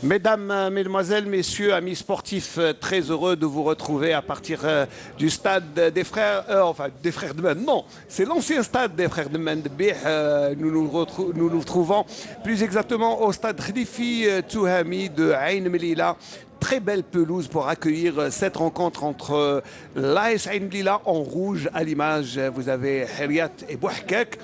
Mesdames, Mesdemoiselles, Messieurs, amis sportifs, très heureux de vous retrouver à partir du stade des frères, enfin des frères de Men. Non, c'est l'ancien stade des frères de Men de Bih. Nous nous trouvons plus exactement au stade Khalifi Touhami de Ain Melilla. Très belle pelouse pour accueillir cette rencontre entre l'AS Ain Melilla en rouge à l'image. Vous avez Heriat et Bouhkak.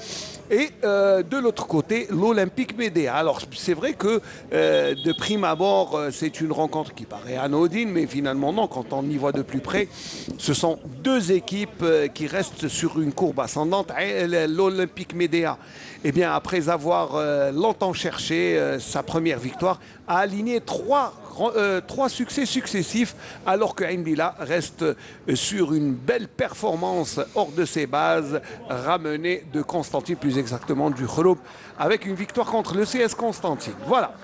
Et de l'autre côté, l'Olympique Médéa. Alors c'est vrai que de prime abord, c'est une rencontre qui paraît anodine, mais finalement non, quand on y voit de plus près, ce sont deux équipes qui restent sur une courbe ascendante. L'Olympique Médéa, eh bien, après avoir longtemps cherché sa première victoire, a aligné trois succès successifs, alors que Ain Melilla reste sur une belle performance hors de ses bases, ramenée de Constantine, plus exactement du Khroub, avec une victoire contre le CS Constantine. Voilà.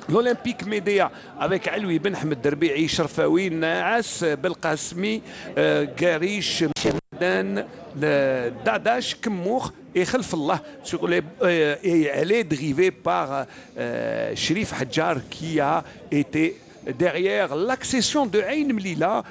L'Olympique Médéa avec Aloui Ben Ahmed Derbi'i, Sharfaoui, Naas, Belqasmi, Garish, Dan, Dadash, Kemmour et Khalfallah. Et elle est drivée par Sherif Hadjar qui a été derrière l'accession de Ain Melilla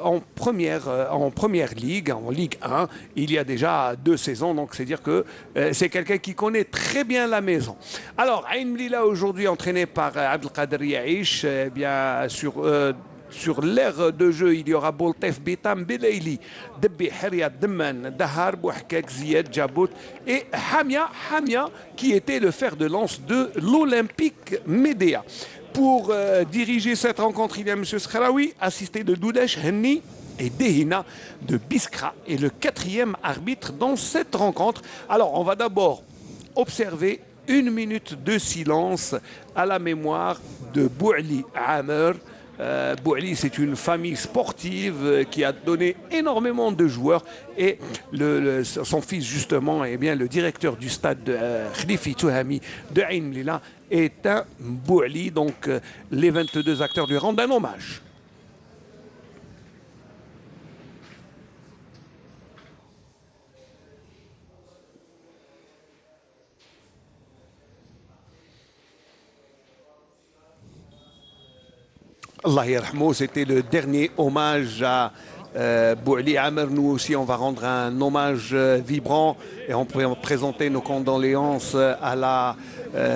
en première ligue, en Ligue 1, il y a déjà 2 saisons. Donc c'est dire que c'est quelqu'un qui connaît très bien la maison. Alors Ain Melilla aujourd'hui entraîné par Abdelkader Yaïch, eh bien sur l'aire de jeu, il y aura Boltef, Bitam, Belaili, Debbi, Heriat, Demman, Dahar, Bouhkak, Ziyad, Djabout et Hamia, qui était le fer de lance de l'Olympique Médéa. Pour diriger cette rencontre, il y a M. Skhraoui, assisté de Doudesh, Henni et Dehina de Biskra, et le 4e arbitre dans cette rencontre. Alors, on va d'abord observer 1 minute de silence à la mémoire de Bouali Amer. Bouali, c'est une famille sportive qui a donné énormément de joueurs, et son fils justement, eh bien, le directeur du stade de Khalifi Touhami de Ain Melilla est un Bouali. Donc les 22 acteurs lui rendent un hommage. Allah yarhamou, c'était le dernier hommage à Bouali Amer. Nous aussi, on va rendre un hommage vibrant et on peut présenter nos condoléances à la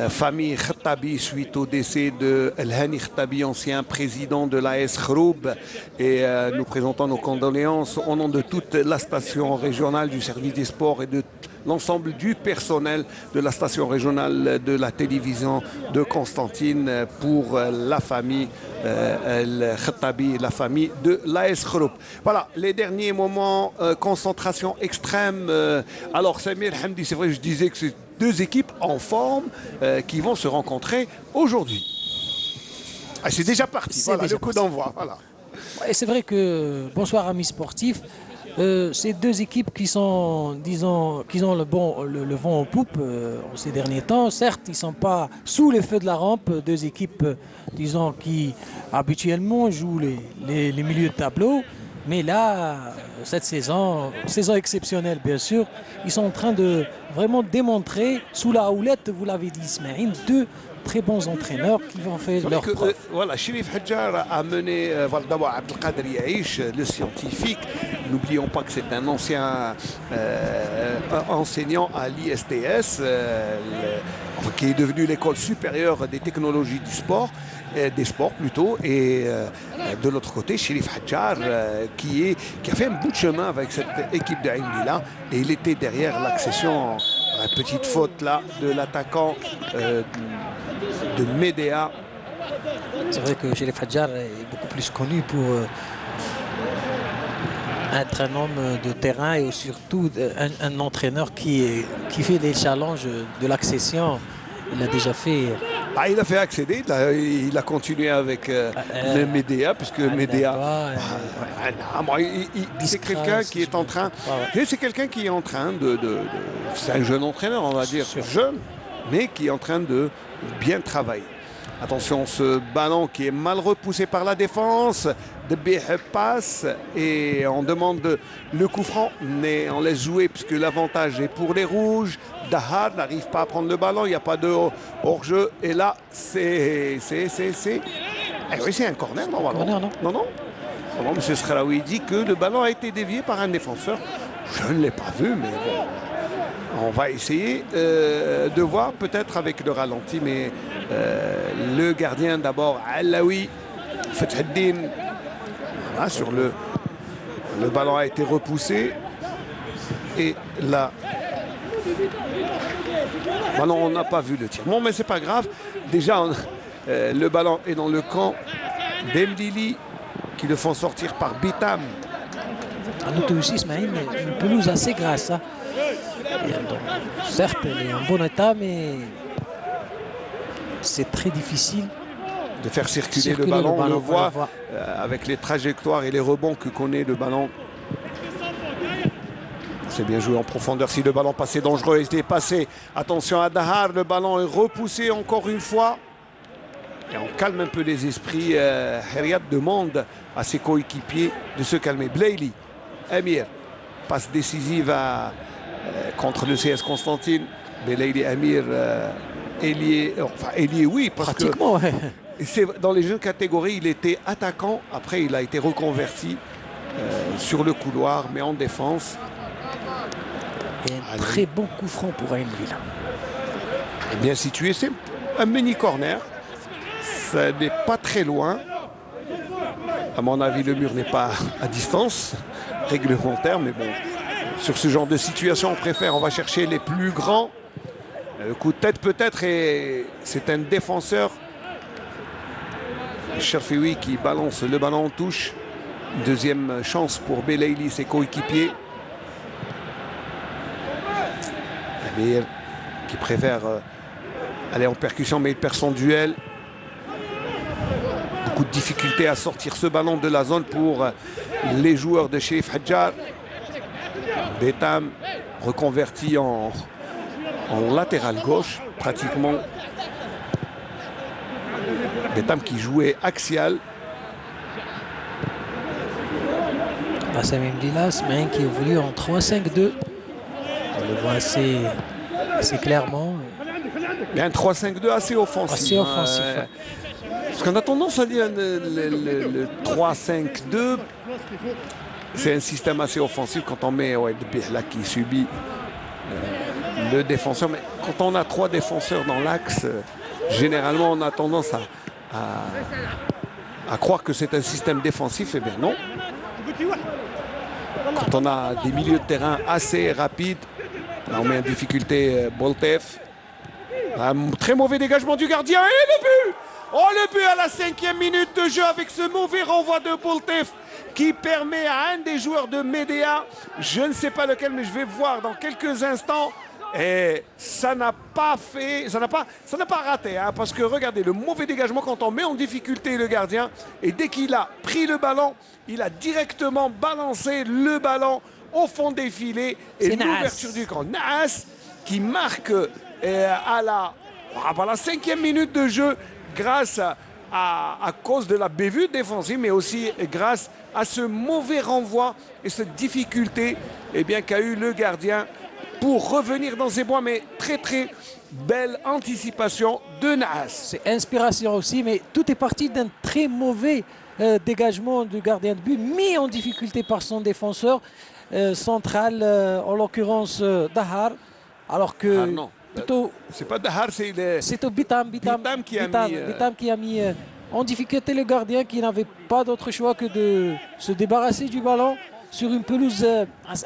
famille Khattabi suite au décès de El-Hani Khattabi, ancien président de l'AS Khroub. Et nous présentons nos condoléances au nom de toute la station régionale du service des sports et de l'ensemble du personnel de la station régionale de la télévision de Constantine pour la famille El-Khattabi, la famille de l'AS Khroub. Voilà, les derniers moments, concentration extrême. Alors Samir Hamdi, c'est vrai, je disais que c'est deux équipes en forme qui vont se rencontrer aujourd'hui. Ah, c'est déjà parti, voilà, le coup d'envoi. Voilà. Ouais, c'est vrai que, bonsoir amis sportifs, ces deux équipes qui sont, disons, qui ont le vent en poupe ces derniers temps. Certes, ils ne sont pas sous les feux de la rampe, deux équipes, disons, qui habituellement jouent les milieux de tableau. Mais là, cette saison exceptionnelle bien sûr, ils sont en train de vraiment démontrer, sous la houlette, vous l'avez dit Ismaïl, deux très bons entraîneurs qui vont faire leur preuve. Voilà, Sherif Hadjar a mené d'abord Abdelkader Yaïch, le scientifique. N'oublions pas que c'est un ancien enseignant à l'ISTS, qui est devenu l'école supérieure des technologies du sport, des sports plutôt, et de l'autre côté, Sherif Hadjar, qui a fait un bout de chemin avec cette équipe de Ain Melilla, et il était derrière l'accession, la petite faute là de l'attaquant de Médéa. C'est vrai que Sherif Hadjar est beaucoup plus connu pour être un homme de terrain et surtout un entraîneur qui fait des challenges de l'accession. Il a déjà fait. Ah, il a fait accéder, il a continué avec le Médéa, puisque Médéa. C'est quelqu'un qui est en train. C'est quelqu'un qui est en train de. C'est un jeune entraîneur, on va dire, jeune, mais qui est en train de bien travailler. Attention, ce ballon qui est mal repoussé par la défense. Debih passe et on demande le coup franc, mais on laisse jouer puisque l'avantage est pour les rouges. Dahar n'arrive pas à prendre le ballon, il n'y a pas de hors-jeu. Et là, c'est... Eh oui, c'est un corner, normalement. Corner, non? Non, non. Non, M. Skhraoui dit que le ballon a été dévié par un défenseur. Je ne l'ai pas vu, mais bon. On va essayer de voir peut-être avec le ralenti, mais le gardien d'abord, Alaoui, Fetheddine, voilà, sur le ballon a été repoussé. Et là, non, on n'a pas vu le tir. Bon, mais c'est pas grave. Déjà, le ballon est dans le camp d'Emdili qui le font sortir par Bitam. À noter aussi, Ismaël, une pelouse assez grasse. Hein. Donc, certes, elle est en bon état, mais c'est très difficile de faire circuler le ballon. On le voit avec les trajectoires et les rebonds que connaît le ballon. C'est bien joué en profondeur. Si le ballon passait dangereux, il était passé. Attention à Dahar, le ballon est repoussé encore une fois. Et on calme un peu les esprits. Heriat demande à ses coéquipiers de se calmer. Blaili, Amir, passe décisive contre le CS Constantine. Blaili, Amir, ailier, enfin ailier oui, parce pratiquement, que dans les jeunes catégories, il était attaquant. Après, il a été reconverti sur le couloir, mais en défense. Et un très bon coup franc pour Aïnville. Bien situé, c'est un mini corner. Ça n'est pas très loin. À mon avis, le mur n'est pas à distance réglementaire, mais bon, sur ce genre de situation, on va chercher les plus grands. Le coup de tête peut-être, et c'est un défenseur, Cherfioui, qui balance le ballon en touche. Deuxième chance pour Belaïli, ses coéquipiers. Amir qui préfère aller en percussion, mais il perd son duel. Beaucoup de difficultés à sortir ce ballon de la zone pour les joueurs de Cherif Hadjar. Betam reconverti en latéral gauche, pratiquement. Betam qui jouait axial. Bassam Mdila, Smaïn qui évolue en 3-5-2. On le voit assez clairement. Il y a un 3-5-2 assez offensif. Assez offensif. Parce qu'on a tendance à dire le 3-5-2, c'est un système assez offensif quand on met Debih qui subit le défenseur. Mais quand on a trois défenseurs dans l'axe, généralement on a tendance à croire que c'est un système défensif. Eh bien non. Quand on a des milieux de terrain assez rapides, là on met en difficulté Boltef. Un très mauvais dégagement du gardien et le but! Oh, le but à la 5e minute de jeu avec ce mauvais renvoi de Boltef qui permet à un des joueurs de Médéa, je ne sais pas lequel, mais je vais voir dans quelques instants. Et ça n'a pas raté, hein, parce que regardez le mauvais dégagement quand on met en difficulté le gardien. Et dès qu'il a pris le ballon, il a directement balancé le ballon au fond des filets. Et l'ouverture du camp. Naas qui marque à la 5e minute de jeu grâce à cause de la bévue défensive, mais aussi grâce à ce mauvais renvoi et cette difficulté qu'a eu le gardien pour revenir dans ses bois, mais très très belle anticipation de Naas. C'est inspiration aussi, mais tout est parti d'un très mauvais dégagement du gardien de but, mis en difficulté par son défenseur central, en l'occurrence Dahar, alors que non. C'est pas Dahar, c'est Bitam qui a mis en difficulté le gardien, qui n'avait pas d'autre choix que de se débarrasser du ballon sur une pelouse,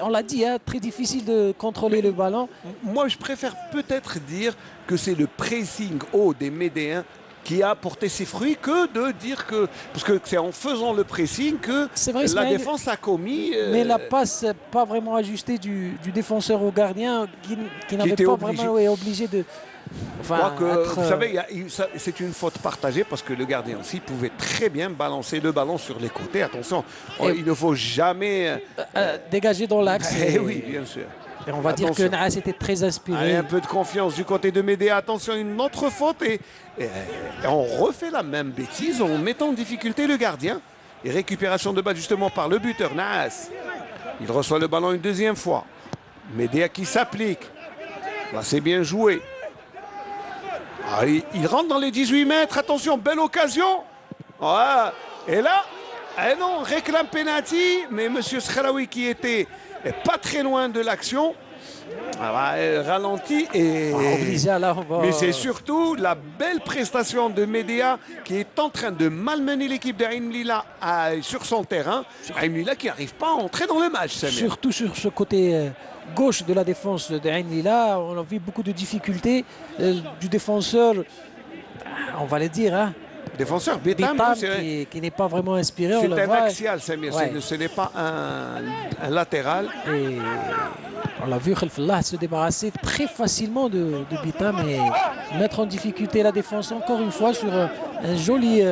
on l'a dit, hein, très difficile de contrôler le ballon. Moi, je préfère peut-être dire que c'est le pressing haut des Médéens qui a porté ses fruits que de dire que... Parce que c'est en faisant le pressing que vrai, la défense a commis... Mais la passe pas vraiment ajustée du défenseur au gardien qui n'avait pas vraiment obligé de... Enfin, vous savez, c'est une faute partagée parce que le gardien aussi pouvait très bien balancer le ballon sur les côtés. Attention, il ne faut jamais... dégager dans l'axe. Oui, bien sûr. Et on va dire que Naas était très inspiré. Allez, un peu de confiance du côté de Médéa. Attention, une autre faute et on refait la même bêtise en mettant en difficulté le gardien. Et récupération de balle justement par le buteur, Naas. Il reçoit le ballon une deuxième fois. Médéa qui s'applique. Là, c'est bien joué. Ah, il rentre dans les 18 mètres. Attention, belle occasion. Ouais. Et là, eh non, réclame penalty. Mais M. Skhraoui qui était pas très loin de l'action. Ralenti et... Mais c'est surtout la belle prestation de Médéa qui est en train de malmener l'équipe d'Ain Lila sur son terrain. Ain Lila qui n'arrive pas à entrer dans le match. Surtout sur ce côté gauche de la défense d'Ain Lila, on a vu beaucoup de difficultés du défenseur, on va le dire, hein. Défenseur Bitam qui n'est pas vraiment inspiré. C'est un axial, Samir. Ouais. Ce n'est pas un latéral. Et on l'a vu Khalfallah se débarrasser très facilement de Bitam et mettre en difficulté la défense encore une fois sur un joli,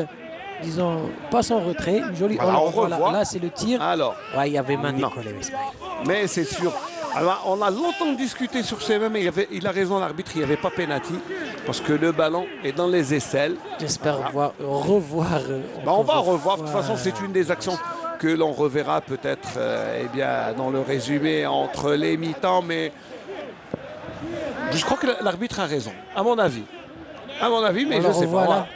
disons, passe en retrait. Une jolie... Voilà, là, c'est le tir. Alors, ouais, il y avait main décollée. Mais c'est sûr. Alors, on a longtemps discuté sur ces mêmes, mais il a raison l'arbitre, il n'y avait pas pénalty parce que le ballon est dans les aisselles. J'espère revoir. On va revoir. De toute façon, c'est une des actions que l'on reverra peut-être dans le résumé entre les mi-temps, mais je crois que l'arbitre a raison, à mon avis. À mon avis, mais je ne sais pas. Là.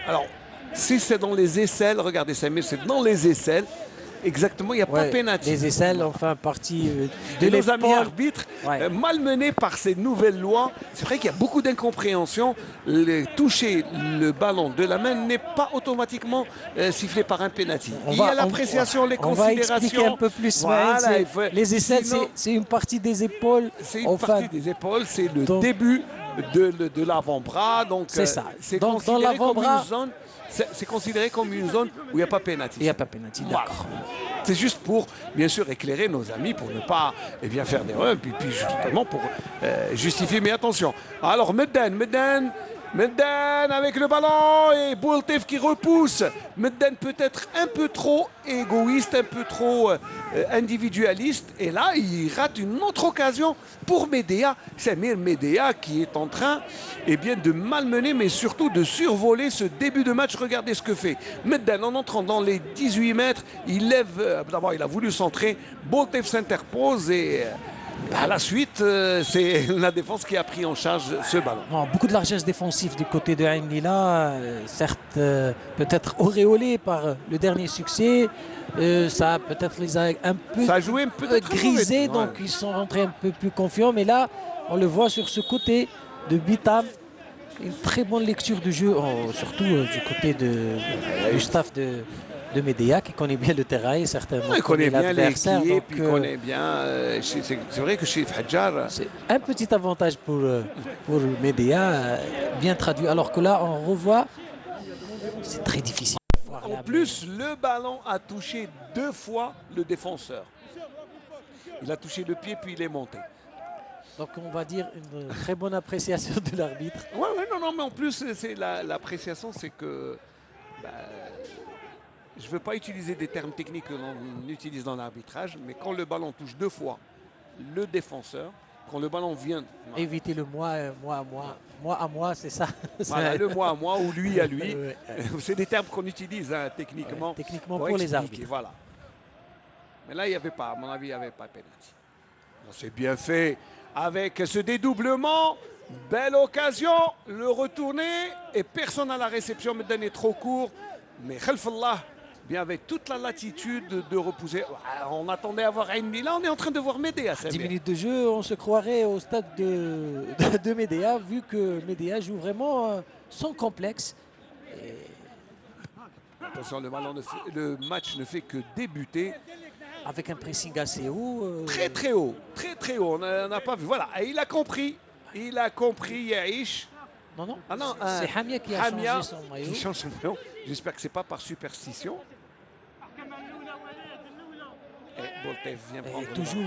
Alors, si c'est dans les aisselles, regardez Samir, c'est dans les aisselles. Exactement, il n'y a pas de pénalty. Les aisselles, enfin, partie de nos amis arbitres, malmenés par ces nouvelles lois. C'est vrai qu'il y a beaucoup d'incompréhension. Toucher le ballon de la main n'est pas automatiquement sifflé par un pénalty. Il y a l'appréciation, les considérations. On va expliquer un peu plus. Voilà, les aisselles, c'est une partie des épaules. C'est une partie des épaules, c'est le début de l'avant-bras. C'est ça. C'est considéré comme une zone. C'est considéré comme une zone où il n'y a pas pénalty. Il n'y a pas pénalty, d'accord. C'est juste pour, bien sûr, éclairer nos amis, pour ne pas faire d'erreur, puis justement pour justifier. Mais attention. Alors, Medden avec le ballon et Boultef qui repousse. Medden peut-être un peu trop égoïste, un peu trop individualiste. Et là, il rate une autre occasion pour Médéa. Samir Médéa qui est en train de malmener, mais surtout de survoler ce début de match. Regardez ce que fait Medden en entrant dans les 18 mètres. Il lève, d'abord il a voulu centrer. Boultef s'interpose et... à la suite, c'est la défense qui a pris en charge ce ballon. Non, beaucoup de largesse défensive du côté de Ain Lila, certes peut-être auréolé par le dernier succès. Ça peut-être les a un peu, grisés, donc ils sont rentrés un peu plus confiants. Mais là, on le voit sur ce côté de Bitam. Une très bonne lecture du jeu, surtout du côté du staff de Médéa qui connaît bien le terrain et certainement il connaît bien l'équipe, il connaît bien. C'est vrai que chez Hadjar, c'est un petit avantage pour Médéa, bien traduit. Alors que là, on revoit, c'est très difficile. En plus, le ballon a touché 2 fois le défenseur. Il a touché le pied puis il est monté. Donc on va dire une très bonne appréciation de l'arbitre. Non, mais en plus, c'est l'appréciation, c'est que... je ne veux pas utiliser des termes techniques que l'on utilise dans l'arbitrage, mais quand le ballon touche 2 fois le défenseur, quand le ballon vient... Éviter le moi à moi, c'est ça. Voilà, le moi à moi ou lui à lui. C'est des termes qu'on utilise techniquement. Techniquement pour les arbitres. Voilà. Mais là, il n'y avait pas, à mon avis, il n'y avait pas de pénalty. C'est bien fait avec ce dédoublement. Belle occasion, le retourner et personne à la réception. Medden est trop court. Mais Khalfallah, bien avec toute la latitude de repousser. On attendait à voir Ain Lila, on est en train de voir Médéa. 10 minutes de jeu, on se croirait au stade de Médéa, vu que Médéa joue vraiment sans complexe. Et... attention, le match ne fait que débuter. Avec un pressing assez haut. Très haut, très haut. On n'a pas vu. Voilà, et il a compris. Il a compris, Yaïch. Non, c'est Hamia qui a changé son maillot. J'espère que ce n'est pas par superstition. Et Boultef vient prendre toujours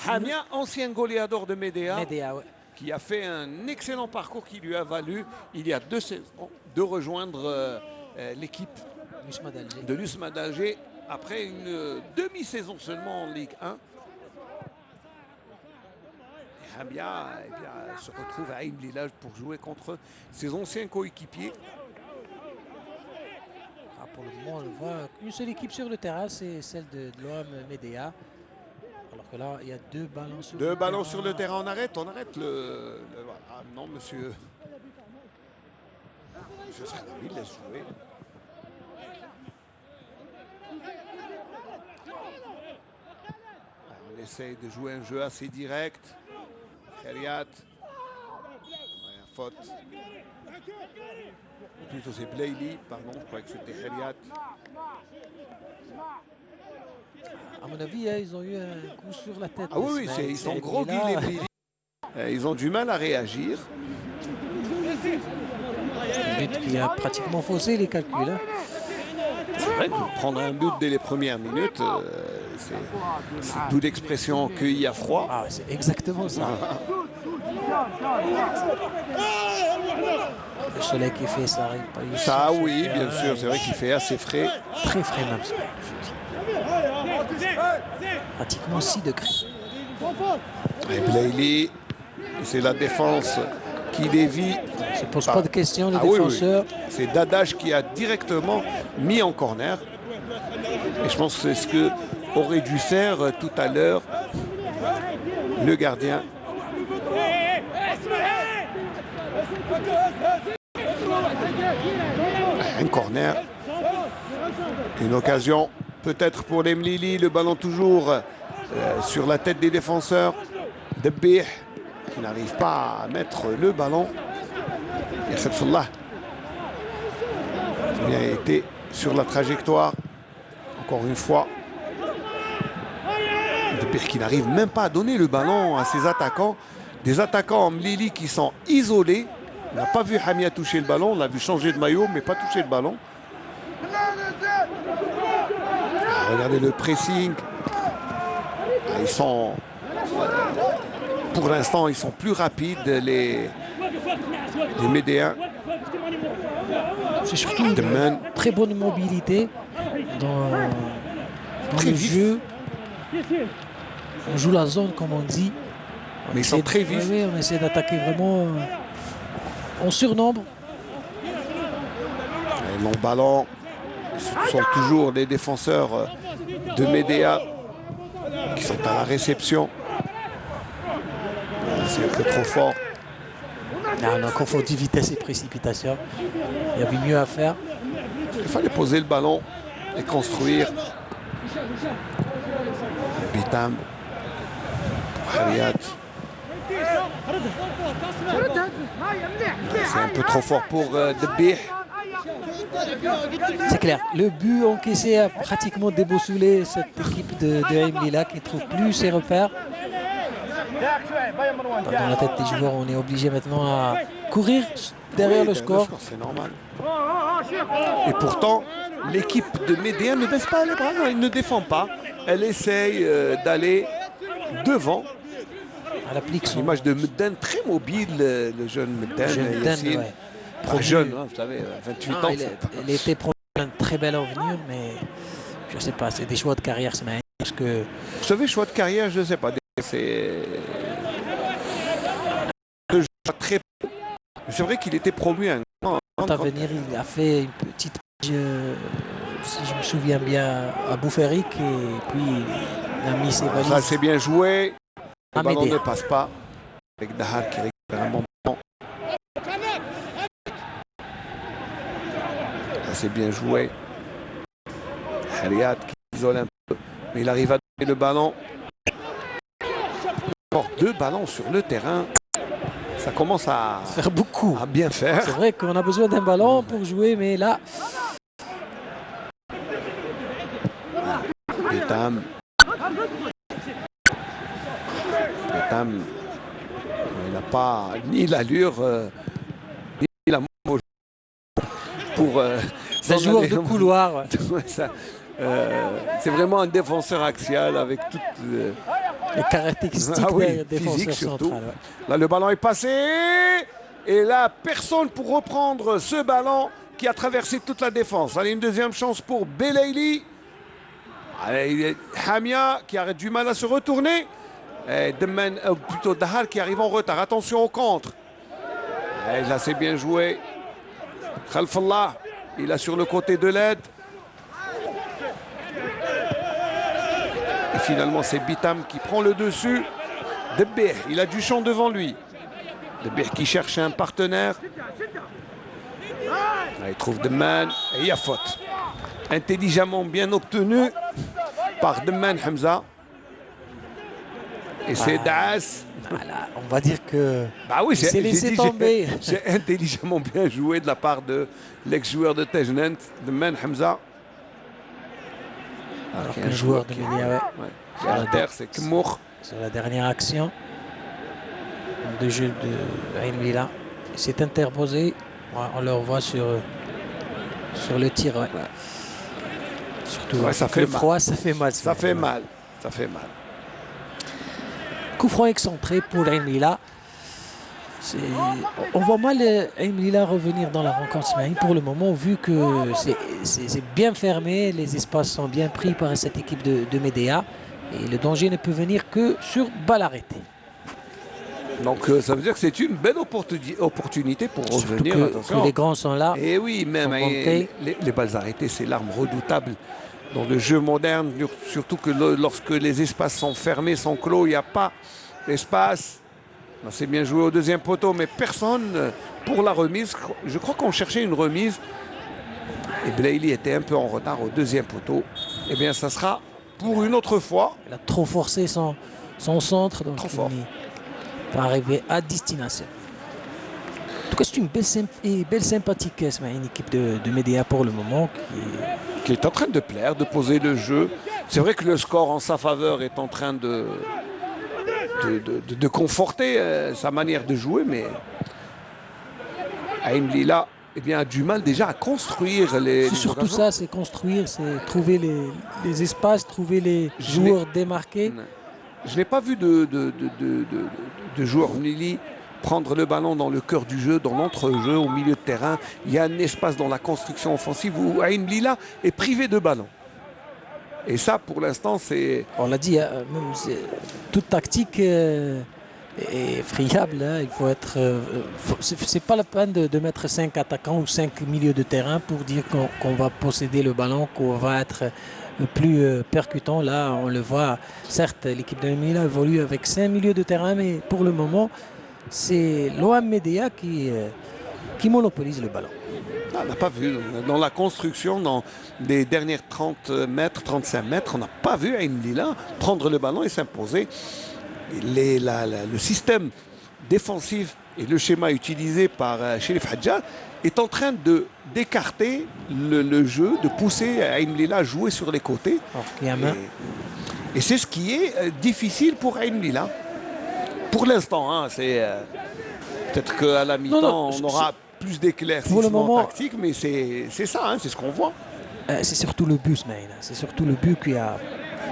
Hamia, ancien goléador de Médéa, qui a fait un excellent parcours qui lui a valu, il y a 2 saisons, de rejoindre l'équipe de l'USMA d'Alger après une demi-saison seulement en Ligue 1. Hamia se retrouve à Ain Lila pour jouer contre ses anciens coéquipiers. pour le moment, on le voit une seule équipe sur le terrain, c'est celle de l'OM Médéa. Alors que là, il y a deux ballons sur le terrain. Deux ballons sur le terrain, on arrête voilà. Non, monsieur. Monsieur Sradawi laisse jouer. Alors, on essaye de jouer un jeu assez direct. Kheriat. Faute. Plutôt c'est Blaili, pardon, je croyais que c'était Kheriat. À mon avis, ils ont eu un coup sur la tête. Ah oui, ils sont groggy les Blaili. Ils ont du mal à réagir. Un but qui a pratiquement faussé les calculs. Hein. C'est vrai que prendre un but dès les premières minutes, c'est d'où l'expression qu'il y a froid. Ah, c'est exactement ça. Le soleil qui fait ça arrive pas. Ça, oui, bien sûr, c'est vrai qu'il fait assez frais. Très frais même. Pratiquement 6 degrés. Et Blaili, c'est la défense qui dévie. Il ne se pose pas de questions, le défenseur. Oui. C'est Dadash qui a directement mis en corner. Et je pense que c'est ce que aurait dû faire tout à l'heure le gardien. Un corner. Une occasion peut-être pour les Mlili. Le ballon toujours sur la tête des défenseurs. Debih qui n'arrive pas à mettre le ballon. Et Khalfallah qui a bien été sur la trajectoire. Encore une fois. Debih qui n'arrive même pas à donner le ballon à ses attaquants. Des attaquants en Mlili qui sont isolés. On n'a pas vu Hamia toucher le ballon. On l'a vu changer de maillot, mais pas toucher le ballon. Regardez le pressing. Ils sont, pour l'instant, ils sont plus rapides, les Médéens. C'est surtout une très bonne mobilité dans le jeu. On joue la zone, comme on dit. Mais ils sont très vifs. Oui, on essaie d'attaquer vraiment en surnombre. Un long ballon. Ce sont toujours les défenseurs de Médéa qui sont à la réception. C'est un peu trop fort. On a confondu vitesse et précipitation. Il y avait mieux à faire. Il fallait poser le ballon et construire. Bitam. Kheriat. C'est un peu trop fort pour Debih. C'est clair, le but encaissé a pratiquement déboussolé cette équipe de Mlila qui ne trouve plus ses repères. Dans la tête des joueurs, on est obligé maintenant à courir derrière le score. C'est normal. Et pourtant, l'équipe de Médéa ne baisse pas les bras, non, elle ne défend pas. Elle essaye d'aller devant. Elle applique son image de Medden, très mobile, le jeune Medden. Ouais. Pas jeune, hein, vous savez, 28 ans. Il était promis un très bel avenir, mais je ne sais pas, c'est des choix de carrière, parce que... Vous savez, choix de carrière, je ne sais pas. C'est vrai qu'il était promu un grand avenir. Il a fait une petite si je me souviens bien, à Boufféric, et puis il a mis ses valises. Ça, c'est bien joué. Le ballon ne passe pas. Avec Dahar qui récupère un bon ballon. C'est bien joué. Kheriat qui isole un peu, mais il arrive à donner le ballon. Encore 2 ballons sur le terrain. Ça commence à faire beaucoup. À bien faire. C'est vrai qu'on a besoin d'un ballon pour jouer, mais là... Bitam. Il n'a pas ni l'allure, ni la moche pour... C'est un joueur de couloir. C'est vraiment un défenseur axial avec toutes les caractéristiques des défenseurs centraux. Ouais. Là, le ballon est passé. Et là, personne pour reprendre ce ballon qui a traversé toute la défense. Allez, une deuxième chance pour Belaili. Allez, Hamia qui a du mal à se retourner. Et plutôt Dahar qui arrive en retard. Attention au contre. Et là, c'est bien joué. Khalfallah, il a sur le côté de l'aide. Et finalement, c'est Bitam qui prend le dessus. Debeh, il a du champ devant lui. Debeh qui cherche un partenaire. Là, il trouve Deman et il y a faute. Intelligemment bien obtenu par Deman Hamza. Et c'est Daas. Voilà, on va dire que Bah oui, c'est laissé tomber. C'est intelligemment bien joué de la part de l'ex-joueur de Tajnant, Deman Hamza. Alors qu'un joueur de Média, ouais. À terre, c'est Kmour. C'est la dernière action de jeu de Ain Lila. Il s'est interposé. Ouais, on le revoit sur le tir. Ouais. Ouais. Surtout ça fait le froid, ça fait mal. Ça fait mal. Ça fait mal. Coup franc excentré pour Ain Lila. On voit mal Ain Lila revenir dans la rencontre pour le moment, vu que c'est bien fermé, les espaces sont bien pris par cette équipe de Médéa et le danger ne peut venir que sur balle arrêtée. Donc ça veut dire que c'est une belle opportunité pour revenir. Que les grands sont là. Et oui, même les balles arrêtées, c'est l'arme redoutable dans le jeu moderne, surtout que lorsque les espaces sont fermés, sont clos, il n'y a pas d'espace. C'est bien joué au deuxième poteau, mais personne pour la remise. Je crois qu'on cherchait une remise. Et Blaili était un peu en retard au deuxième poteau. Eh bien, ça sera pour une autre fois. Il a trop forcé son centre. Donc trop fort. Il va arriver à destination. En tout cas, c'est une belle sympathique, une équipe de Médéa pour le moment. Qui est en train de plaire, de poser le jeu. C'est vrai que le score en sa faveur est en train de conforter sa manière de jouer, mais Ain Lila a du mal déjà à construire les. C'est surtout ça, c'est construire, c'est trouver les espaces, trouver les joueurs démarqués. Je n'ai pas vu de joueur Lili prendre le ballon dans le cœur du jeu, dans l'entre-jeu, au milieu de terrain. Il y a un espace dans la construction offensive où Ain Lila est privé de ballon. Et ça, pour l'instant, c'est... On l'a dit, même toute tactique est friable. Hein. Il faut être... c'est pas la peine de mettre 5 attaquants ou 5 milieux de terrain pour dire qu'on va posséder le ballon, qu'on va être plus percutant. Là, on le voit. Certes, l'équipe de Milan évolue avec 5 milieux de terrain, mais pour le moment, c'est l'OM Médéa qui monopolise le ballon. On n'a pas vu, dans la construction, dans les dernières 30 mètres, 35 mètres, on n'a pas vu Ain Lila prendre le ballon et s'imposer. Le système défensif et le schéma utilisé par Cherif Hadja est en train d'écarter le jeu, de pousser Ain Lila à jouer sur les côtés. Et c'est ce qui est difficile pour Ain Lila. Pour l'instant, hein, c'est peut-être qu'à la mi-temps, on aura plus d'éclaircissements tactiques, mais c'est ça, hein, c'est ce qu'on voit. C'est surtout le but, Smaïla. C'est surtout le but qui a...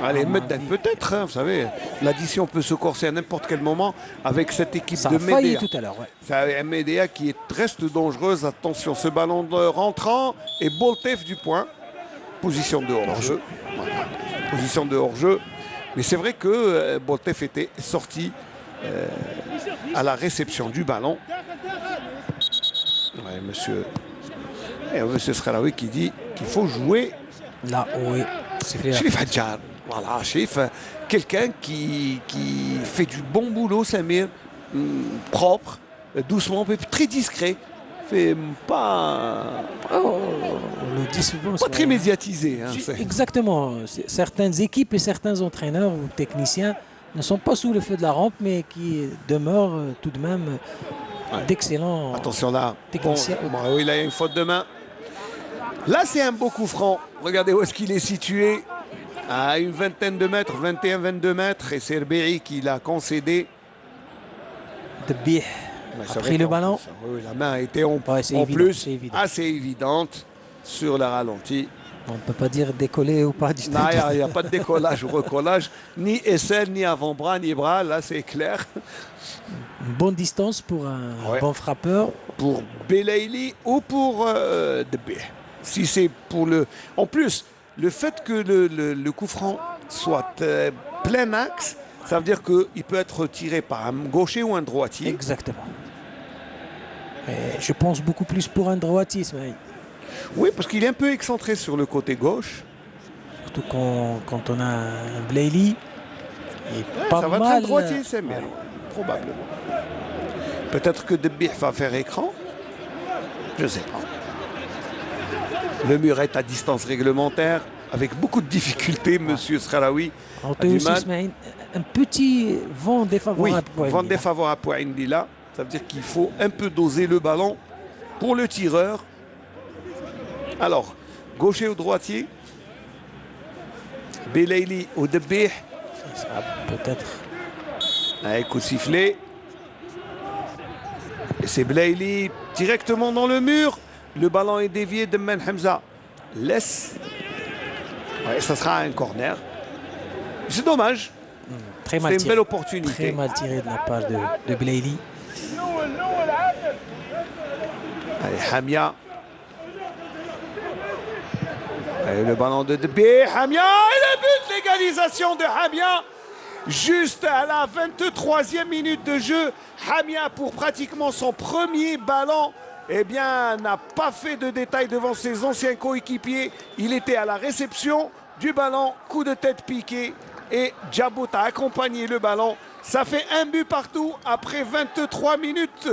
Allez, peut-être, hein, vous savez, l'addition peut se corser à n'importe quel moment avec cette équipe de Médéa. Ça a failli tout à l'heure, ouais. C'est un Médéa reste dangereuse. Attention, ce ballon rentrant et Boltef du point. Position de hors-jeu. Voilà. Position de hors-jeu. Mais c'est vrai que Boltef était sorti à la réception du ballon. Ouais, monsieur Skharaoui qui dit qu'il faut jouer là, oui. Cherif Hadjar. Voilà, Cherif, quelqu'un qui fait du bon boulot, Samir, propre, doucement, mais très discret. Fait pas. On le dit souvent. Pas très médiatisé. Hein, exactement. Certaines équipes et certains entraîneurs ou techniciens ne sont pas sous le feu de la rampe, mais qui demeurent tout de même d'excellents. Attention là. Techniciens. Oui, il a une faute de main. Là, c'est un beau coup franc. Regardez où est-ce qu'il est situé. À une vingtaine de mètres, 21-22 mètres. Et c'est Rbei qui l'a concédé. Debih a pris le ballon. Oui, la main a été en plus assez évidente sur le ralenti. On ne peut pas dire décoller ou pas du tout. Non, il n'y a pas de décollage ou recollage. Ni aisselle, ni avant-bras, ni bras. Là, c'est clair. Une bonne distance pour un bon frappeur. Pour Belaïli ou pour Debih. Si c'est pour le... En plus, le fait que le coup franc soit plein axe, ça veut dire qu'il peut être tiré par un gaucher ou un droitier. Exactement. Et je pense beaucoup plus pour un droitier, Ismaël. Oui, parce qu'il est un peu excentré sur le côté gauche. Surtout quand on a un Blaili. Ça va être un droitier, Samir. Probablement. Peut-être que Debih va faire écran. Je ne sais pas. Le mur est à distance réglementaire, avec beaucoup de difficultés, monsieur Skharaoui. On peut aussi un petit vent défavorable. Oui, vent défavorable pour Indila. Ça veut dire qu'il faut un peu doser le ballon pour le tireur. Alors, gaucher ou droitier? Belaili ou Debih? Ça sera peut-être. Avec coup sifflé. Et c'est Belaili directement dans le mur. Le ballon est dévié de Men Hamza. Laisse. Ouais, ça sera un corner. C'est dommage. Très mal C'est une tiré. belle opportunité. Très mal tiré de la part de Belaili. Allez, Hamia. Et le ballon de Debih. Hamia. Et le but, l'égalisation de Hamia. Juste à la 23e minute de jeu. Hamia, pour pratiquement son premier ballon, eh bien, n'a pas fait de détails devant ses anciens coéquipiers. Il était à la réception du ballon. Coup de tête piqué. Et Djabout a accompagné le ballon. Ça fait un but partout après 23 minutes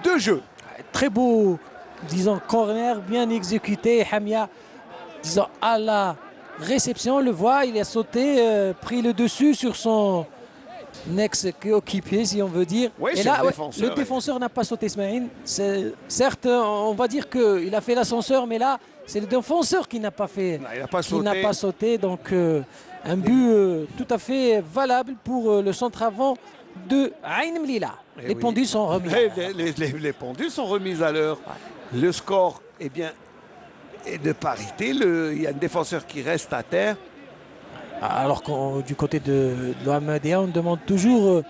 de jeu. Très beau, disons, corner, bien exécuté. Hamia, disons, à la réception, on le voit, il a sauté, pris le dessus sur son ex-coéquipier, si on veut dire. Oui, et là, le défenseur n'a pas sauté, Smaïn. Certes, on va dire qu'il a fait l'ascenseur, mais là, c'est le défenseur qui n'a pas fait, qui n'a pas sauté. Donc, un but tout à fait valable pour le centre avant de Ain Mlila. Les pendules sont remises. Les pendules sont remises à l'heure. Ouais. Le score est bien est de parité. Il y a un défenseur qui reste à terre. Alors que du côté de l'Ahmadiyya, on demande toujours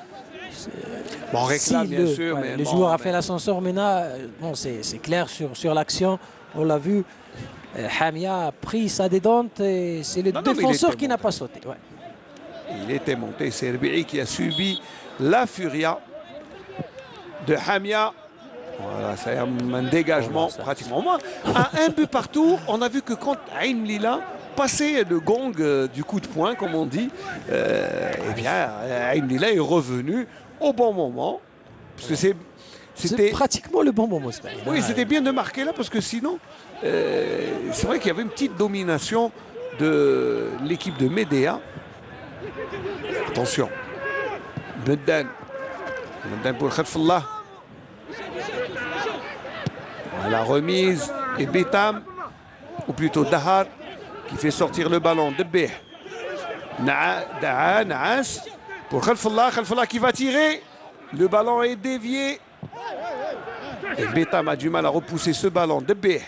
bon, on réclame, bien sûr, mais le joueur a fait l'ascenseur. Maintenant, bon, c'est clair sur l'action. On l'a vu. Hamia a pris sa dédente et c'est le défenseur qui n'a pas sauté. Ouais. Il était monté. C'est Herbi'i qui a subi la furia de Hamia. Voilà, c'est un dégagement pratiquement. Moi, à un but partout, on a vu que quand Ain Lila passait le gong du coup de poing, comme on dit, eh bien, Ain Lila est revenu au bon moment. Parce que c'était pratiquement le bon moment. Oui, c'était bien de marquer là, parce que sinon, c'est vrai qu'il y avait une petite domination de l'équipe de Médéa. Attention. Meddan pour Khatfallah. La remise et Betam, ou plutôt Dahar, qui fait sortir le ballon de Bih. Naas pour Khatfallah. Khatfallah qui va tirer. Le ballon est dévié. Et Betam a du mal à repousser ce ballon de Bih.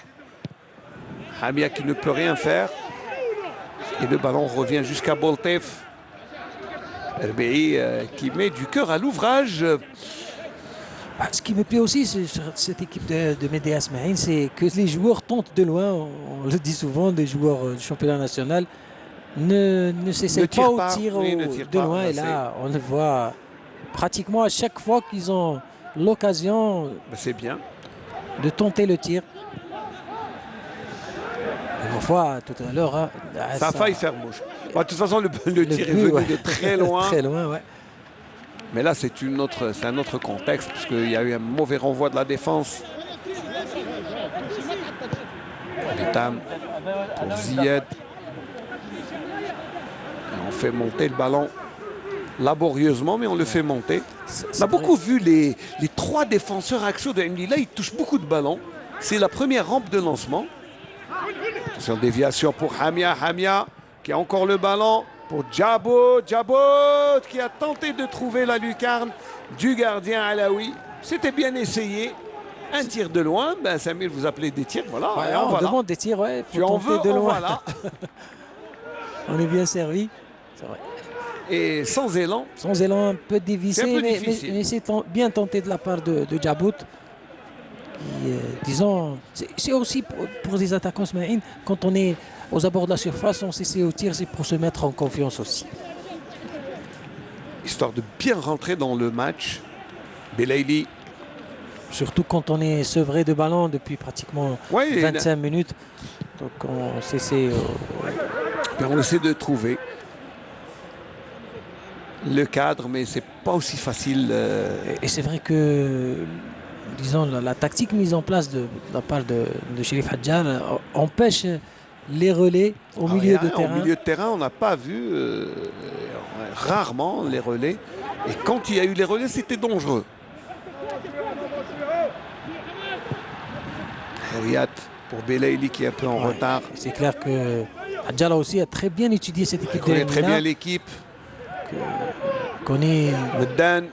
Hamia qui ne peut rien faire. Et le ballon revient jusqu'à Boltef. Herbi'i qui met du cœur à l'ouvrage. Ce qui me plaît aussi sur cette équipe de Médéa Smaïn, c'est que les joueurs tentent de loin. On le dit souvent, des joueurs du championnat national ne s'essayent pas au tir de loin. Et là, on le voit pratiquement à chaque fois qu'ils ont l'occasion de tenter le tir. Une fois, tout à l'heure, hein, ça a failli faire mouche. Bon, de toute façon, le tir est venu de très loin. Très loin, ouais. Mais là, c'est un autre contexte, puisqu'il y a eu un mauvais renvoi de la défense. Betam pour Ziyad. Et on fait monter le ballon laborieusement, mais on le fait monter. On a beaucoup vu les trois défenseurs axiaux de Mlila, ils touchent beaucoup de ballons. C'est la première rampe de lancement. Attention, déviation pour Hamia. Hamia qui a encore le ballon. Pour Djabout qui a tenté de trouver la lucarne du gardien alaoui. C'était bien essayé. Un tir de loin. Ben, Samir, vous appelez des tirs. Voilà. Ouais, on demande des tirs. Ouais, tu en veux, de loin. Voilà. On est bien servi. C'est vrai. Et sans élan. Sans élan, un peu dévissé. Mais c'est bien tenté de la part de Djabout. Disons, c'est aussi pour des attaquants, Smaïn, quand on est aux abords de la surface, on s'essaie au tir, c'est pour se mettre en confiance aussi. Histoire de bien rentrer dans le match. Belaili. Surtout quand on est sevré de ballon depuis pratiquement 25 minutes. Donc on s'essaie Et on essaie de trouver le cadre, mais c'est pas aussi facile. Et c'est vrai que, disons, la tactique mise en place de la part de Chérif Hadjar empêche les relais au milieu de terrain. Au milieu de terrain, on n'a pas vu rarement les relais. Et quand il y a eu les relais, c'était dangereux. Riyad pour Belaïli qui est un peu en retard. C'est clair que Hadjar aussi a très bien étudié cette équipe. Il connaît très bien l'équipe. Connaît Meddan.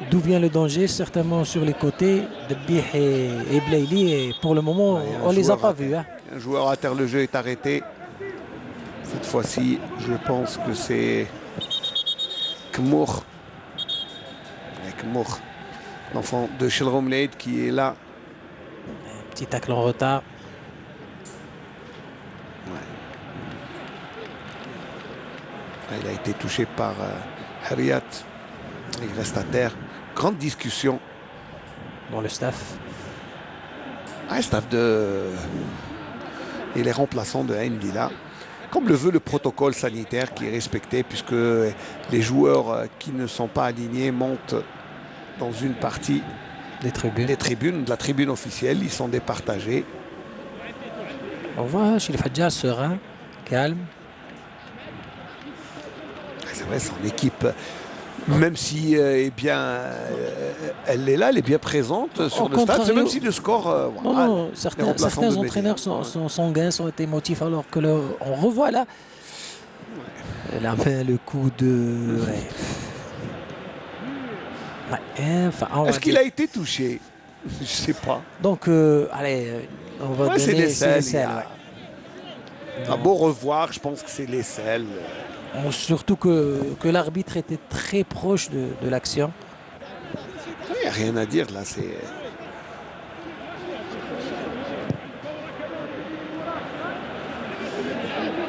D'où vient le danger, certainement sur les côtés de Bih et Belaïli. Et pour le moment, on ne les a pas vus. Hein. Un joueur à terre, le jeu est arrêté. Cette fois-ci, je pense que c'est Kmour. Kmour, l'enfant de Shelrom Leid qui est là. Un petit tacle en retard. Il a été touché par Harriat. Il reste à terre. Grande discussion dans le staff. Staff et les remplaçants de Ndila. Comme le veut le protocole sanitaire qui est respecté, puisque les joueurs qui ne sont pas alignés montent dans une partie des tribunes, de la tribune officielle. Ils sont départagés. On voit Chérif Hadjar serein, calme. C'est vrai, son équipe, même si elle est là, elle est bien présente sur le stade, même si le score... certains entraîneurs sont sanguins, sont émotifs, alors que on revoit là, elle a fait le coup de... Est-ce qu'il a été touché? Je ne sais pas. Donc, allez, on va donner... C'est l'aisselle. À beau revoir, je pense que c'est l'aisselle. Surtout que l'arbitre était très proche de l'action. Il n'y a rien à dire là.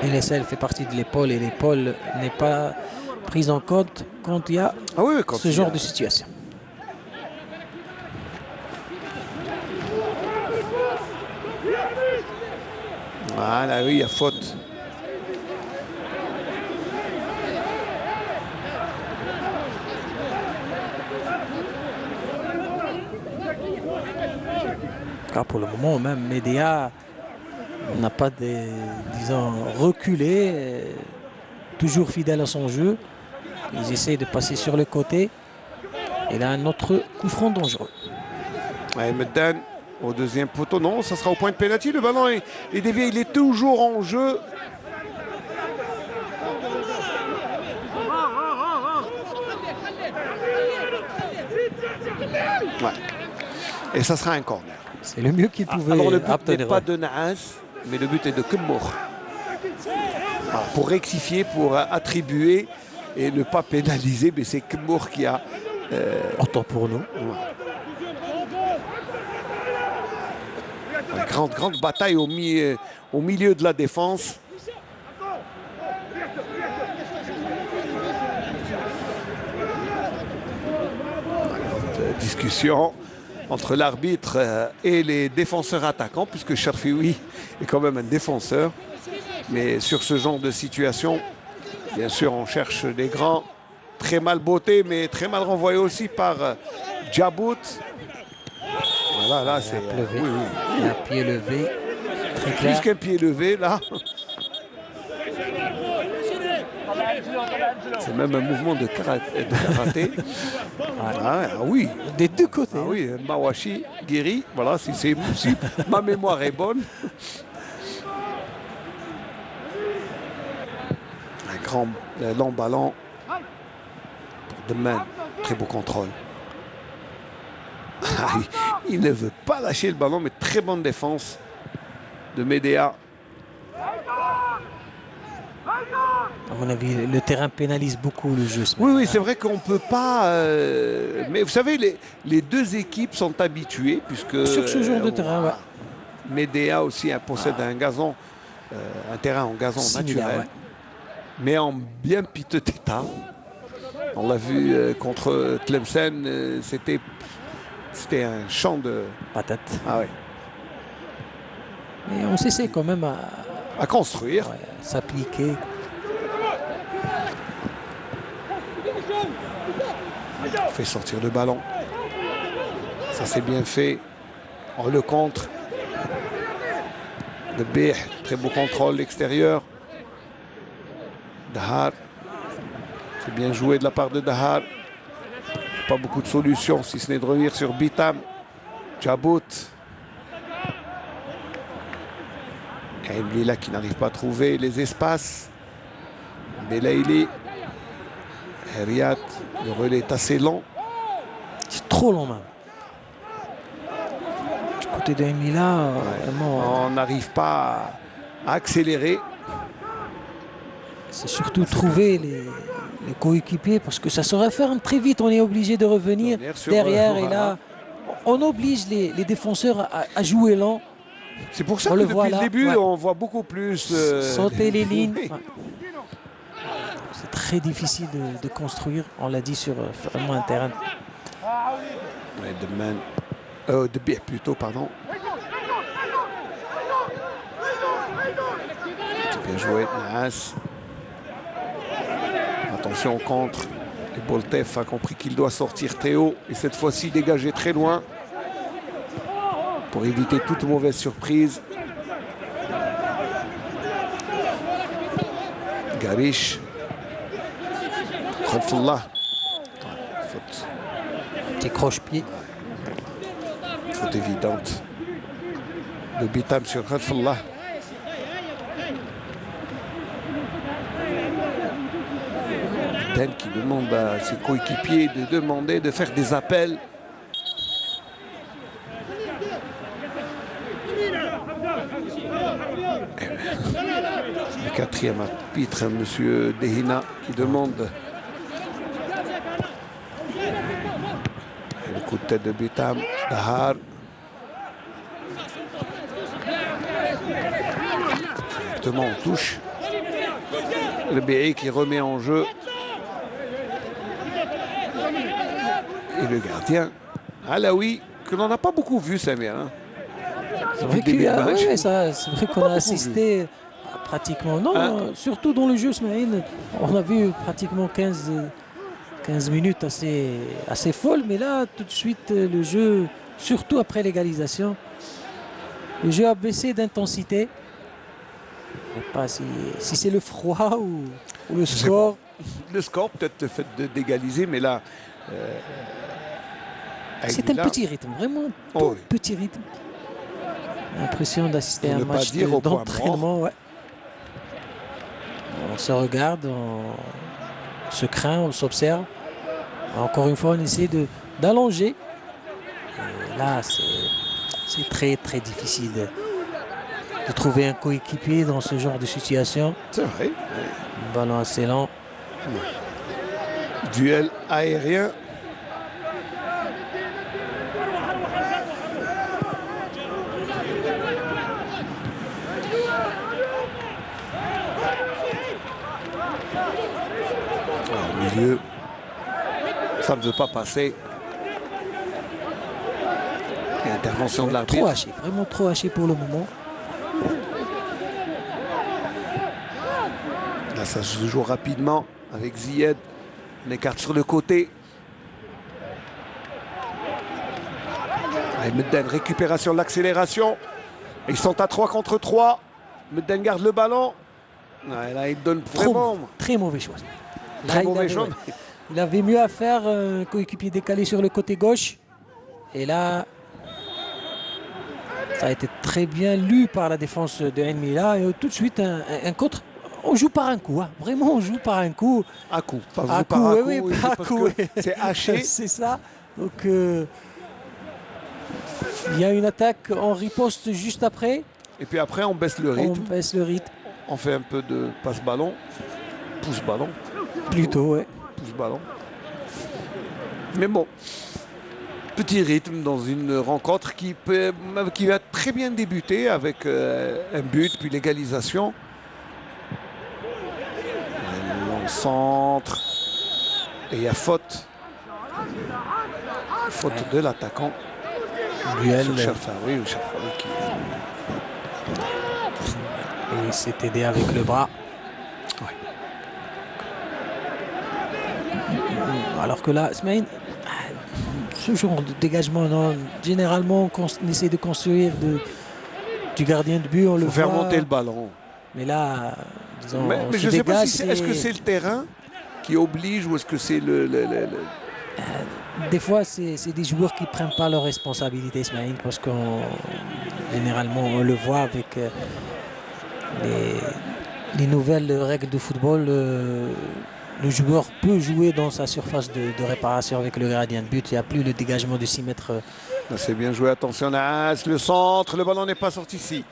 Et l'aisselle fait partie de l'épaule et l'épaule n'est pas prise en compte quand il y a ce genre de situation. Voilà, oui, il y a faute. Car pour le moment, même Médéa n'a pas, reculé, toujours fidèle à son jeu. Ils essayent de passer sur le côté. Et là, un autre coup franc dangereux. Meddan au deuxième poteau. Non, ça sera au point de pénalty. Le ballon est dévié. Il est toujours en jeu. Et ça sera un corner. C'est le mieux qu'il pouvait obtenir. Alors le but n'est pas de Naas, mais le but est de Kmour. Voilà, pour rectifier, pour attribuer et ne pas pénaliser, mais c'est Kmour qui a... Autant pour nous. Grande bataille au milieu de la défense. Discussion entre l'arbitre et les défenseurs attaquants, puisque Cherfioui est quand même un défenseur. Mais sur ce genre de situation, bien sûr, on cherche des grands, très mal bottés, mais très mal renvoyés aussi par Djabout. Voilà, là, c'est... Un pied levé, très clair. Plus qu'un pied levé, là. C'est même un mouvement de karaté. Oui. Des deux côtés. Oui, Mawashi, Guéri. Voilà, si ma mémoire est bonne. Un grand long ballon. De main. Très beau contrôle. Il ne veut pas lâcher le ballon, mais très bonne défense de Médéa. À mon avis, le terrain pénalise beaucoup le jeu. Oui, c'est vrai qu'on ne peut pas... mais vous savez, les deux équipes sont habituées, puisque... Sur ce genre de terrain, ouais. Médéa aussi possède un gazon, un terrain en gazon naturel, mais en bien piteux état. On l'a vu contre Tlemcen, c'était un champ de... Patate. Ah oui. Mais on s'essaie quand même à construire. Ouais, s'appliquer. Fait sortir le ballon. Ça c'est bien fait. On le contre. Le Bih, très beau contrôle extérieur. Dahar. C'est bien joué de la part de Dahar. Pas beaucoup de solutions si ce n'est de revenir sur Bitam. Jabout. Kaimlila qui n'arrive pas à trouver les espaces. Belaïli. Heriat. Le relais est assez long. C'est trop long même. Du côté de Emila, vraiment. On n'arrive pas à accélérer. C'est surtout trouver les coéquipiers parce que ça se referme très vite. On est obligé de revenir derrière et là, on oblige les défenseurs à jouer lent. C'est pour ça que depuis le début, on voit beaucoup plus sauter les lignes. Ouais. C'est très difficile de construire. On l'a dit sur vraiment un terrain. De Bih plutôt, pardon. C'est bien joué, Naas. Attention au contre. Et Boltef a compris qu'il doit sortir très haut et cette fois-ci dégager très loin pour éviter toute mauvaise surprise. Garish. Khalfullah. Faute. Petit croche-pied. Faute évidente. Le Bitam sur Khalfullah. Den qui demande à ses coéquipiers de faire des appels. Le quatrième arbitre, M. Dehina, qui demande le coup de tête de Bitam, Dahar. Directement en touche. Le BI qui remet en jeu. Et le gardien, Alaoui, que l'on n'a pas beaucoup vu, Samir. Hein. C'est vrai qu'on a assisté pratiquement. Non, hein? Surtout dans le jeu, Smaïn, on a vu pratiquement 15 minutes assez folles. Mais là, tout de suite, le jeu, surtout après l'égalisation, le jeu a baissé d'intensité. Je ne sais pas si c'est le froid ou le score. Le score, peut-être le fait d'égaliser, mais là... c'est un petit rythme, vraiment petit rythme. L'impression d'assister à un match d'entraînement. Ouais. On se regarde, on se craint, on s'observe. Encore une fois, on essaie d'allonger. Là, c'est très très difficile de trouver un coéquipier dans ce genre de situation. C'est vrai. Un ballon assez lent. Duel aérien. Au milieu, ça ne veut pas passer. Et intervention de l'arbitre. Trop haché, vraiment trop haché pour le moment. Là, ça se joue rapidement avec Ziyed. On écarte sur le côté. Medden, récupération de l'accélération. Ils sont à 3 contre 3. Medden garde le ballon. Là, il donne vraiment... Très mauvais choix. Très mauvais choix. Il avait mieux à faire, un coéquipier décalé sur le côté gauche. Et là, ça a été très bien lu par la défense de Enmila. Et tout de suite, un contre. On joue par un coup, hein. Vraiment on joue par un coup. À coup, pas à par coup, un oui, coup. Oui, par coup. C'est haché. C'est ça. Donc il y a une attaque en riposte juste après. Et puis après on baisse le rythme. On baisse le rythme. On fait un peu de passe-ballon. Pousse-ballon. Plutôt, ouais. Pousse-ballon. Mais bon. Petit rythme dans une rencontre qui va très bien débuter avec un but, puis l'égalisation. On centre. Et il y a faute. Faute de l'attaquant. Duel. Sur Chafaoui ou Chafaoui Et il s'est aidé avec le bras. Ouais. Alors que là, Smaïn, ce genre de dégagement, non, généralement, on essaie de construire du gardien de but, on le Faut faire voit. monter le ballon. Mais là, disons, Mais on je se ne sais pas dégage, si est-ce que c'est le terrain qui oblige ou est-ce que c'est le- Des fois, c'est des joueurs qui ne prennent pas leurs responsabilités, Ismaël, parce qu'on généralement on le voit avec les nouvelles règles de football. Le joueur peut jouer dans sa surface de réparation avec le gardien de but. Il n'y a plus le dégagement de 6 mètres. C'est bien joué, attention Nas, le centre, le ballon n'est pas sorti ici.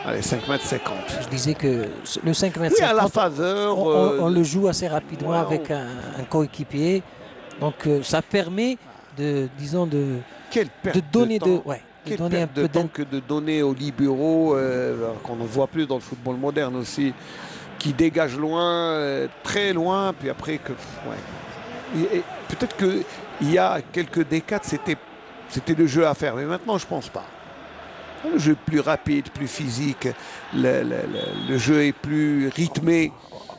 Allez, 5 mètres 50. Je disais que le 5 mètres Oui, à la 50, faveur. on le joue assez rapidement ouais, avec un coéquipier. Donc ça permet disons, Quelle perte de donner de temps. ouais, de Quelle donner perte de temps que de donner aux libéraux, qu'on ne voit plus dans le football moderne aussi, qui dégagent loin, très loin, puis après que... Ouais. Et peut-être qu'il y a quelques décades, c'était le jeu à faire, mais maintenant je pense pas. Le jeu est plus rapide, plus physique, le jeu est plus rythmé.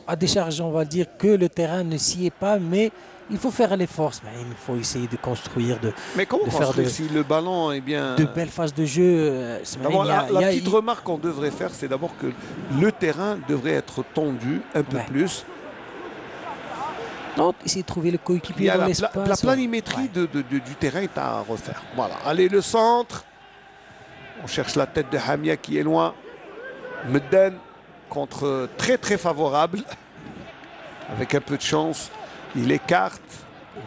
À décharge, on va dire que le terrain ne s'y est pas, mais il faut faire l'effort. Il faut essayer de construire, Mais comment de faire construire si le ballon est bien... de belles phases de jeu. D'abord, la petite remarque qu'on devrait faire, c'est d'abord que le terrain devrait être tendu un peu plus. Non, essayer de trouver le coéquipier dans l'espace. La planimétrie du terrain est à refaire. Voilà. Allez, le centre. On cherche la tête de Hamia qui est loin. Medden contre très très favorable. Avec un peu de chance. Il écarte.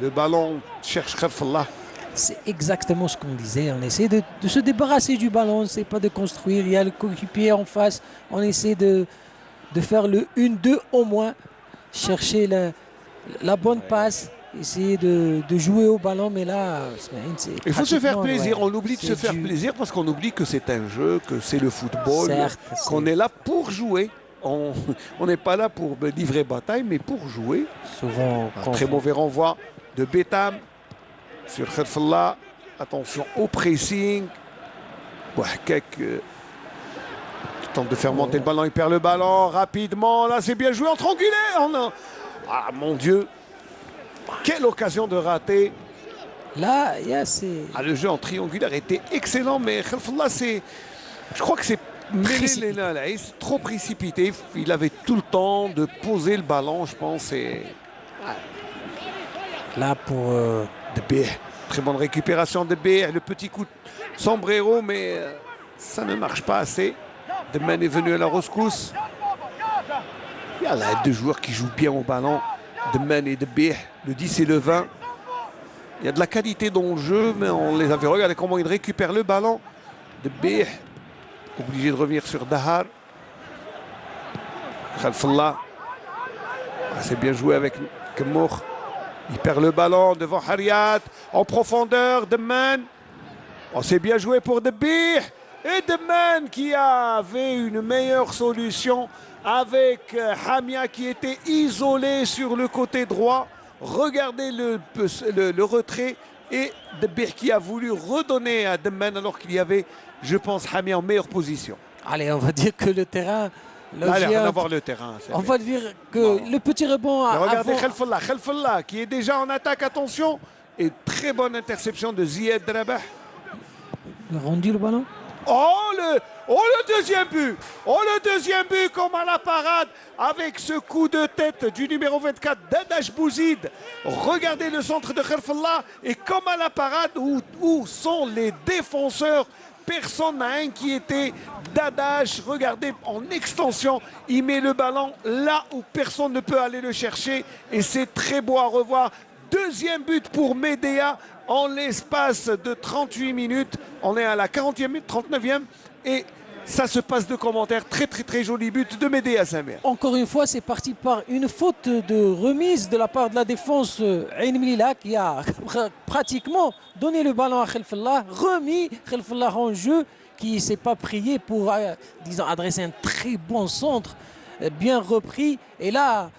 Le ballon cherche Kharfallah. C'est exactement ce qu'on disait. On essaie de se débarrasser du ballon. On n'essaie pas de construire. Il y a le coéquipier en face. On essaie de faire le 1-2 au moins. Chercher la bonne passe. Essayer de jouer au ballon. Mais là, il faut se faire plaisir. On oublie de se faire plaisir parce qu'on oublie que c'est un jeu, que c'est le football. Qu'on est là pour jouer. On n'est pas là pour livrer bataille, mais pour jouer. Souvent, un très mauvais renvoi de Betham sur Kharfallah. Attention au pressing. Bouhkek qui tente de faire monter le ballon. Il perd le ballon rapidement. Là, c'est bien joué en triangulaire. Ah, mon Dieu. Quelle occasion de rater. Là, le jeu en triangulaire était excellent, mais Kharfallah, je crois que c'est trop précipité. Il avait tout le temps de poser le ballon, je pense. Là, pour Debih. Très bonne récupération de Debih. Le petit coup de sombrero, mais ça ne marche pas assez. Demen est venu à la rescousse. Il y a là deux joueurs qui jouent bien au ballon. Demen et Debih, le 10 et le 20. Il y a de la qualité dans le jeu, mais on les avait regardé comment ils récupèrent le ballon. Debih, obligé de revenir sur Dahar. Khalfallah. C'est bien joué avec Kemour. Il perd le ballon devant Hariat. En profondeur, Demen. C'est bien joué pour Debih. Et Demen qui avait une meilleure solution avec Hamia qui était isolé sur le côté droit. Regardez le retrait. Et Debih qui a voulu redonner à Demen alors qu'il y avait, je pense, Hamia en meilleure position. Allez, on va dire que le terrain... Allez, on va voir le terrain. On va dire que le petit rebond... Regardez Khalfallah qui est déjà en attaque, attention. Et très bonne interception de Ziad Drabah. Il a rendu le ballon. Le deuxième but. Le deuxième but comme à la parade avec ce coup de tête du numéro 24 Dadash Bouzid. Regardez le centre de Khalfallah et comme à la parade où sont les défenseurs. Personne n'a inquiété Dadash. Regardez en extension. Il met le ballon là où personne ne peut aller le chercher. Et c'est très beau à revoir. Deuxième but pour Médéa en l'espace de 38 minutes. On est à la 40e minute, 39e. Et ça se passe de commentaires. Très très très joli but de Médéa Samer. Encore une fois, c'est parti par une faute de remise de la part de la défense Ain Mlila qui a pratiquement donné le ballon à Khalfallah, remis Khalfallah en jeu, qui ne s'est pas prié pour disons, adresser un très bon centre, bien repris. Et là,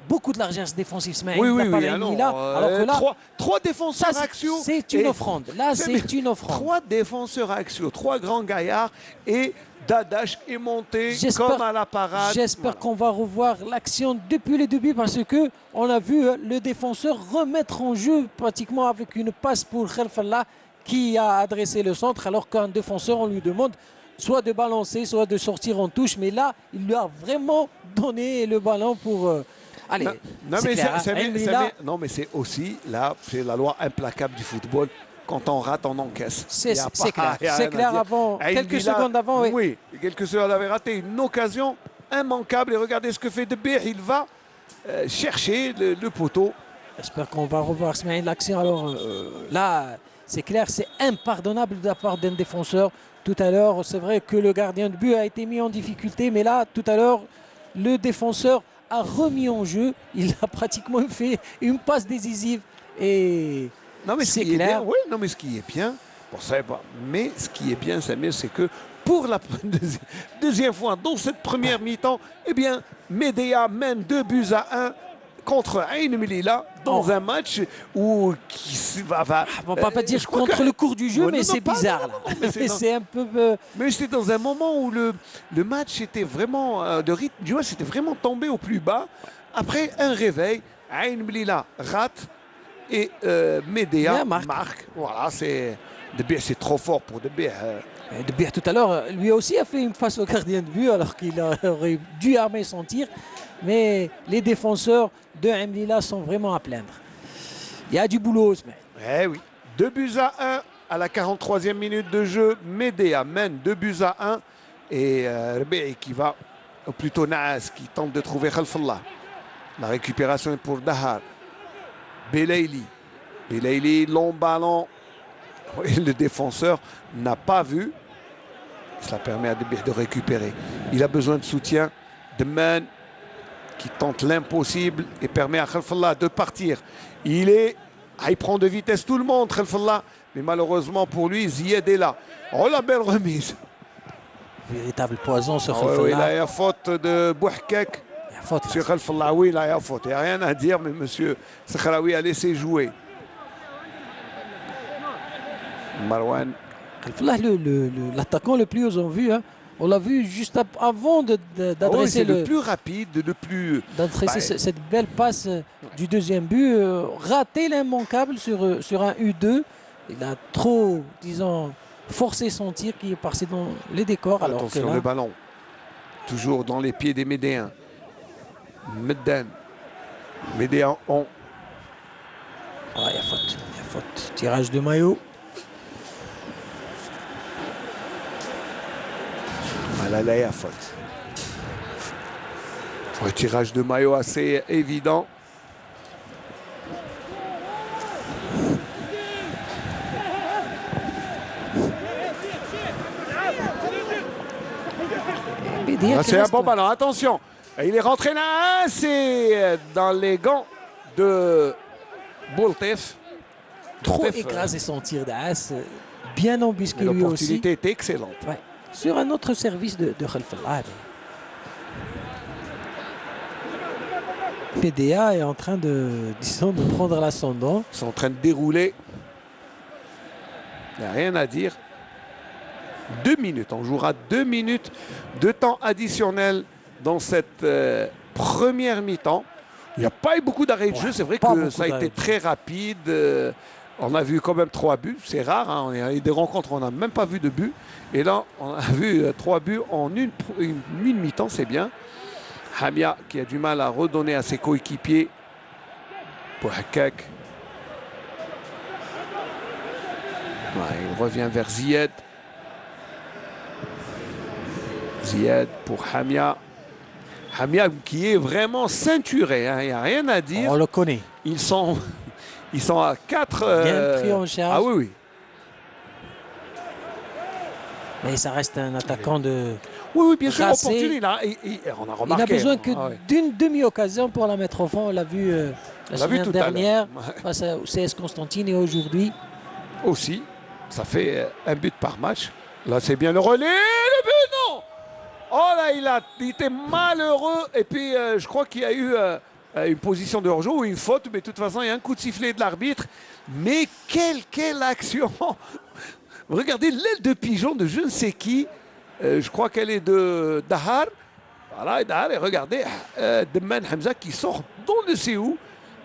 beaucoup de largesse défensive. Oui, oui, il n'a pas oui. la Alors, ligne là, alors que là, trois défenseurs ça, axiaux. c'est une offrande. Là, c'est une offrande. Trois défenseurs axiaux, trois grands gaillards et Dadash est monté comme à la parade. J'espère Voilà. qu'on va revoir l'action depuis le début parce que on a vu le défenseur remettre en jeu pratiquement avec une passe pour Khelfallah qui a adressé le centre alors qu'un défenseur, on lui demande soit de balancer, soit de sortir en touche. Mais là, il lui a vraiment donné le ballon pour... Allez, non, c'est mais clair, non, mais c'est aussi, là, c'est la loi implacable du football. Quand on rate, on encaisse. C'est clair. C'est clair avant, quelques secondes avant. Oui. Oui, quelques secondes avait raté une occasion immanquable. Et regardez ce que fait De Beer. Il va chercher le poteau. J'espère qu'on va revoir l'action. Alors là, c'est clair, c'est impardonnable de la part d'un défenseur. Tout à l'heure, c'est vrai que le gardien de but a été mis en difficulté. Mais là, tout à l'heure, le défenseur a remis en jeu. Il a pratiquement fait une passe décisive. Et non, mais c'est clair. Oui, non, mais ce qui est bien, bon, ça pas. Mais ce qui est bien, Samir, c'est que pour la deuxième fois dans cette première mi-temps, eh bien, Médéa mène 2-1 contre Ain Melilla dans un match où qui va. On ne va pas dire contre le cours du jeu, mais c'est bizarre là. C'est un peu. Mais c'était dans un moment où le match était vraiment de rythme. Du moins, c'était vraiment tombé au plus bas. Après un réveil, Ain Melilla rate. Et Médéa marque. Voilà, De Beer, c'est trop fort pour De Beer. De Beer, tout à l'heure, lui aussi a fait une face au gardien de but alors qu'il aurait dû armer son tir. Mais les défenseurs de Mlila sont vraiment à plaindre. Il y a du boulot, Eh oui. 2-1 à la 43e minute de jeu. Médéa mène 2-1. Et Rebei qui va, ou plutôt Naas qui tente de trouver Khalfallah. La récupération est pour Dahar. Belaïli, long ballon. Et le défenseur n'a pas vu. Cela permet à De Beer de récupérer. Il a besoin de soutien. De Man qui tente l'impossible et permet à Khalfallah de partir. Il prend de vitesse tout le monde, Khalfallah. Mais malheureusement pour lui, Ziyad est là. Oh, la belle remise. Véritable poison sur Khalfallah. Oui, là, il y a faute de Bouhkek. Monsieur Khalfallah, oui, là, il y a faute. Il n'y a rien à dire, mais monsieur Sakhraoui a laissé jouer. Marwan. Khalfallah, l'attaquant le plus en vue. Hein. On l'a vu juste avant d'adresser le plus rapide, d'adresser cette belle passe du deuxième but. Raté l'immanquable sur un U2. Il a trop, disons, forcé son tir qui est passé dans les décors. Attention, alors que là, le ballon. Toujours dans les pieds des Médéens. Meddan. Médéens ont. Ah, il y a faute. Tirage de maillot. Là, il y a faute. Un tirage de maillot assez évident. C'est un bon ballon, attention. Il est rentré là, c'est dans les gants de Boultef. Trop écrasé son tir d'As, bien embusqué lui aussi. L'opportunité était excellente. Ouais. Sur un autre service de Khalfallah. PDA est en train de prendre l'ascendant. Ils sont en train de dérouler. Il n'y a rien à dire. 2 minutes, on jouera 2 minutes de temps additionnel dans cette première mi-temps. Il n'y a pas eu beaucoup d'arrêts de jeu, c'est vrai que ça a été très rapide. On a vu quand même 3 buts, c'est rare, hein. On a eu des rencontres, on n'a même pas vu de but. Et là, on a vu 3 buts en une mi-temps, c'est bien. Hamia qui a du mal à redonner à ses coéquipiers. Bouhkek. Il revient vers Ziyad. Ziyad pour Hamia. Hamia qui est vraiment ceinturé, hein. Il n'y a rien à dire. On le connaît. Ils sont à 4. Bien pris en charge. Ah oui, oui. Mais ça reste un attaquant de. Oui, bien sûr, opportun. On a remarqué. Il n'a besoin que d'une demi-occasion pour la mettre au fond. On l'a vu la semaine dernière face au CS Constantine et aujourd'hui. Aussi, ça fait un but par match. Là, c'est bien le relais. Le but, non! Oh là, il était malheureux. Et puis, je crois qu'il y a eu une position de hors-jeu ou une faute, mais de toute façon, il y a un coup de sifflet de l'arbitre. Mais quelle action! Regardez l'aile de pigeon de je ne sais qui. Je crois qu'elle est de Dahar. Voilà, et Dahar, et regardez, Deman Hamza qui sort d'on ne sait où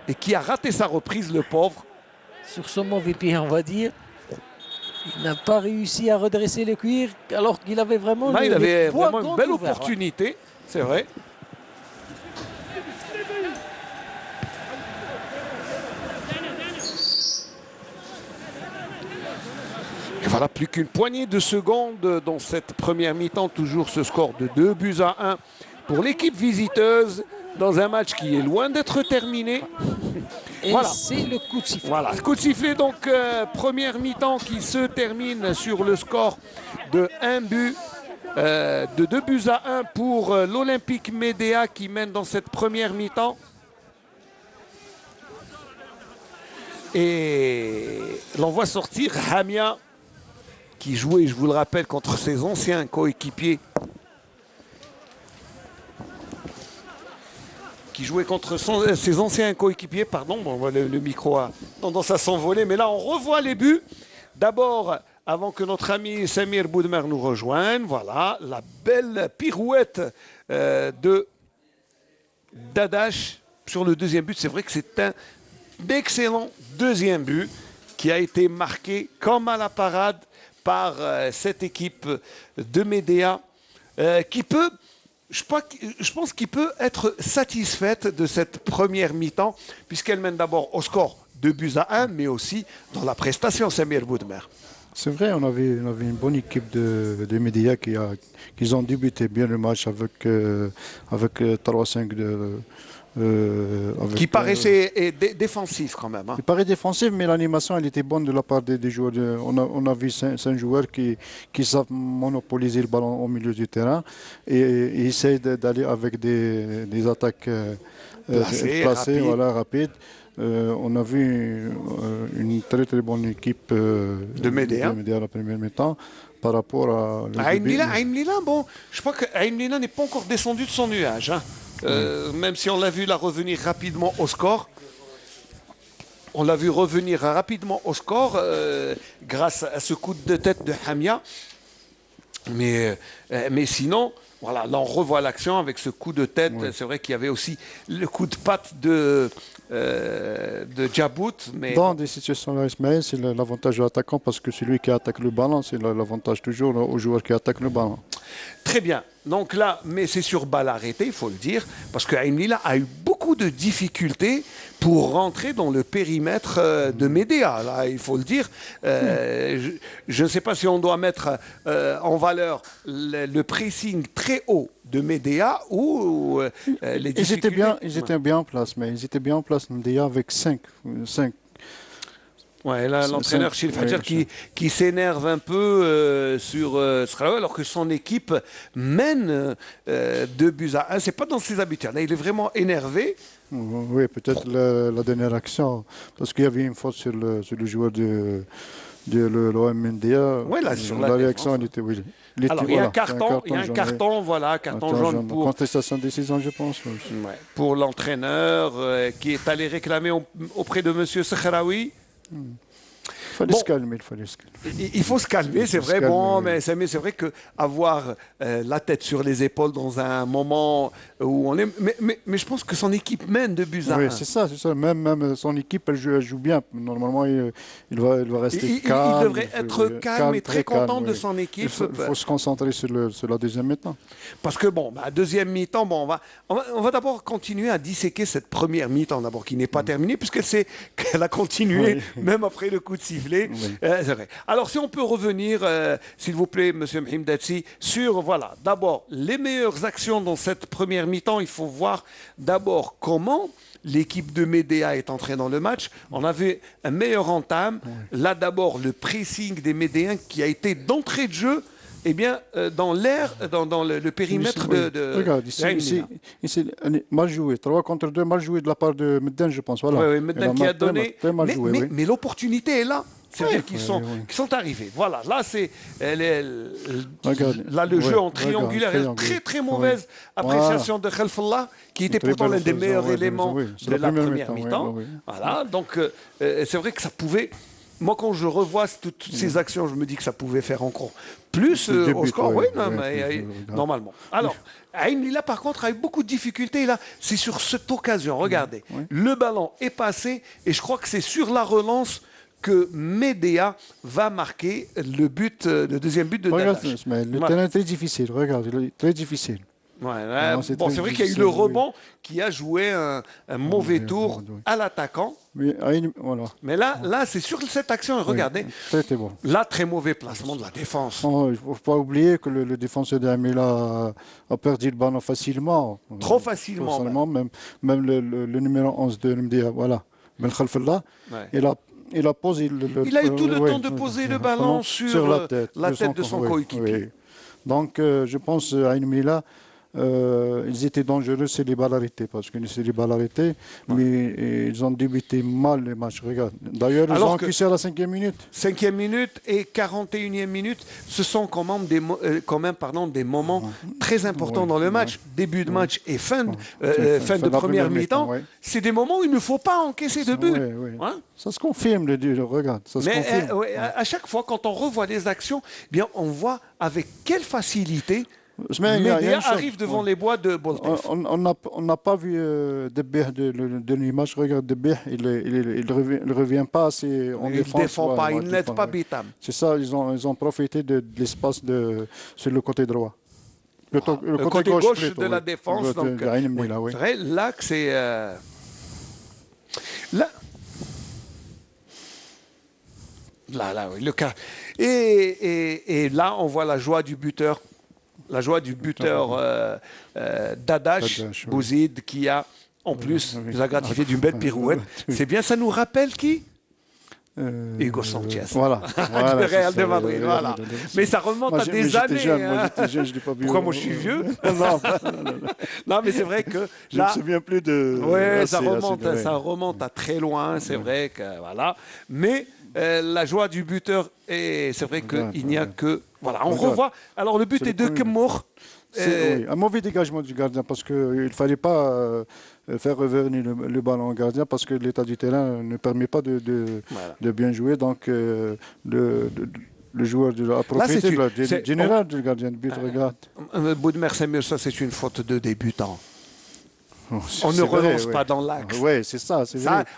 et qui a raté sa reprise, le pauvre. Sur ce mauvais pied, on va dire, il n'a pas réussi à redresser le cuir alors qu'il avait vraiment, Là, il avait vraiment une belle ouvert, opportunité, ouais. C'est vrai. Et voilà, plus qu'une poignée de secondes dans cette première mi-temps. Toujours ce score de 2-1 pour l'équipe visiteuse dans un match qui est loin d'être terminé. Et voilà. C'est le coup de sifflet. Voilà, coup de sifflet, donc première mi-temps qui se termine sur le score de 1 but, de 2-1 pour l'Olympique Médéa qui mène dans cette première mi-temps. Et l'on voit sortir Hamia qui jouait, je vous le rappelle, contre ses anciens coéquipiers. Qui jouait contre ses anciens coéquipiers, pardon, bon, le micro a tendance à s'envoler, mais là on revoit les buts. D'abord, avant que notre ami Samir Boudmer nous rejoigne, voilà, la belle pirouette de Dadash sur le deuxième but. C'est vrai que c'est un excellent deuxième but qui a été marqué comme à la parade par cette équipe de Médéa qui peut... Je pense qu'il peut être satisfaite de cette première mi-temps, puisqu'elle mène d'abord au score 2-1, mais aussi dans la prestation, Samir Boudmer. C'est vrai, on avait une bonne équipe de Médéa qui ont débuté bien le match avec 3-5 qui paraissait défensif quand même. Hein. Il paraît défensif, mais l'animation elle était bonne de la part des joueurs. On a vu 5 joueurs qui savent monopoliser le ballon au milieu du terrain et essayent d'aller avec des attaques placées, voilà, rapides. On a vu une très bonne équipe de Médéa à la première mi-temps par rapport à... Aïn Lila, bon, je crois que Aïn Lila n'est pas encore descendu de son nuage. Hein. Même si on l'a vu là revenir rapidement au score. On l'a vu revenir rapidement au score grâce à ce coup de tête de Hamia. Mais sinon, voilà, là on revoit l'action avec ce coup de tête. Oui. C'est vrai qu'il y avait aussi le coup de patte de Djabout. Mais... Dans des situations-là, Ismaël, c'est l'avantage de l'attaquant parce que celui qui attaque le ballon, c'est l'avantage toujours au joueur qui attaque le ballon. Très bien. Donc là, mais c'est sur balle arrêtée, il faut le dire, parce que Aïn Lila a eu beaucoup de difficultés pour rentrer dans le périmètre de Médéa. Là, il faut le dire. Je ne sais pas si on doit mettre en valeur le pressing très haut de Médéa ou les difficultés. Ils étaient bien en place, mais ils étaient bien en place, Médéa, avec 5. Ouais, là, l'entraîneur Chil Fadjer qui s'énerve un peu sur Sraoui, alors que son équipe mène 2-1. C'est pas dans ses habitudes. Là, il est vraiment énervé. Oui, peut-être la dernière action, parce qu'il y avait une faute sur le joueur de l'OM Médéa. Oui, là, sur la réaction, elle était... Oui. Alors, il y a un carton, voilà, carton jaune pour... Contestation de décision, je pense. Ouais, pour l'entraîneur qui est allé réclamer auprès de M. Sraoui. Il fallait se calmer, il faut se calmer, c'est vrai. Bon, mais c'est vrai qu'avoir la tête sur les épaules dans un moment où on est... Mais je pense que son équipe mène 2-1. Oui, c'est ça. Même son équipe, elle joue bien. Normalement, il va rester calme. Il devrait être calme et très content de son équipe. Il faut se concentrer sur la deuxième mi-temps. Parce que, bon, deuxième mi-temps, bon, on va d'abord continuer à disséquer cette première mi-temps, d'abord, qui n'est pas terminée, puisqu'elle a continué, même après le coup de sifflet. Oui. C'est vrai. Alors, si on peut revenir, s'il vous plaît, M. Mhimdatsi, sur, voilà, d'abord, les meilleures actions dans cette première mi-temps. Il faut voir d'abord comment l'équipe de Médéa est entrée dans le match. On avait un meilleur entame. Oui. Là, d'abord, le pressing des Médéens qui a été d'entrée de jeu. Eh bien, dans l'air, dans le périmètre de regarde, ici, mal joué. 3 contre 2, mal joué de la part de Medden, je pense. Voilà. Oui, Medden qui a donné. Mais l'opportunité est là. C'est-à-dire qu'ils sont arrivés. Voilà, là, là le jeu en triangulaire, très mauvaise appréciation de Khalfallah, qui était pourtant l'un des meilleurs éléments de la première mi-temps. Voilà, donc c'est vrai que ça pouvait... Moi, quand je revois toutes ces actions, je me dis que ça pouvait faire encore plus au score. Oui, normalement. Alors, Ain Lila, par contre, a eu beaucoup de difficultés. Là, c'est sur cette occasion. Regardez, le ballon est passé et je crois que c'est sur la relance que Medea va marquer le deuxième but de Dadash. Le terrain est très difficile. Regarde, très difficile. Bon, c'est vrai qu'il y a eu le rebond qui a joué un mauvais tour à l'attaquant. Mais là c'est sur cette action, regardez. Bon. Là, très mauvais placement de la défense. Il ne faut pas oublier que le défenseur d'Amila a perdu le ballon facilement. Trop facilement. Même le numéro 11 de Medea, voilà. Ben Khalfallah, il a posé il a eu tout le temps de poser le ballon sur la tête de son coéquipier. Donc, je pense à Ain Lila, ils étaient dangereux, c'est les balles arrêtées, parce que c'est les balles arrêtées, mais ils ont débuté mal le match. Regarde. D'ailleurs, ils ont encaissé à la 5e minute. 5e minute et 41e minute, ce sont quand même des moments très importants dans le match. Début de match et fin de première mi-temps. C'est des moments où il ne faut pas encaisser de but. Ça se confirme, regarde. À chaque fois, quand on revoit les actions, bien, on voit avec quelle facilité Medea arrive devant les bois de Boltef. On n'a pas vu Debeh le dernier match. Regarde, Debeh, il ne revient pas assez en défense. Il ne défend pas, il n'aide pas Bitam. C'est ça, ils ont profité de l'espace sur le côté droit. Le côté gauche plutôt, de la défense. Donc, c'est vrai, là que c'est... Là, oui, le cas. Et là, on voit la joie du buteur. La joie du buteur Dadash Bouzid qui a, en plus, nous a gratifié d'une belle pirouette. C'est bien, ça nous rappelle qui Hugo Sanchez. Voilà. Le Real de Madrid. Voilà. Mais ça remonte à des années. Je l'ai pas vu. Pourquoi moi je suis vieux? Non, mais c'est vrai que je ne me souviens plus de. Oui, ça remonte à très loin. C'est vrai que voilà. Mais la joie du buteur, et c'est vrai qu'il n'y a que. Voilà, on revoit. Alors le but est de Kemour. C'est un mauvais dégagement du gardien parce qu'il ne fallait pas faire revenir le ballon au gardien parce que l'état du terrain ne permet pas de bien jouer. Donc le joueur a profité de général du gardien de but. Regarde. Boudmer Samuel, ça c'est une faute de débutant. On ne relance pas dans l'axe. Oui, c'est ça.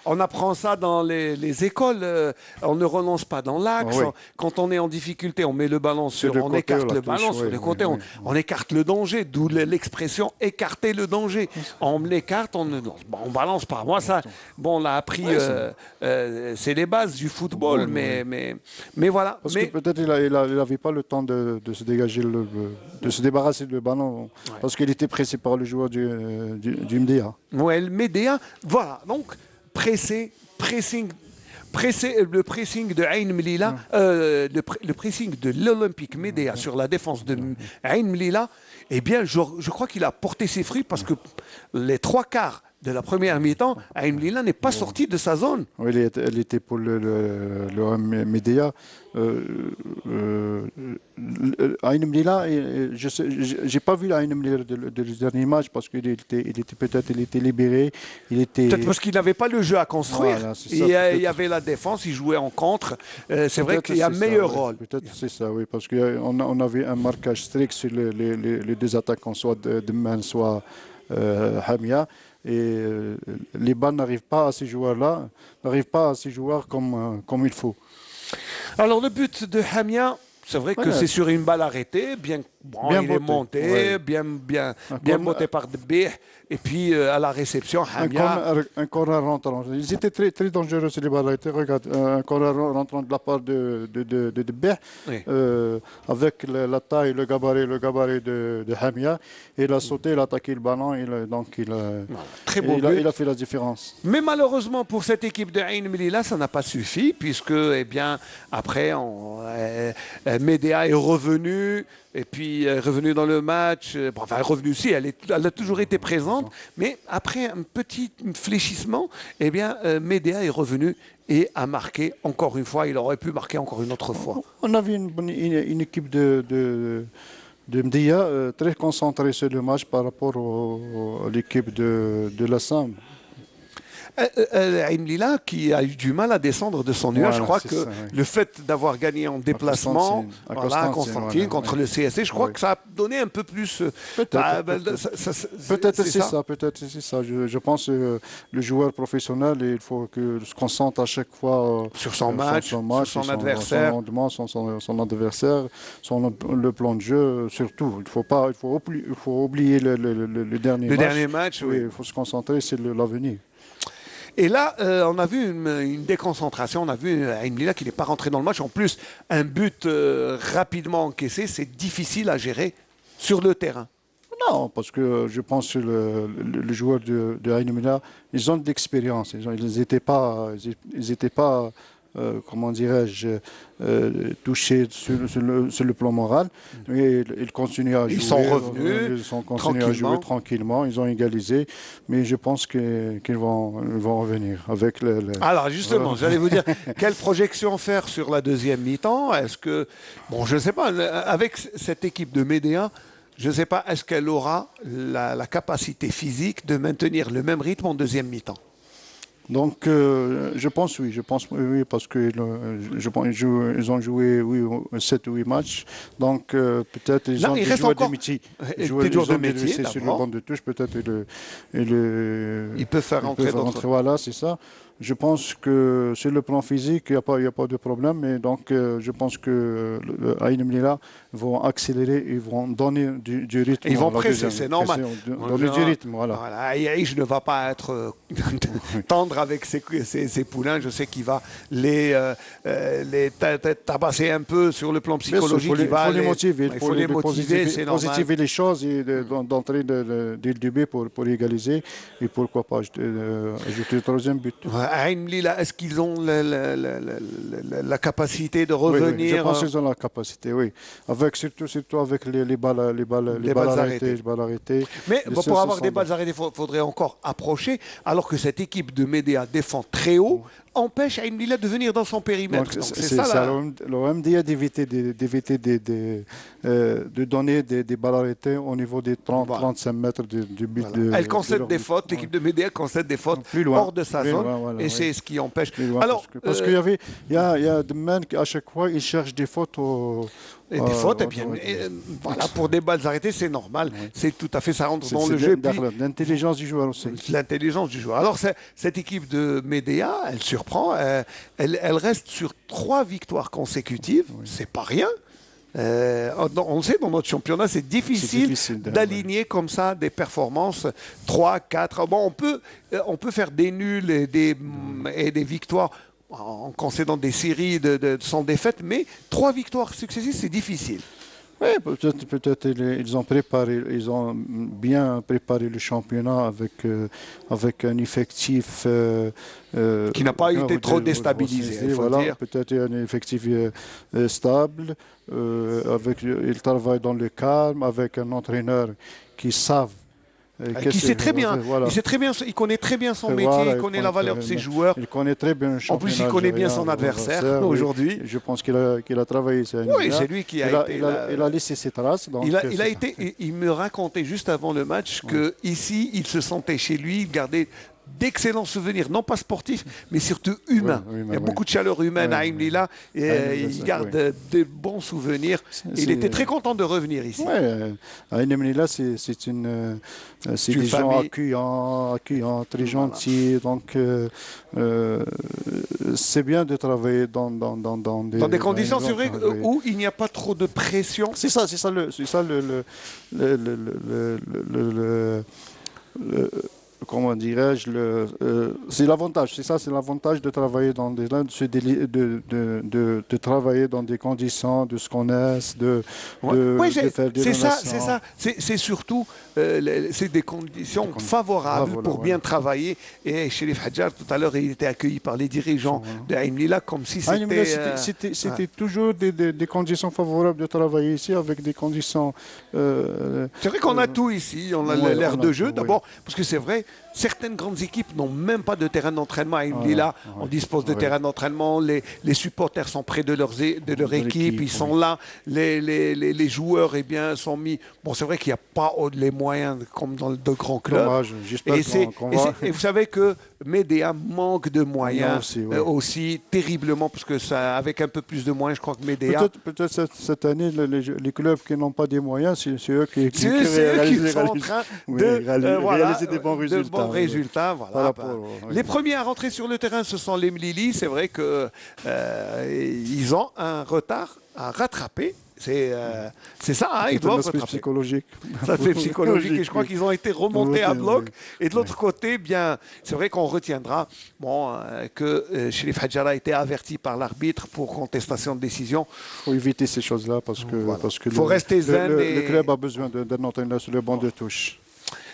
On apprend ça dans les écoles. On ne relance pas dans l'axe. Quand on est en difficulté, on met le ballon on écarte le ballon sur les côtés. On écarte le danger, d'où l'expression écarter le danger. On l'écarte, on balance pas. Moi, ça, on l'a appris. C'est les bases du football, mais voilà. Parce que peut-être il n'avait pas le temps de se dégager, de se débarrasser du ballon, parce qu'il était pressé par le joueur du Medea. Oui, Medea, voilà. Donc, le pressing de Ain Lila, le pressing de l'Olympique Medea sur la défense de Ain Lila, eh bien, je crois qu'il a porté ses fruits parce que les 3/4 de la première mi-temps, Ain Lila n'est pas sorti de sa zone. Oui, elle était pour le Medea. Ain Lila, je n'ai pas vu Ain Lila de le dernier match parce qu'il était peut-être libéré. Peut-être parce qu'il n'avait pas le jeu à construire. Voilà, il y avait la défense, il jouait en contre. C'est vrai qu'il y a un meilleur rôle. Peut-être c'est ça, oui, parce qu'on avait un marquage strict sur les deux attaquants, soit Deman, soit Hamia. Et les balles n'arrivent pas à ces joueurs-là, comme il faut. Alors le but de Hamia, c'est vrai que c'est sur une balle arrêtée, il est monté, bien monté par Debeh, et puis à la réception, Hamia... Un corner rentrant. Ils étaient très, très dangereux sur les balles arrêtées. Regarde, un corner rentrant de la part de Debeh, avec la taille, le gabarit de Hamia. Il a sauté, il a attaqué le ballon, très beau but. Il a fait la différence. Mais malheureusement pour cette équipe de Ain Lila, ça n'a pas suffi, puisque, eh bien, après, Médéa est revenue, et puis revenue dans le match. Bon, enfin, revenue aussi, elle a toujours été présente, mais après un petit fléchissement, eh bien, Médéa est revenu et a marqué encore une fois. Il aurait pu marquer encore une autre fois. On avait une équipe de Mdia très concentrée sur le match par rapport à l'équipe de la Sam. Aïm Lila qui a eu du mal à descendre de son nuage. Voilà, je crois que ça, oui. le fait d'avoir gagné en déplacement à Constantine contre le CSC, je crois que ça a donné un peu plus. Peut-être c'est ça. Peut-être c'est ça. Je pense que le joueur professionnel, il faut qu'il se concentre à chaque fois sur son match, sur son adversaire, son adversaire, le plan de jeu surtout. Il faut oublier le dernier match. Oui, il faut se concentrer sur l'avenir. Et là, on a vu une déconcentration, on a vu Aïm Lila qui n'est pas rentré dans le match. En plus, un but rapidement encaissé, c'est difficile à gérer sur le terrain. Non, parce que je pense que le joueur de Aïm Lila, ils ont de l'expérience. Ils n'étaient pas, comment dirais-je, touchés sur le plan moral. Et ils continuent à jouer. Ils sont revenus. Ils ont continué à jouer tranquillement. Ils ont égalisé. Mais je pense qu'ils vont revenir avec Alors justement, j'allais vous dire, quelle projection faire sur la deuxième mi-temps? Est-ce que, bon, je ne sais pas, avec cette équipe de Médéa, je ne sais pas, est-ce qu'elle aura la capacité physique de maintenir le même rythme en deuxième mi-temps? Donc, je pense oui, parce qu'ils ont joué 7 ou 8 matchs. Donc, peut-être ils ont des joueurs de métier. Des joueurs de métier sur le banc de touche, peut-être ils peuvent faire rentrer d'autres. Voilà, c'est ça. Je pense que sur le plan physique, il n'y a pas de problème. Mais donc, je pense que Aïm Lila vont accélérer, ils vont donner du rythme. Ils vont presser, c'est normal. Donner du rythme, voilà. Aïch ne va pas être tendre avec ses poulains. Je sais qu'il va les tabasser un peu sur le plan psychologique. Il faut les motiver. Il faut les motiver, c'est normal. Positiver les choses et d'entrer dès le début pour égaliser. Et pourquoi pas ajouter le troisième but. Aïm Lila, est-ce qu'ils ont la capacité de revenir? Oui, je pense qu'ils ont la capacité, oui. Surtout avec les balles arrêtées. Mais pour avoir des balles arrêtées, il faudrait encore approcher, alors que cette équipe de Médéa défend très haut, empêche Aïm Lila de venir dans son périmètre. Donc, c'est ça. L'OMDA d'éviter de donner des balles arrêtées au niveau des 30-35 mètres du but. Voilà. Elle concède des fautes, l'équipe de Médéa concède des fautes hors de sa zone, et c'est ce qui empêche. Alors, parce qu'il y a des mecs qui, à chaque fois, ils cherchent des fautes et des fautes, et bien, voilà, pour des balles arrêtées, c'est normal. Oui. C'est tout à fait, ça rentre dans le jeu. L'intelligence du joueur aussi. L'intelligence du joueur. Alors, cette équipe de Médéa, elle surprend. Elle reste sur 3 victoires consécutives. Oui. C'est pas rien. On le sait, dans notre championnat, c'est difficile d'aligner comme ça des performances 3, 4. Bon, on peut faire des nuls et des victoires en concédant des séries sans défaite, mais 3 victoires successives, c'est difficile. Oui, peut-être ils ont bien préparé le championnat avec un effectif qui n'a pas été trop déstabilisé. Voilà, peut-être un effectif stable. Ils travaillent dans le calme avec un entraîneur qui savent. Il connaît très bien son métier, il connaît la valeur de ses joueurs. Il connaît très bien le championnat. En plus, il connaît bien son adversaire aujourd'hui. Je pense qu'il a travaillé. Oui, c'est lui qui a été. Il a laissé ses traces. Donc il me racontait juste avant le match qu'ici, il se sentait chez lui, il gardait d'excellents souvenirs, non pas sportifs, mais surtout humains. Il y a beaucoup de chaleur humaine à Aïm Lila et il garde de bons souvenirs. Il était très content de revenir ici. Aïm Lila, c'est des gens accueillants, très gentils. Donc, c'est bien de travailler dans des conditions, c'est vrai, où il n'y a pas trop de pression. C'est ça comment dirais-je, c'est l'avantage, c'est ça, c'est l'avantage de travailler dans de travailler dans des conditions de se connaître, Ouais, de faire des c'est ça, relations. c'est ça. C'est surtout c'est des conditions favorables Voilà, pour voilà. bien travailler. Et Chérif Hadjar, tout à l'heure, il était accueilli par les dirigeants de Ain Lila comme si Ah, mais là, c'était. c'était toujours des conditions favorables de travailler ici avec des conditions. C'est vrai qu'on a tout ici, on a Ouais, l'air on a de tout, jeu oui. d'abord, parce que c'est vrai, certaines grandes équipes n'ont même pas de terrain d'entraînement à Voilà, Imlila. On ouais, dispose de ouais. terrain d'entraînement, les supporters sont près de de leur De équipe, l'équipe, ils sont oui. là, les joueurs eh bien, sont mis. Bon, c'est vrai qu'il n'y a pas les moyens comme dans de grands clubs. Dommage, j'espère Et, qu'on va. et vous savez que Médéa manque de moyens aussi, oui. aussi terriblement, parce que ça, avec un peu plus de moyens, je crois que Médéa. Peut-être cette année, les clubs qui n'ont pas des moyens, c'est eux C'est eux qui sont en train oui, de voilà, réaliser des bons résultats. de bons oui. résultats. Par Voilà. rapport, oui. Les premiers à rentrer sur le terrain, ce sont les Mlili. C'est vrai qu'ils ont un retard à rattraper. C'est ça, hein, ils C'est un doivent aspect rattraper. psychologique. Ça fait psychologique et je crois Oui. qu'ils ont été remontés à Oui, bloc. oui. Et de l'autre côté, bien, c'est vrai qu'on retiendra bon, que Chérif Hadjara a été averti par l'arbitre pour contestation de décision. Il faut éviter ces choses-là parce que, Voilà. parce que Faut rester zen le et- club a besoin d'un entraîneur sur le banc de touche.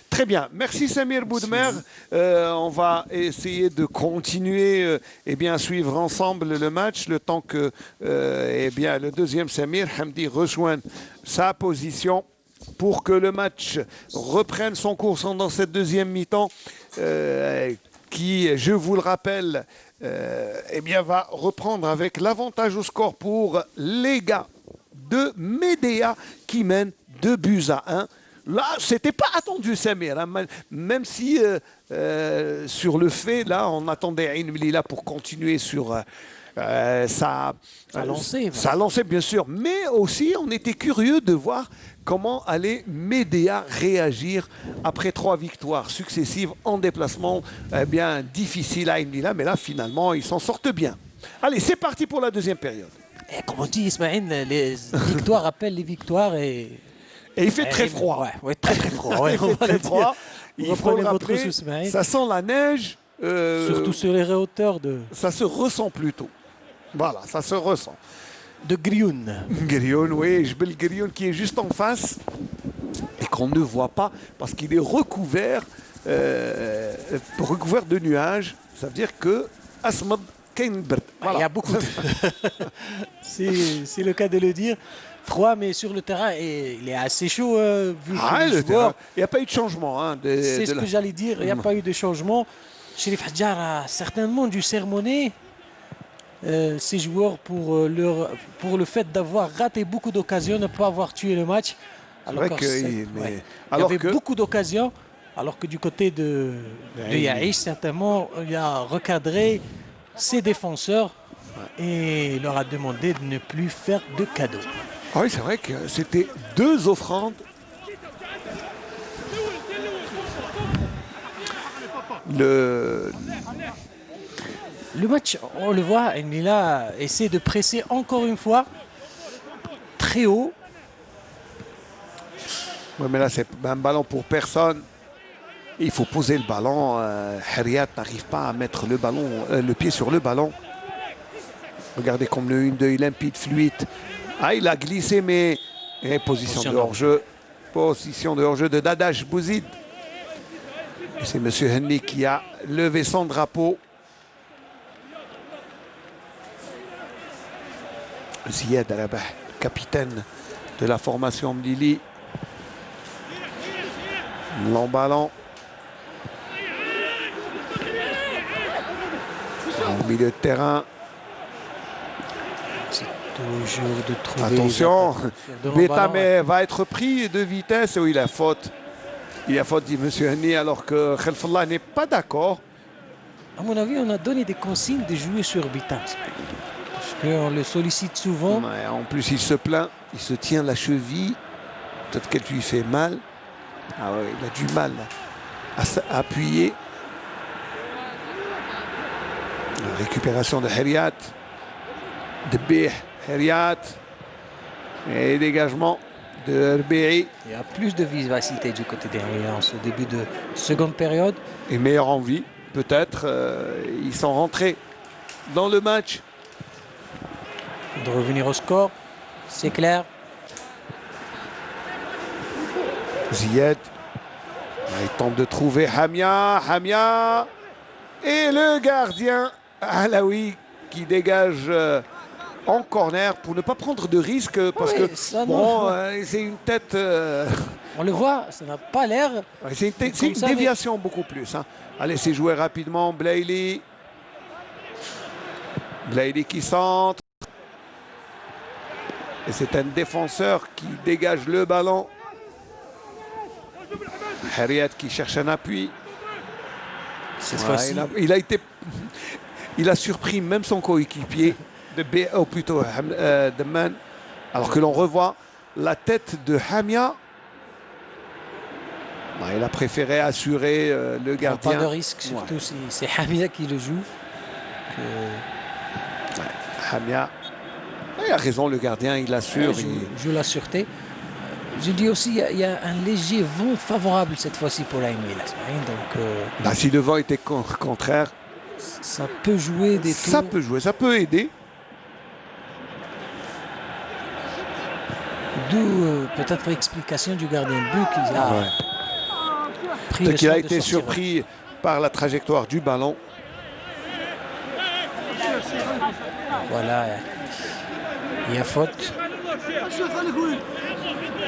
Très bien. Merci Samir Boudmer. On va essayer de continuer eh bien, à suivre ensemble le match le temps que eh bien, le deuxième Samir Hamdi rejoigne sa position pour que le match reprenne son cours dans cette deuxième mi-temps qui, je vous le rappelle, eh bien, va reprendre avec l'avantage au score pour les gars de Médéa qui mènent 2-1. Là, c'était pas attendu, Samir. Hein, même si sur le fait, là, on attendait Ain Mlila pour continuer sur sa lancée, sa lancée, bien sûr. Mais aussi, on était curieux de voir comment allait Médéa réagir après 3 victoires successives en déplacement bien difficile à Ain Mlila. Mais là, finalement, ils s'en sortent bien. Allez, c'est parti pour la deuxième période. Et comme on dit, Ismaël, les victoires appellent les victoires et. Et il fait très froid. Ouais, très très froid. Ouais, Il on fait va très le froid. dire. Il faut Reprenez le votre rappeler, sous, Ismaël. ça sent la neige. Surtout sur les hauteurs Ça se ressent plutôt. Voilà, ça se ressent. de Grioun. Grioun, oui, Jbel Grioun qui est juste en face et qu'on ne voit pas parce qu'il est recouvert de nuages. Ça veut dire que Asmad Kain Berd. Il y a beaucoup de... C'est le cas de le dire. Froid, mais sur le terrain, et il est assez chaud vu que les Le joueurs... terrain, il n'y a pas eu de changement. Hein, C'est ce que j'allais dire, il n'y a pas eu de changement. Chérif Hadjar a certainement dû sermonner ses joueurs pour le fait d'avoir raté beaucoup d'occasions, ne pas avoir tué le match. vrai que il alors y avait que- beaucoup d'occasions, alors que du côté de Yaïch, certainement, il a recadré ses défenseurs et leur a demandé de ne plus faire de cadeaux. Ah oui, c'est vrai que c'était 2 offrandes. Le... Le match, on le voit, Mila essaie de presser encore une fois très haut. Ouais, mais là, c'est un ballon pour personne. Il faut poser le ballon. Heriat n'arrive pas à mettre le ballon, le pied sur le ballon. Regardez comme le 1-2 est limpide, fluide. Ah, il a glissé, mais position de hors-jeu. Position de hors-jeu de Dadash Bouzid. C'est M. Henny qui a levé son drapeau. Ziad Arabah, capitaine de la formation Mlili. Long ballon. Au milieu de terrain. Toujours de trouver... Attention, de long ballon, Betame va être pris de vitesse. Oui, il a faute. Il a faute, dit M. Henny, alors que Khelfallah n'est pas d'accord. À mon avis, on a donné des consignes de jouer sur Bitas. Parce qu'on le sollicite souvent. Ouais, en plus, il se plaint. Il se tient la cheville. Peut-être qu'elle lui fait mal. Ah ouais, il a du mal à appuyer. La récupération de Heriat. De Bih, Heriat. Et dégagement de RBI. Il y a plus de vivacité du côté des Orléans au début de seconde période. Et meilleure envie, peut-être. Ils sont rentrés dans le match. De revenir au score, c'est clair. Ziyed. Il tente de trouver Hamia. Hamia. Et le gardien Alaoui qui dégage en corner pour ne pas prendre de risque. Parce Oui, que ça, bon, c'est une tête... on le voit, ça n'a pas l'air. c'est une déviation beaucoup plus. Hein. Allez, c'est joué rapidement. Blaili. Blaili qui centre. Et c'est un défenseur qui dégage le ballon. Harriet qui cherche un appui. Cette fois-ci, il a surpris même son coéquipier, ou plutôt Deman, alors que l'on revoit la tête de Hamia. Il a préféré assurer le gardien. pas de risque, surtout si c'est Hamia qui le joue. Hamia, il a raison, le gardien, il assure. Il joue la sûreté. Je dis aussi, il y a un léger vent favorable cette fois-ci pour la MLS. Donc, si le vent était contraire, ça peut jouer des tours. Ça peut jouer, ça peut aider. D'où peut-être l'explication du gardien de but qui a pris le qu'il a soin de été sortir. surpris par la trajectoire du ballon. Voilà, il y a faute.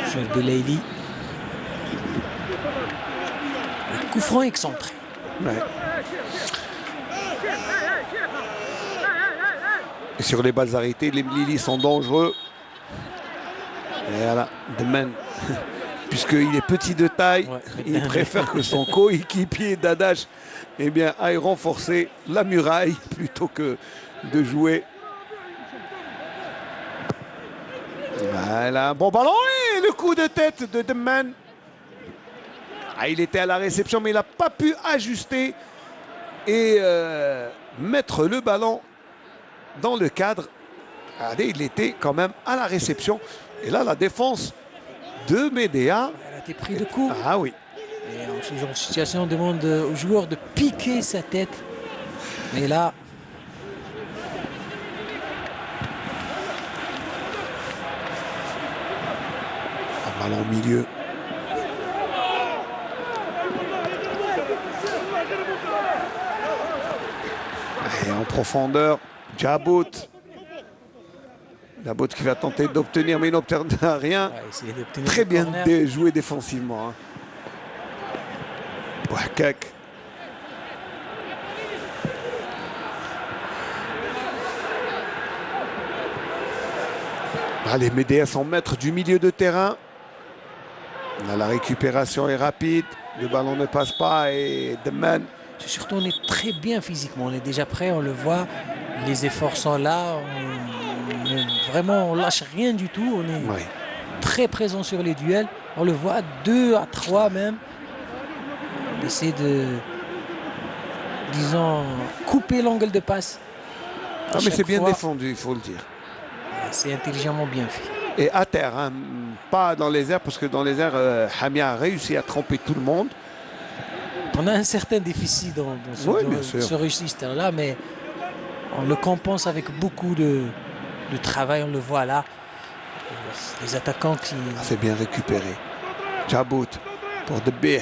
Sur Belaïli. Le coup franc excentré. Ouais. Et sur les balles arrêtées, les Mlili sont dangereux. Et voilà, Deman, puisqu'il est petit de taille, il préfère que son coéquipier Dadash aille renforcer la muraille plutôt que de jouer. Voilà, bon ballon et le coup de tête de Deman. Il était à la réception mais il n'a pas pu ajuster et mettre le ballon dans le cadre. Regardez, il était quand même à la réception. Et là, la défense de Médéa. Elle a été prise de coup. Ah oui. Et en ce genre de situation, on demande aux joueurs de piquer sa tête. Mais là... Un ballon au milieu. Et en profondeur, Djabout. Djabout qui va tenter d'obtenir, mais il n'obtient rien. Très bien joué défensivement. Bouakak. Les Médéas sont maîtres du milieu de terrain. Là, la récupération est rapide. Le ballon ne passe pas et Deman. Surtout, on est très bien physiquement. On est déjà prêt, on le voit. Les efforts sont là. Vraiment, on lâche rien du tout. On est très présent sur les duels. On le voit 2 à 3 même. On essaie de, disons, couper l'angle de passe. Mais c'est bien défendu, il faut le dire. C'est intelligemment bien fait. Et à terre, hein, pas dans les airs, parce que dans les airs, Hamia a réussi à tromper tout le monde. On a un certain déficit dans ce registre-là, mais on le compense avec beaucoup de travail, on le voit là. Les attaquants qui... C'est bien récupéré. Djabout pour Debeh.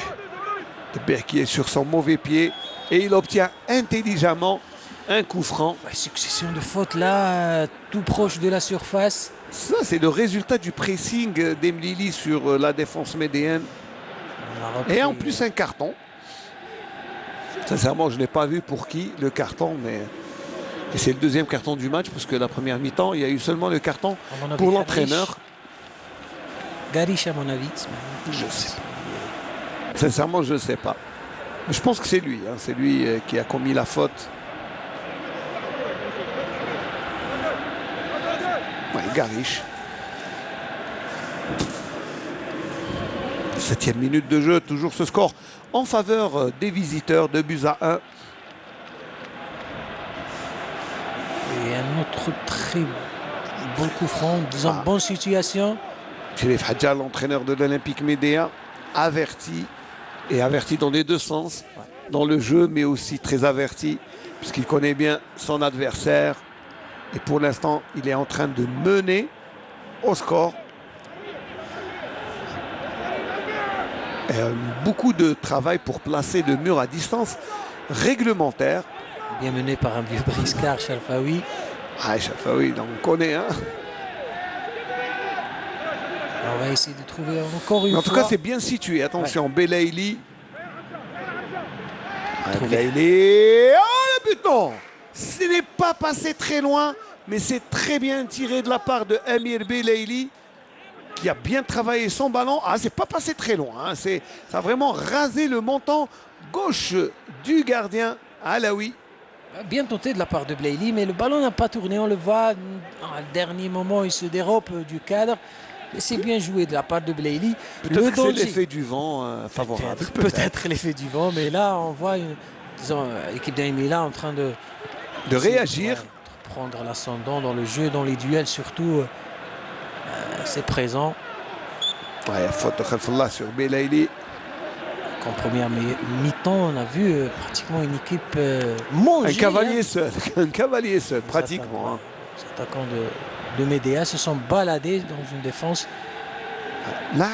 Debeh qui est sur son mauvais pied et il obtient intelligemment un coup franc. Succession de fautes là, tout proche de la surface. Ça, c'est le résultat du pressing d'Emlili sur la défense médéenne. Et en plus, un carton. Sincèrement, je n'ai pas vu pour qui le carton, mais c'est le deuxième carton du match, parce que la première mi-temps, il y a eu seulement le carton pour l'entraîneur. Garish, à mon avis. Je sais pas. Sincèrement, je ne sais pas. Je pense que c'est lui. Hein, c'est lui qui a commis la faute. Garish. 7e minute de jeu, toujours ce score en faveur des visiteurs, 2-1. Et un autre très bon coup franc, disons bonne situation. Philippe Hadja, l'entraîneur de l'Olympique Médéa, averti, et averti dans les deux sens, dans le jeu, mais aussi très averti, puisqu'il connaît bien son adversaire. Et pour l'instant, il est en train de mener au score. Beaucoup de travail pour placer le mur à distance réglementaire. Bien mené par un vieux briscard, Shalfaoui. Ah, Shalfaoui, on connaît, hein. On va essayer de trouver encore une fois. En tout cas, c'est bien situé. Attention, ouais. Belaïli. Belaïli. Oh, le but, non! Ce n'est pas passé très loin, mais c'est très bien tiré de la part de Amir Belaïli, qui a bien travaillé son ballon. Ah, c'est pas passé très loin. Hein. Ça a vraiment rasé le menton gauche du gardien Alaoui. Bien tenté de la part de Belaïli, mais le ballon n'a pas tourné. On le voit, à le dernier moment, il se dérobe du cadre. C'est bien joué de la part de Belaïli. Peut-être que c'est l'effet du vent favorable. Peut-être l'effet du vent, mais là, on voit l'équipe d'Aimila en train de réagir. Prendre l'ascendant dans le jeu, dans les duels surtout. C'est présent. Ouais, faute de Khalfallah sur Belaïli. En première mi-temps, on a vu pratiquement une équipe manger. Un cavalier seul, pratiquement. Hein. Les attaquants de Médéa se sont baladés dans une défense là,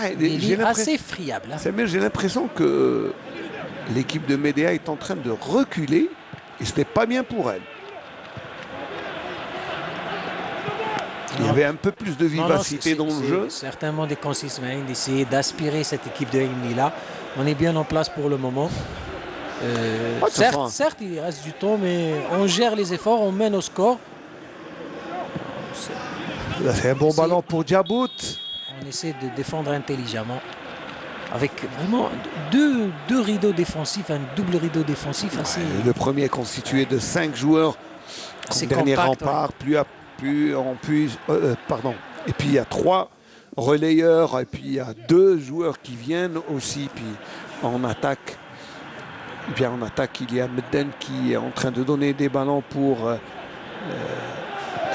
assez friable. Hein. J'ai l'impression que l'équipe de Médéa est en train de reculer et ce n'est pas bien pour elle. Il y avait un peu plus de vivacité dans le jeu. Certainement des consignes d'essayer d'aspirer cette équipe de Aimila. On est bien en place pour le moment. Certes, il reste du temps, mais on gère les efforts, on mène au score. C'est un bon ballon pour Djabout. On essaie de défendre intelligemment. Avec vraiment deux rideaux défensifs, un double rideau défensif. Assez... Le premier est constitué de 5 joueurs. Assez dernier compact, rempart, pardon. Et puis il y a 3 relayeurs, et puis il y a 2 joueurs qui viennent aussi. Puis en attaque, il y a Medden qui est en train de donner des ballons pour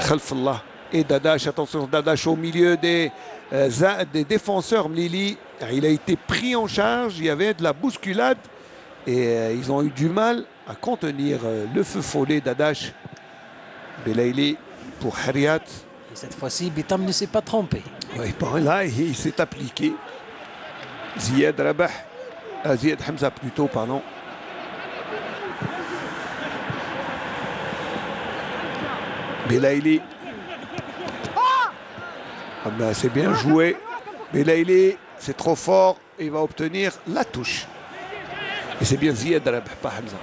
Khalfallah et Dadash. Attention, Dadash au milieu des défenseurs. Mlili, il a été pris en charge, il y avait de la bousculade et ils ont eu du mal à contenir le feu follet. Dadash, Belaïli pour Hariat. Et cette fois-ci, Bitam ne s'est pas trompé. Oui, là, il s'est appliqué. Ziad Rabah, Ziad Hamza plutôt, pardon. Belaïli. Ah ben, c'est bien joué. Belaïli, c'est trop fort. Il va obtenir la touche. Et c'est bien Ziad Rabah, pas Hamza.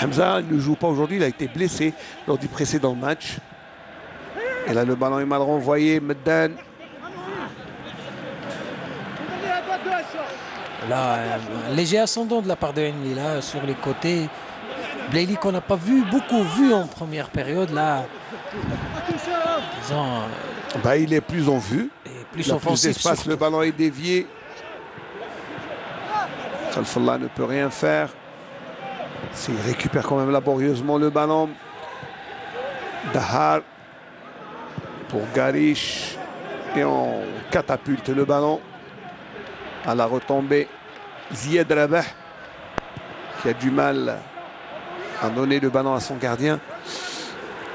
Hamza ne joue pas aujourd'hui, il a été blessé lors du précédent match. Et là, le ballon est mal renvoyé. Meddan. Là, un léger ascendant de la part de Henry, là, sur les côtés. Belaïli qu'on n'a pas beaucoup vu en première période, là. Disons, il est plus en vue. Plus offensif. D'espace, le ballon est dévié. Khalfallah ne peut rien faire. Il récupère quand même laborieusement le ballon. Dahar pour Garish. Et on catapulte le ballon à la retombée. Ziad Rabah qui a du mal à donner le ballon à son gardien.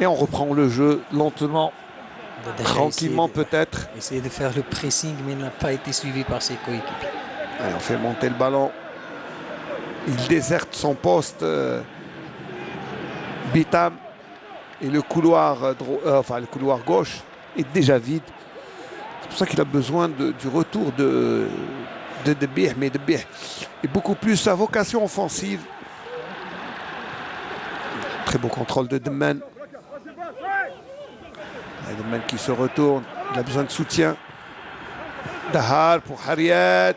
Et on reprend le jeu lentement, tranquillement peut-être. Essayer de faire le pressing, mais il n'a pas été suivi par ses coéquipiers. On fait monter le ballon. Il déserte son poste. Bitam. Et le couloir, le couloir gauche est déjà vide. C'est pour ça qu'il a besoin du retour de Debih. Mais Debih est beaucoup plus à vocation offensive. Très beau contrôle de Demman. Demman qui se retourne. Il a besoin de soutien. Dahar pour Hariat.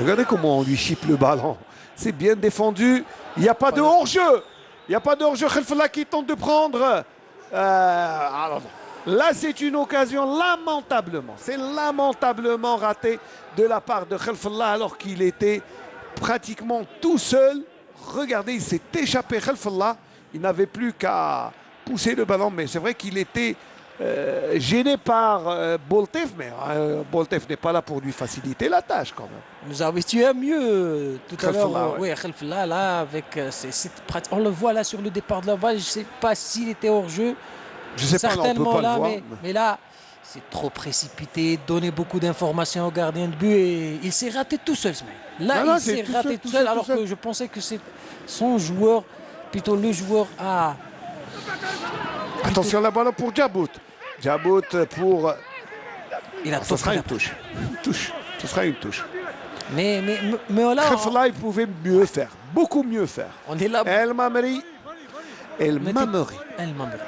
Regardez comment on lui chipe le ballon. C'est bien défendu. Il n'y a pas de hors-jeu. Il n'y a pas de hors-jeu. Khalfallah qui tente de prendre. Alors, là, c'est une occasion lamentablement. C'est lamentablement raté de la part de Khalfallah alors qu'il était pratiquement tout seul. Regardez, il s'est échappé Khalfallah. Il n'avait plus qu'à pousser le ballon. Mais c'est vrai qu'il était gêné par Boltev, mais Boltev n'est pas là pour lui faciliter la tâche quand même. Il nous a habitué à mieux tout à l'heure. Khalfallah, Oui, Khalfallah, là, avec on le voit là sur le départ de la balle. Je ne sais pas s'il était hors jeu. Je sais pas, là, on peut pas là, le voir. Mais là, c'est trop précipité, donner beaucoup d'informations au gardien de but et il s'est raté tout seul. Là, il s'est raté tout seul, alors que je pensais que c'est son joueur, plutôt le joueur à... Attention, la balle pour Djabout. Djabout pour... Il a ce sera une touche. Ce sera une touche. Mais là... Khalfallah, il pouvait mieux faire, beaucoup mieux faire. On est là... El Mamri.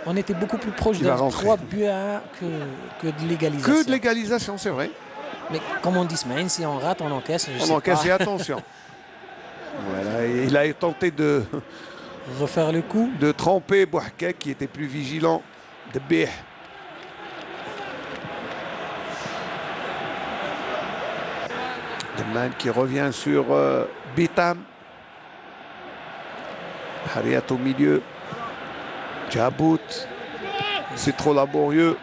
On était beaucoup plus proche d'un 3 buts à 1 que de l'égalisation. Que de l'égalisation, c'est vrai. Mais comme on dit, Smaïn, si on rate, on encaisse. On encaisse, et attention. Voilà, il a tenté de refaire le coup. De tromper Bouhkek qui était plus vigilant. De Bih. Deman qui revient sur Bitam. Hariat au milieu. Djabout, c'est trop laborieux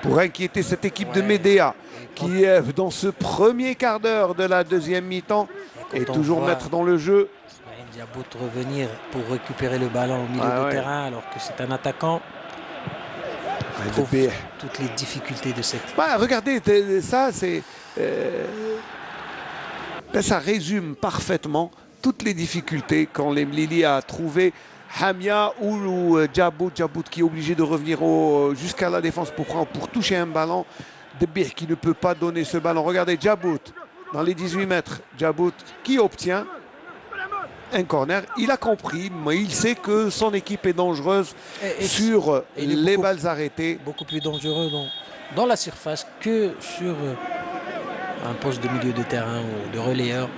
pour inquiéter cette équipe de Médéa qui est dans ce premier quart d'heure de la deuxième mi-temps et toujours mettre dans le jeu. Djabout revenir pour récupérer le ballon au milieu du terrain alors que c'est un attaquant. Toutes les difficultés de cette... regardez, ça c'est... ça résume parfaitement toutes les difficultés quand l'Emlili a trouvé Hamia ou Djabout qui est obligé de revenir jusqu'à la défense pour toucher un ballon. Debih qui ne peut pas donner ce ballon. Regardez Djabout dans les 18 mètres. Djabout qui obtient un corner. Il a compris, mais il sait que son équipe est dangereuse sur les balles arrêtées. Beaucoup plus dangereux dans la surface que sur un poste de milieu de terrain ou de relayeur.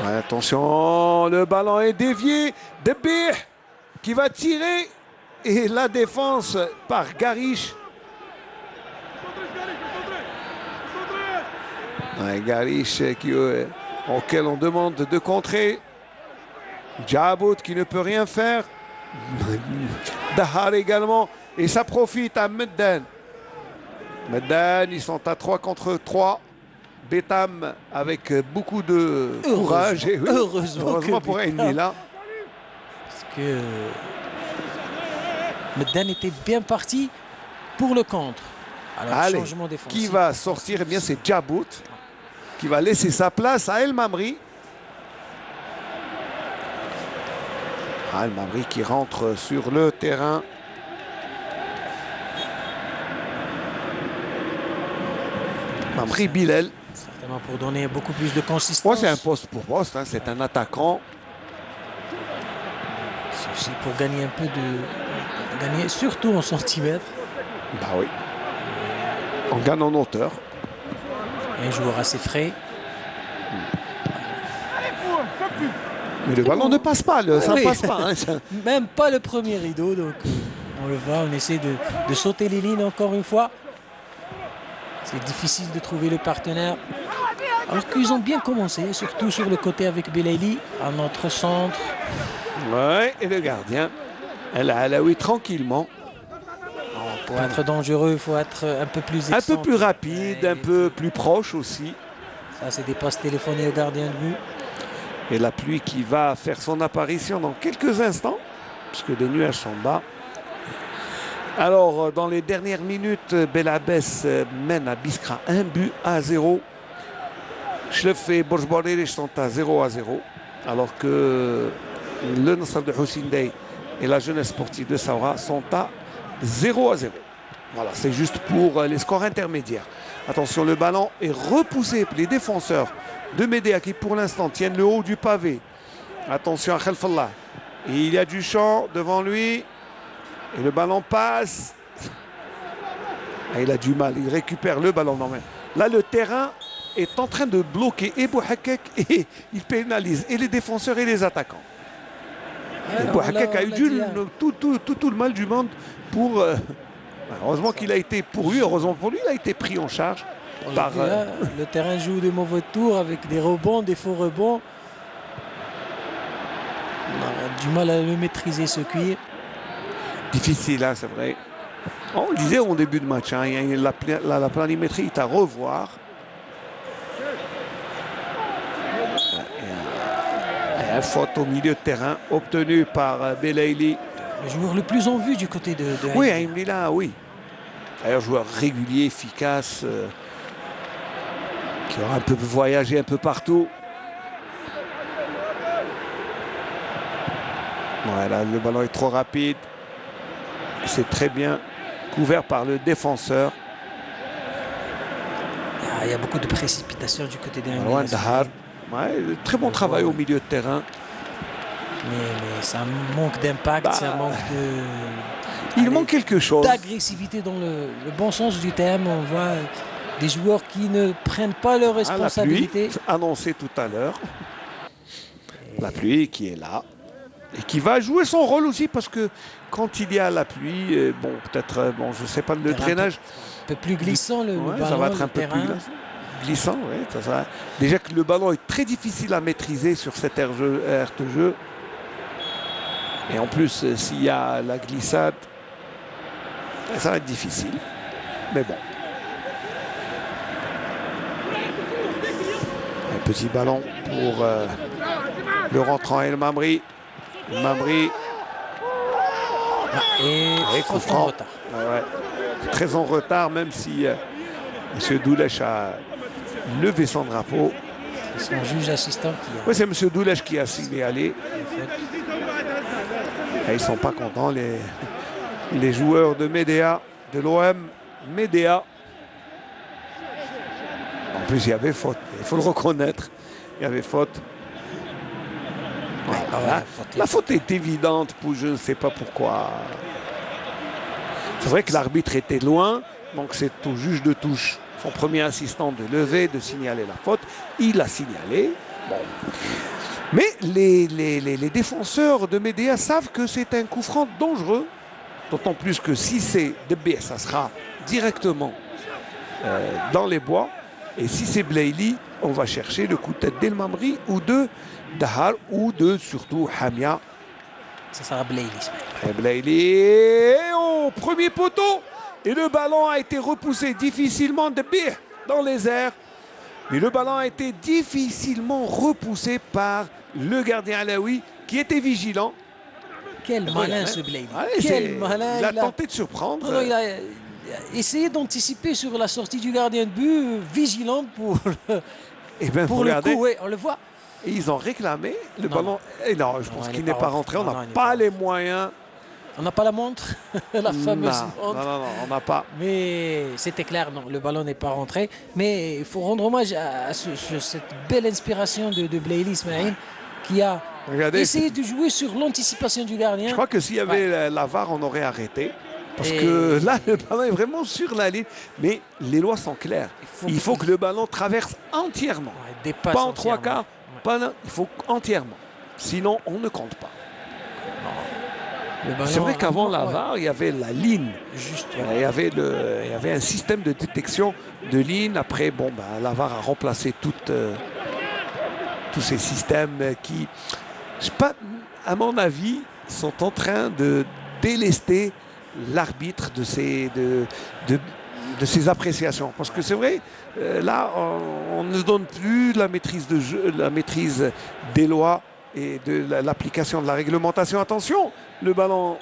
Ouais, attention, le ballon est dévié. Debih qui va tirer. Et la défense par Garish. Ouais, Garish auquel on demande de contrer. Djabout qui ne peut rien faire. Dahar également. Et ça profite à Meddan. Meddan, ils sont à 3 contre 3. Betam avec beaucoup de courage. Et oui, heureusement pour Aïni là. Parce que Meddan était bien parti pour le contre. Alors, allez, changement défensif. Qui va sortir? Eh bien, c'est Djabout qui va laisser sa place à El Mamri. El Mamri qui rentre sur le terrain. Mamri Bilal. Certainement pour donner beaucoup plus de consistance. Moi, c'est un poste pour poste. Hein, c'est un attaquant. C'est aussi pour gagner un peu de... Gagner surtout en centimètres. Bah oui. On gagne en hauteur. Un joueur assez frais. Mais le ballon ne passe pas, ça ne passe pas. Hein. Même pas le premier rideau, donc on le voit, on essaie de sauter les lignes encore une fois. C'est difficile de trouver le partenaire. Alors qu'ils ont bien commencé, surtout sur le côté avec Belaïli, à notre centre. Ouais, et le gardien, El Alaoui tranquillement. Pour être dangereux, il faut être un peu plus excentrique. Un peu plus rapide, un peu plus proche aussi. Ça, c'est des passes téléphonées au gardien de but. Et la pluie qui va faire son apparition dans quelques instants, puisque les nuages sont bas. Alors, dans les dernières minutes, Belabès mène à Biskra 1-0. Chlef et Borj-Borrelch sont à 0-0. Alors que le Nasr de Hussein Dey et la jeunesse sportive de Saoura sont à 0-0. Voilà, c'est juste pour les scores intermédiaires. Attention, le ballon est repoussé. Les défenseurs de Médéa qui pour l'instant tiennent le haut du pavé. Attention à Khalfallah. Et il y a du champ devant lui. Et le ballon passe. Et il a du mal. Il récupère le ballon. Non, mais là, le terrain est en train de bloquer et Bouhkek et il pénalise et les défenseurs et les attaquants. Ouais, Bouhkek a eu tout le mal du monde pour... heureusement qu'il a été pour lui, heureusement pour lui, il a été pris en charge. Par, le terrain joue de mauvais tours avec des rebonds, des faux rebonds. On a du mal à le maîtriser, ce cuir. Difficile, hein, c'est vrai. On le disait au début de match, hein, il y a la planimétrie est à revoir. Et une faute au milieu de terrain obtenue par Belaïli. Le joueur le plus en vue du côté de Oui, Aïmlila, oui. D'ailleurs, joueur régulier, efficace, qui aura un peu voyagé un peu partout. Voilà, le ballon est trop rapide. C'est très bien couvert par le défenseur. Il y a beaucoup de précipitation du côté des Marwan Dahar. Ouais, très bon travail au milieu de terrain. Mais ça manque d'impact, ça manque de... Il manque quelque chose. D'agressivité dans le bon sens du terme. On voit des joueurs qui ne prennent pas leurs responsabilités. La pluie, annoncé tout à l'heure. La pluie qui est là. Et qui va jouer son rôle aussi parce que quand il y a la pluie, bon, peut-être, bon, je ne sais pas, le drainage. Un peu plus glissant, le ballon, ça va être un peu plus glissant. Ouais, ça. Déjà que le ballon est très difficile à maîtriser sur cette aire de jeu. Et en plus, s'il y a la glissade, ça va être difficile. Mais bon. Un petit ballon pour le rentrant El Mamri. Mamri. Et coup franc. En retard. Ouais. Très en retard, même si M. Doulech a levé son drapeau. C'est son juge assistant qui a... Oui, c'est M. Doulech qui a signalé. Et ils ne sont pas contents, les joueurs de Médéa, de l'OM Médéa. En plus, il y avait faute. Il faut le reconnaître. Il y avait faute. Voilà. La faute est évidente, pour je ne sais pas pourquoi. C'est vrai que l'arbitre était loin, donc c'est au juge de touche, son premier assistant, de lever, de signaler la faute. Il a signalé. Bon. Mais les défenseurs de Médéa savent que c'est un coup franc dangereux, d'autant plus que si c'est Debé, ça sera directement dans les bois. Et si c'est Belaïli, on va chercher le coup de tête d'El Mamri ou de Dahar ou de surtout Hamia. Ça sera Belaïli. Belaïli au premier poteau. Et le ballon a été repoussé difficilement de Bih dans les airs. Mais le ballon a été difficilement repoussé par le gardien alaoui qui était vigilant. Quel malin ce Belaïli. Quel malin. Il a tenté de surprendre. Non, il a essayé d'anticiper sur la sortie du gardien de but, vigilant pour le coup. Ouais, on le voit. Et ils ont réclamé le ballon. Et non, je pense qu'il n'est pas rentré. On n'a pas les moyens. On n'a pas la montre, la fameuse montre. Non, on n'a pas. Mais c'était clair, non, le ballon n'est pas rentré. Mais il faut rendre hommage à cette belle inspiration de Belaïli Ismaïl qui a essayé de jouer sur l'anticipation du gardien. Je crois que s'il y avait la VAR, on aurait arrêté. Parce que là, le ballon est vraiment sur la ligne. Mais les lois sont claires. Il faut que le ballon traverse entièrement. Pas en trois quarts. Il faut entièrement. Sinon, on ne compte pas. C'est vrai qu'avant la VAR, il y avait la ligne. Juste, il y avait un système de détection de ligne. Après, bon, la VAR a remplacé tous ces systèmes qui, je sais pas, à mon avis, sont en train de délester l'arbitre de ses appréciations. Parce que c'est vrai, là, on ne donne plus la maîtrise de jeu, la maîtrise des lois et de l'application de la réglementation. Attention, le ballon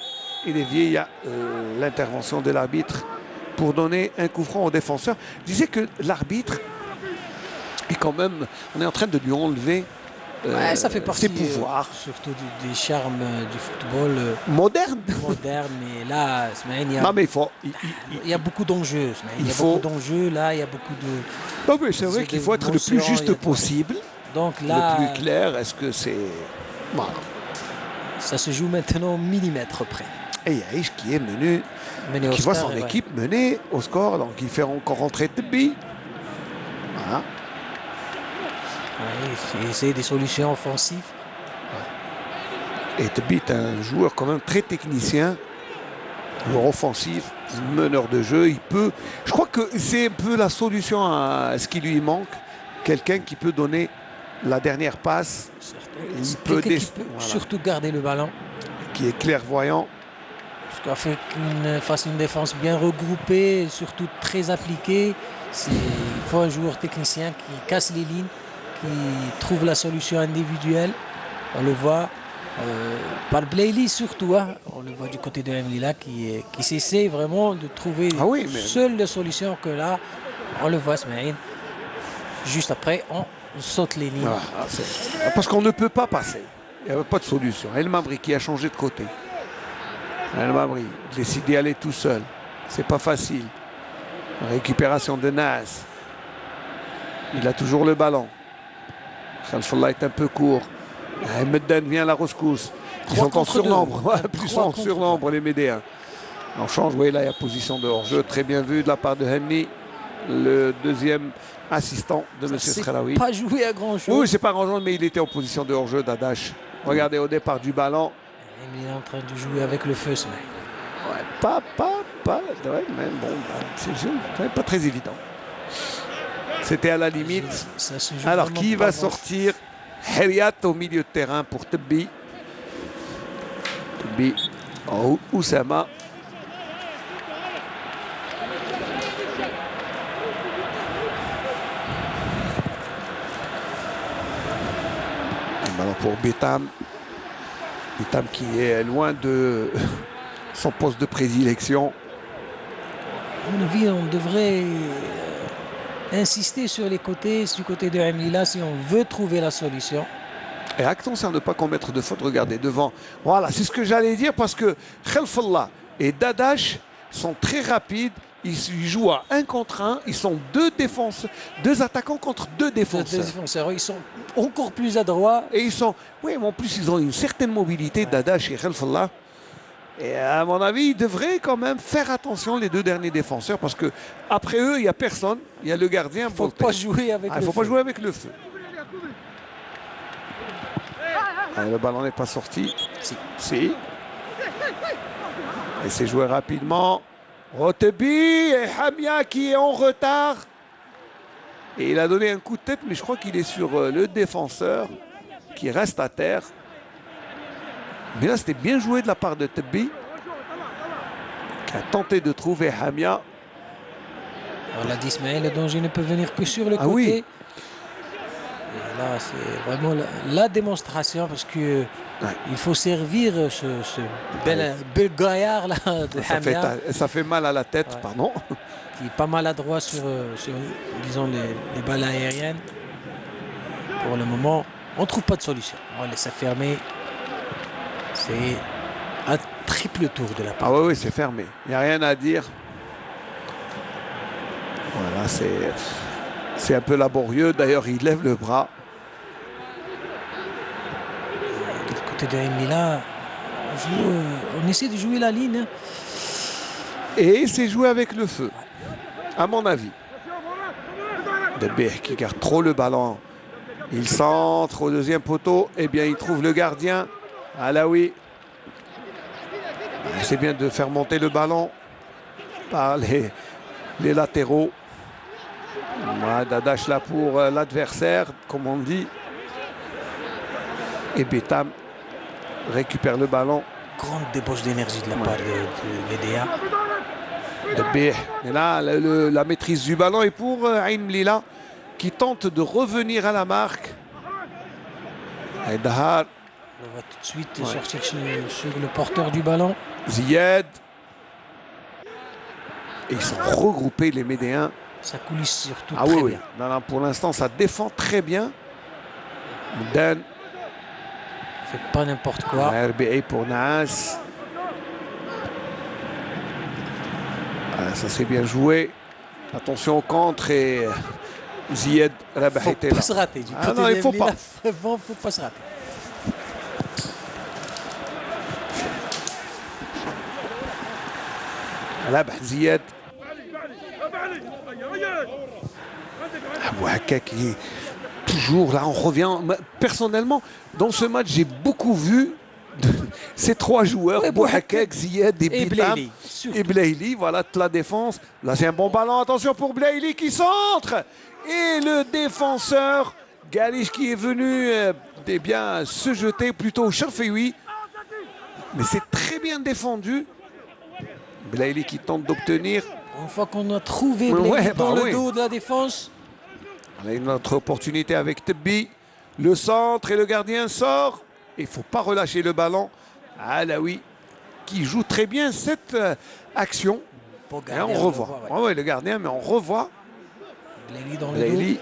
est dévié, il y a l'intervention de l'arbitre pour donner un coup franc au défenseur. Je disais que l'arbitre est quand même, on est en train de lui enlever ça fait partie, ses pouvoirs. Surtout des charmes du football moderne. Mais là, il y a beaucoup d'enjeux. Il y a beaucoup d'enjeux, là, il y a beaucoup de... Non, mais c'est vrai qu'il faut être le plus juste possible. Donc là, le plus clair, est-ce que c'est... Voilà. Ça se joue maintenant au millimètre près. Et il y a Aïch qui est qui voit son équipe mener au score, donc il fait encore rentrer Tebi. Voilà. Il essaie des solutions offensives. Et Tebi est un joueur quand même très technicien, joueur offensif, meneur de jeu. Il peut. Je crois que c'est un peu la solution à ce qui lui manque. Quelqu'un qui peut donner la dernière passe. Il peut surtout garder le ballon. Qui est clairvoyant. Parce qu'en fait, qu'il fasse une défense bien regroupée, surtout très appliquée, il faut un joueur technicien qui casse les lignes, qui trouve la solution individuelle. On le voit par Blaili surtout, hein. On le voit du côté de Mlila qui s'essaie vraiment de trouver seule la solution que là, on le voit, Smaïn. Juste après, on saute les lignes. Parce qu'on ne peut pas passer. Il n'y avait pas de solution. El Mabri qui a changé de côté. El Mabri décide d'y aller tout seul. C'est pas facile. Récupération de Nas. Il a toujours le ballon. Khalfallah est un peu court. Medden vient à la rescousse. Ils sont en surnombre. Plus en surnombre les Médéens. On change, oui, là il y a position de hors-jeu. Très bien vu de la part de Henny, le deuxième assistant de M. Skhraoui. Pas joué à grand chose. Oui, c'est pas grand chose, mais il était en position de hors-jeu, Dadash. Regardez au départ du ballon. Il est en train de jouer avec le feu, ce mec. Ouais, ouais, mais bon, c'est pas très évident. C'était à la limite. Alors, qui va sortir? Heriat au milieu de terrain pour Tebbi. Tebbi, Oussama. Un ballon pour Betam. Betam qui est loin de son poste de prédilection. À mon avis, on devrait insister sur les côtés, du côté de Mlila, si on veut trouver la solution. Et attention à ne pas commettre de faute. Regardez devant. Voilà, c'est ce que j'allais dire parce que Khalfallah et Dadash sont très rapides. Ils jouent à 1 contre 1. Ils sont deux attaquants contre 2 défenseurs. Ils sont encore plus adroits. Et ils sont. Oui, mais en plus, ils ont une certaine mobilité, Dadash et Khalfallah. Et à mon avis, ils devraient quand même faire attention, les 2 derniers défenseurs, parce que après eux, il n'y a personne. Il y a le gardien. Il ne faut pas jouer avec le feu. Il ne faut pas jouer avec le feu. Le ballon n'est pas sorti. Si. Et c'est joué rapidement. Rotebi et Hamia qui est en retard. Et il a donné un coup de tête, mais je crois qu'il est sur le défenseur qui reste à terre. Mais là, c'était bien joué de la part de Tebbi, qui a tenté de trouver Hamia. On l'a dit, Ismaël, le danger ne peut venir que sur le côté. Oui. Et là, c'est vraiment la démonstration, parce que il faut servir ce bel gaillard là de Hamia. Ça fait mal à la tête, pardon. Qui est pas maladroit sur disons, les balles aériennes. Pour le moment, on ne trouve pas de solution. On laisse fermer. C'est un triple tour de la part. Ah oui, c'est fermé. Il n'y a rien à dire. Voilà, c'est un peu laborieux. D'ailleurs, il lève le bras. Du côté de Mlila, on essaie de jouer la ligne. Et c'est joué avec le feu, à mon avis. Debeh qui garde trop le ballon. Il centre au deuxième poteau. Eh bien, il trouve le gardien. Alaoui. C'est bien de faire monter le ballon par les latéraux. Voilà, Dadash là pour l'adversaire, comme on dit. Et Betam récupère le ballon. Grande débauche d'énergie de la part de Médéa. Debeh. Et là, la maîtrise du ballon est pour Ain Mlila qui tente de revenir à la marque. Et Dahar. On va tout de suite sortir sur le porteur du ballon. Ziyad. Et ils sont regroupés, les Médéens. Ça coulisse surtout très bien. Non, pour l'instant, ça défend très bien. Dan. Fait pas n'importe quoi. RBA pour Naas. Ça s'est bien joué. Attention au contre et Ziyad Rabah était là. Faut pas se rater. Du côté non, il faut pas. Faut pas se rater. Rabah Ziyad. Bouhaka qui est toujours là, on revient. Personnellement, dans ce match, j'ai beaucoup vu ces 3 joueurs, Bouhaka, Ziyad et Betam. Et Blaili, voilà la défense. Là, c'est un bon ballon. Attention pour Blaili qui centre. Et le défenseur, Galish, qui est venu se jeter plutôt Cherfeoui. Mais c'est très bien défendu. Belaïli qui tente d'obtenir. Une fois qu'on a trouvé Ouais, dans bah le oui. dos de la défense. On a une autre opportunité avec Tebbi. Le centre et le gardien sort. Il ne faut pas relâcher le ballon. Alaoui qui joue très bien cette action. Pour Et garder, on le revoit. voit, ouais. Ouais, le gardien, mais on revoit. Belaïli dans le dos. Belaïli,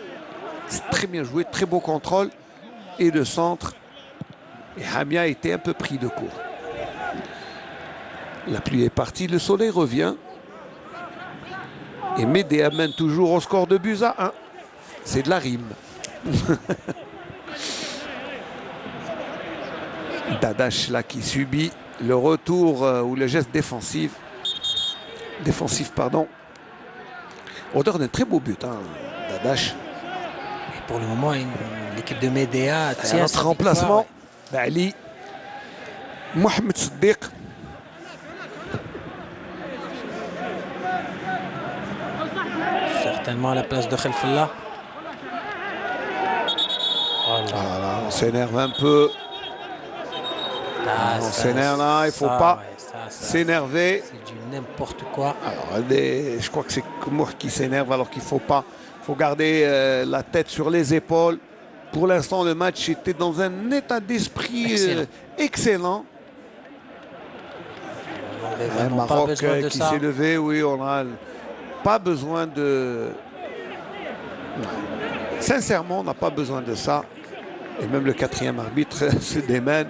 c'est très bien joué, très beau contrôle. Et le centre. Et Hamia était un peu pris de court. La pluie est partie, le soleil revient. Et Médéa mène toujours au score de buts à 1. C'est de la rime. Dadash là qui subit le retour ou le geste défensif. Pardon. Auteur d'un très beau but, hein, Dadash. Et pour le moment, l'équipe de Médéa Et tient notre sa remplacement, victoire, Ali Mohamed Siddiq. ouais. Certainement à la place de Khelfallah. Voilà, on s'énerve un peu. Ah, On ça, s'énerve là, il ne faut ça, pas ouais, ça, s'énerver. c'est du n'importe quoi. Alors, je crois que c'est moi qui s'énerve alors qu'il ne faut pas. Il faut garder la tête sur les épaules. Pour l'instant, le match était dans un état d'esprit excellent. On n'avait Un vraiment pas Maroc besoin de qui ça. s'est levé, oui, on n'a pas besoin de... Non. Sincèrement, on n'a pas besoin de ça. Et même le quatrième arbitre se démène.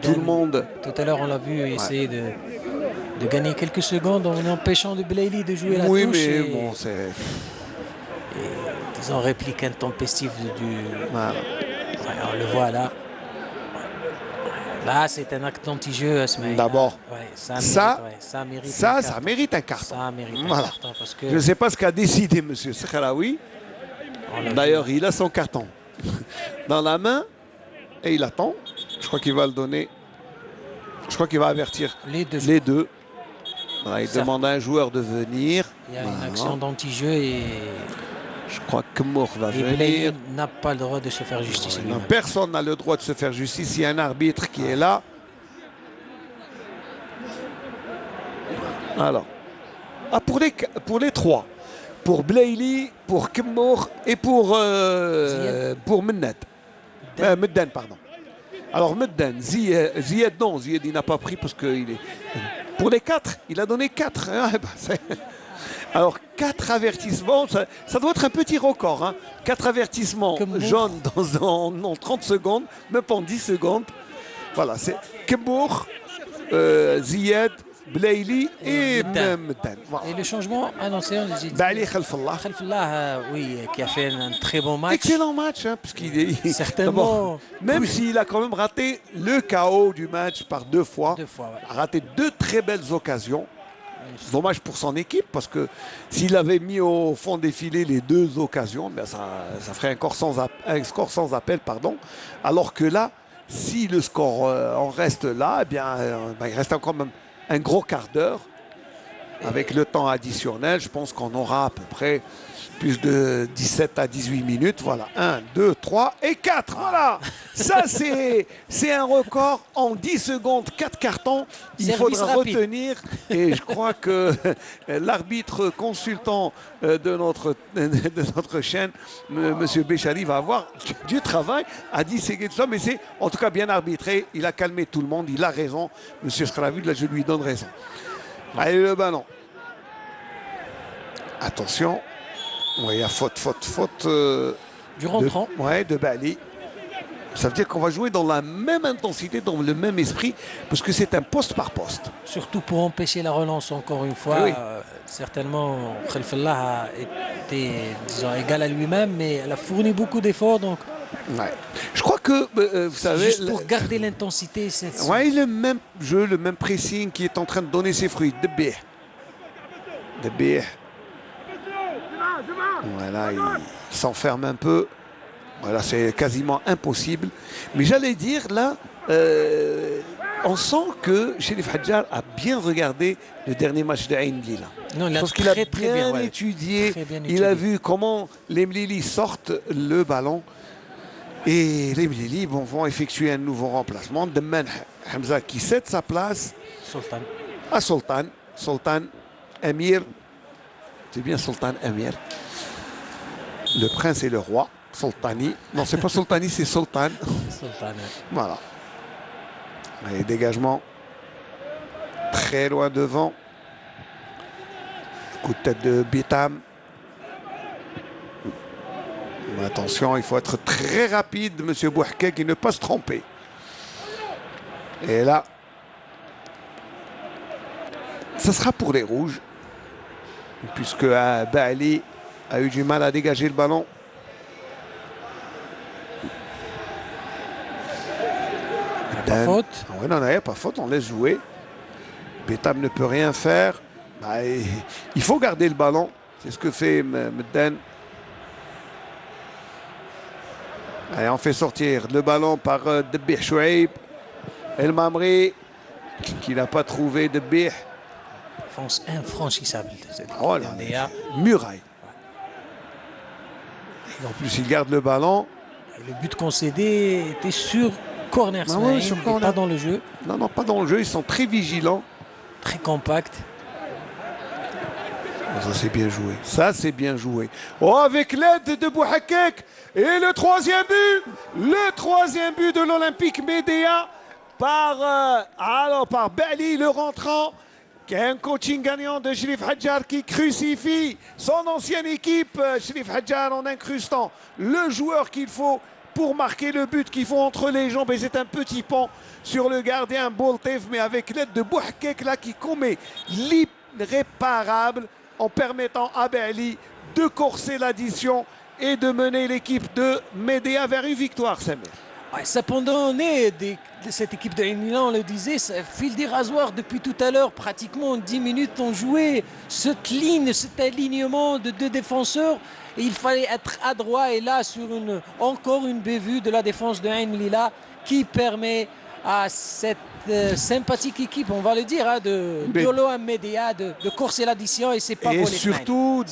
Tout le monde... Tout à l'heure, on l'a vu essayer de gagner quelques secondes en empêchant de Belaïli de jouer la Oui, touche. mais Et, bon, c'est... disons, réplique intempestive du... Voilà. Ouais, on le voit là. Là, c'est un acte anti-jeu, Asmaï. D'abord, Ouais, ça mérite ça mérite un carton. Ça mérite un Voilà. carton parce que Je ne sais pas ce qu'a décidé M. Sekhraoui. on l'a D'ailleurs, vu. il a son carton dans la main et il attend. Je crois qu'il va le donner. Je crois qu'il va avertir Les deux. les deux. Voilà, il Ça. demande à un joueur de venir. Il y a Voilà. une action d'anti-jeu et Je crois que Mour va Belaïli venir. n'a pas le droit de se faire justice Non, lui-même. personne n'a le droit de se faire justice. Il y a un arbitre qui est là. Alors, pour les trois, pour Belaïli, pour Kemmour et pour Medden. Medden, pardon. Alors Medden, Ziyad non, Ziyad il n'a pas pris parce qu'il est... Pour les quatre, il a donné 4. Alors 4 avertissements, ça doit être un petit record. Hein. 4 avertissements Kemmour. jaunes en 30 secondes, même pas en 10 secondes. Voilà, c'est Kemmour, Ziyad, Belaïli et Medden. Medden. Voilà. Et le changement annoncé, on les a dit. Bali Khalfallah. Khalfallah, oui, qui a fait un très bon match. Excellent match, hein, parce qu'il est Certainement. d'abord, même s'il a quand même raté le KO du match par 2 fois, 2 fois, ouais. a raté 2 très belles occasions. Dommage pour son équipe parce que s'il avait mis au fond des filets les 2 occasions, ben ça ferait un score sans appel, pardon. Alors que là, si le score en reste là, eh bien, ben, il reste encore même un gros quart d'heure. Avec le temps additionnel, je pense qu'on aura à peu près plus de 17 à 18 minutes. Voilà, 1, 2, 3 et 4. Voilà, ça c'est un record en 10 secondes, 4 cartons. Il Service faudra rapide. retenir. Et je crois que l'arbitre consultant de notre chaîne, M. Béchali, va avoir du travail. A dit c'est ça, mais c'est en tout cas bien arbitré. Il a calmé tout le monde. Il a raison. M. Scravid, là je lui donne raison. Allez, le ballon. Attention. Oui, il y a faute. Du rentrant. De Bali. Ça veut dire qu'on va jouer dans la même intensité, dans le même esprit, parce que c'est un poste par poste. Surtout pour empêcher la relance encore une fois. Oui. Certainement, Khalfallah a été, disons, égal à lui-même, mais elle a fourni beaucoup d'efforts. Donc, Ouais. Je crois que, vous savez... juste pour garder l'intensité. Ouais, le même jeu, le même pressing qui est en train de donner ses fruits. De B. Voilà, il s'enferme un peu. Voilà, c'est quasiment impossible. Mais j'allais dire, là, on sent que Chérif Hadjar a bien regardé le dernier match de Ain Lila. Non, il Je a pense qu'il a très, très bien, ouais. étudié. Très bien Il a étudié. vu comment les Mlili sortent le ballon. Et les Mlili vont effectuer un nouveau remplacement. Demen Hamza qui cède sa place Sultan. à Sultan. Sultan Amir. C'est bien Sultan Amir. Le prince et le roi. Sultani. Non, c'est pas Sultani, c'est Sultan. Sultan. Voilà. Et dégagement. Très loin devant. Coup de tête de Bitam. Mais attention, il faut être très rapide, M. Bouhkek, et ne pas se tromper. Et là, ce sera pour les rouges. Puisque Baali a eu du mal à dégager le ballon. Pas faute. Ah ouais, non, il n'y a pas faute, on laisse jouer. Bitam ne peut rien faire. Bah, il faut garder le ballon. C'est ce que fait Medden. Allez, on fait sortir le ballon par Debih Chouaib. El Mamri, qui n'a pas trouvé Debih. Défense infranchissable. Oh là là, muraille. Et en plus, il garde le ballon. Le but concédé était sur corner, Ah ouais, sur corner. pas dans le jeu. Non, non, pas dans le jeu. Ils sont très vigilants. Très compact. Ça, c'est bien joué. Ça, c'est bien joué. Oh, avec l'aide de Bouhkek. Et le troisième but. Le troisième but de l'Olympique Médéa par Baali, le rentrant. Qui a un coaching gagnant de Cherif Hadjar qui crucifie son ancienne équipe. Cherif Hadjar en incrustant le joueur qu'il faut pour marquer le but qu'il faut entre les jambes. Et c'est un petit pont sur le gardien Boltev, mais avec l'aide de Bouhkek là qui commet l'irréparable en permettant à Baali de corser l'addition et de mener l'équipe de Médéa vers une victoire, Samir. Ouais, cependant, de cette équipe de Milan, on le disait, ça file des rasoirs depuis tout à l'heure. Pratiquement 10 minutes ont joué cette ligne, cet alignement de deux défenseurs. Et il fallait être adroit. Et là, sur encore une bévue de la défense de Ain Lila qui permet à cette sympathique équipe, on va le dire, hein, de l'OM Médéa de corser l'addition. Et c'est pas volé. Et surtout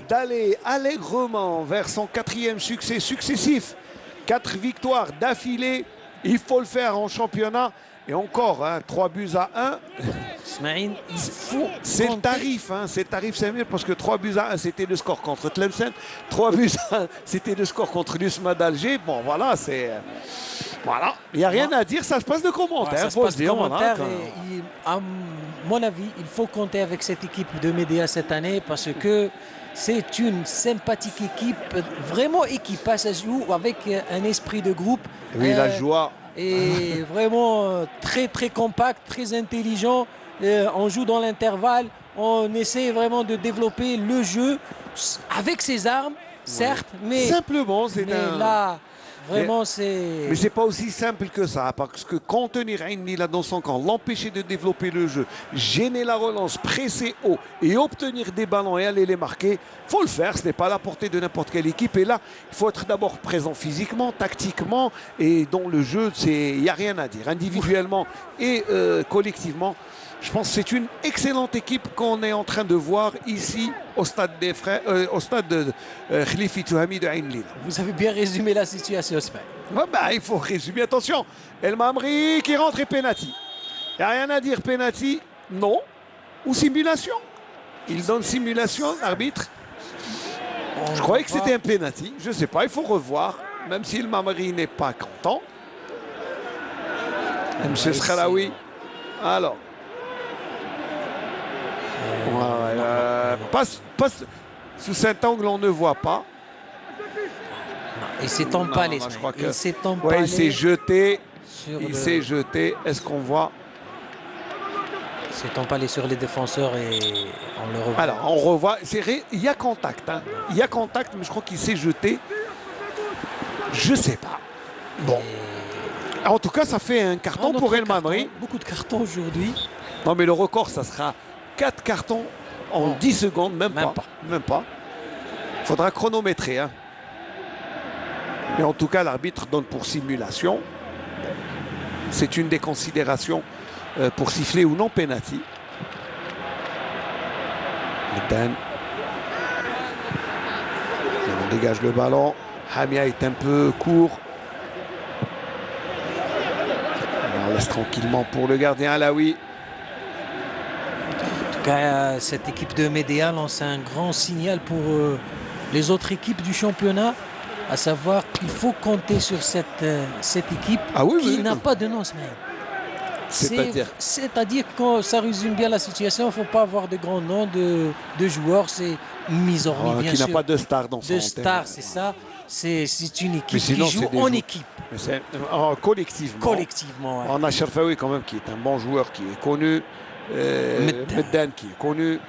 d'aller allègrement vers son 4e succès successif. 4 victoires d'affilée, il faut le faire en championnat. Et encore, 3 buts à 1. Ismaïl, il faut. C'est le tarif, c'est le tarif Samir, parce que 3 buts à 1, c'était le score contre Tlemcen. 3 buts à 1, c'était le score contre l'USMA d'Alger. Bon, voilà, c'est. Voilà, il n'y a rien à dire, ça se passe de commentaires. Ça se passe de commentaires. À mon avis, il faut compter avec cette équipe de Médéa cette année parce que. C'est une sympathique équipe, vraiment équipe. Ça se joue avec un esprit de groupe. Oui, la joie. Et vraiment très très compact, très intelligent. On joue dans l'intervalle. On essaie vraiment de développer le jeu avec ses armes, certes. Mais simplement, c'est là, vraiment, c'est... Mais c'est pas aussi simple que ça, parce que contenir Ain Lila dans son camp, l'empêcher de développer le jeu, gêner la relance, presser haut et obtenir des ballons et aller les marquer, faut le faire, ce n'est pas à la portée de n'importe quelle équipe. Et là, il faut être d'abord présent physiquement, tactiquement, et dans le jeu, il n'y a rien à dire, individuellement et collectivement. Je pense que c'est une excellente équipe qu'on est en train de voir ici au stade des frères, au stade de Khalifi Touhami de Ain Lila. Vous avez bien résumé la situation, Osman. Il faut résumer. Attention, El Mamri qui rentre et penalty. Il n'y a rien à dire, penalty, non. Ou simulation. Il donne simulation, l'arbitre. Je croyais que c'était un penalty. Je ne sais pas, il faut revoir. Même si El Mamri n'est pas content. Monsieur Skharaoui. Alors. Passe sous cet angle, on ne voit pas. Il s'est empalé. Il s'est jeté. Il s'est jeté. Est-ce qu'on voit? Il s'est empalé sur les défenseurs et on le revoit. Alors, on revoit. Il y a contact. Il y a contact, mais je crois qu'il s'est jeté. Je sais pas. Bon. En tout cas, ça fait un carton pour El Mamri. Beaucoup de cartons aujourd'hui. Non, mais le record, ça sera 4 cartons en 10 secondes, même pas. Même pas. Il faudra chronométrer. Mais en tout cas, l'arbitre donne pour simulation. C'est une des considérations pour siffler ou non penalty. Dan. On dégage le ballon. Hamia est un peu court. On laisse tranquillement pour le gardien Alaoui. cas, cette équipe de Médéa lance un grand signal pour les autres équipes du championnat, à savoir qu'il faut compter sur cette équipe qui n'a pas de nom. C'est-à-dire que ça résume bien la situation, il ne faut pas avoir de grands noms de joueurs, c'est mis hormis bien qui sûr. n'a pas de stars dans son De stars, c'est ça. C'est une équipe sinon, qui joue en équipe. Collectivement. Collectivement. Ouais. On a Cherfaoui quand même qui est un bon joueur, qui est connu. Meddan qui est connu.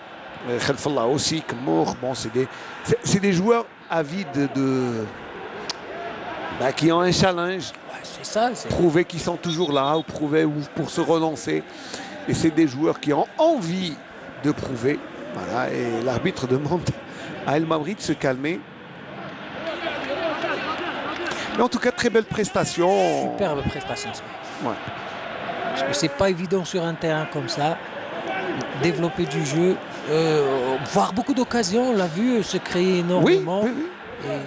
Khalfallah aussi, Kmour. Bon, c'est des joueurs avides qui ont un challenge. Ouais, c'est ça. Prouver qu'ils sont toujours là, ou prouver pour se relancer. Et c'est des joueurs qui ont envie de prouver. Voilà, et l'arbitre demande à El Mamri de se calmer. Mais en tout cas, très belle prestation. Superbe prestation. Ouais. Parce que c'est pas évident sur un terrain comme ça. Développer du jeu, voir beaucoup d'occasions, on l'a vu, se créer énormément. Oui.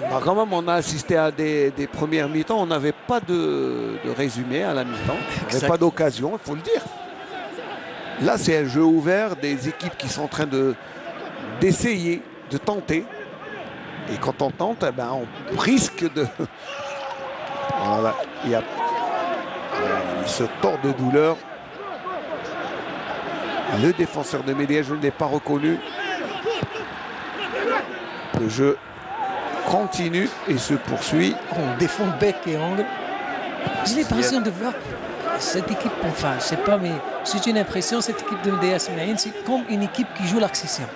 Alors quand même, on a assisté à des premières mi-temps, on n'avait pas de résumé à la mi-temps, on n'avait pas d'occasion, il faut le dire. Là, c'est un jeu ouvert, des équipes qui sont en train d'essayer, de tenter. Et quand on tente, on risque de... Voilà, il se tord de douleur. Le défenseur de Médéa, je ne l'ai pas reconnu. Le jeu continue et se poursuit. On défend bec et angle. J'ai l'impression de voir cette équipe, enfin, je sais pas, mais c'est une impression, cette équipe de Médéa Smaïn, c'est comme une équipe qui joue l'accession.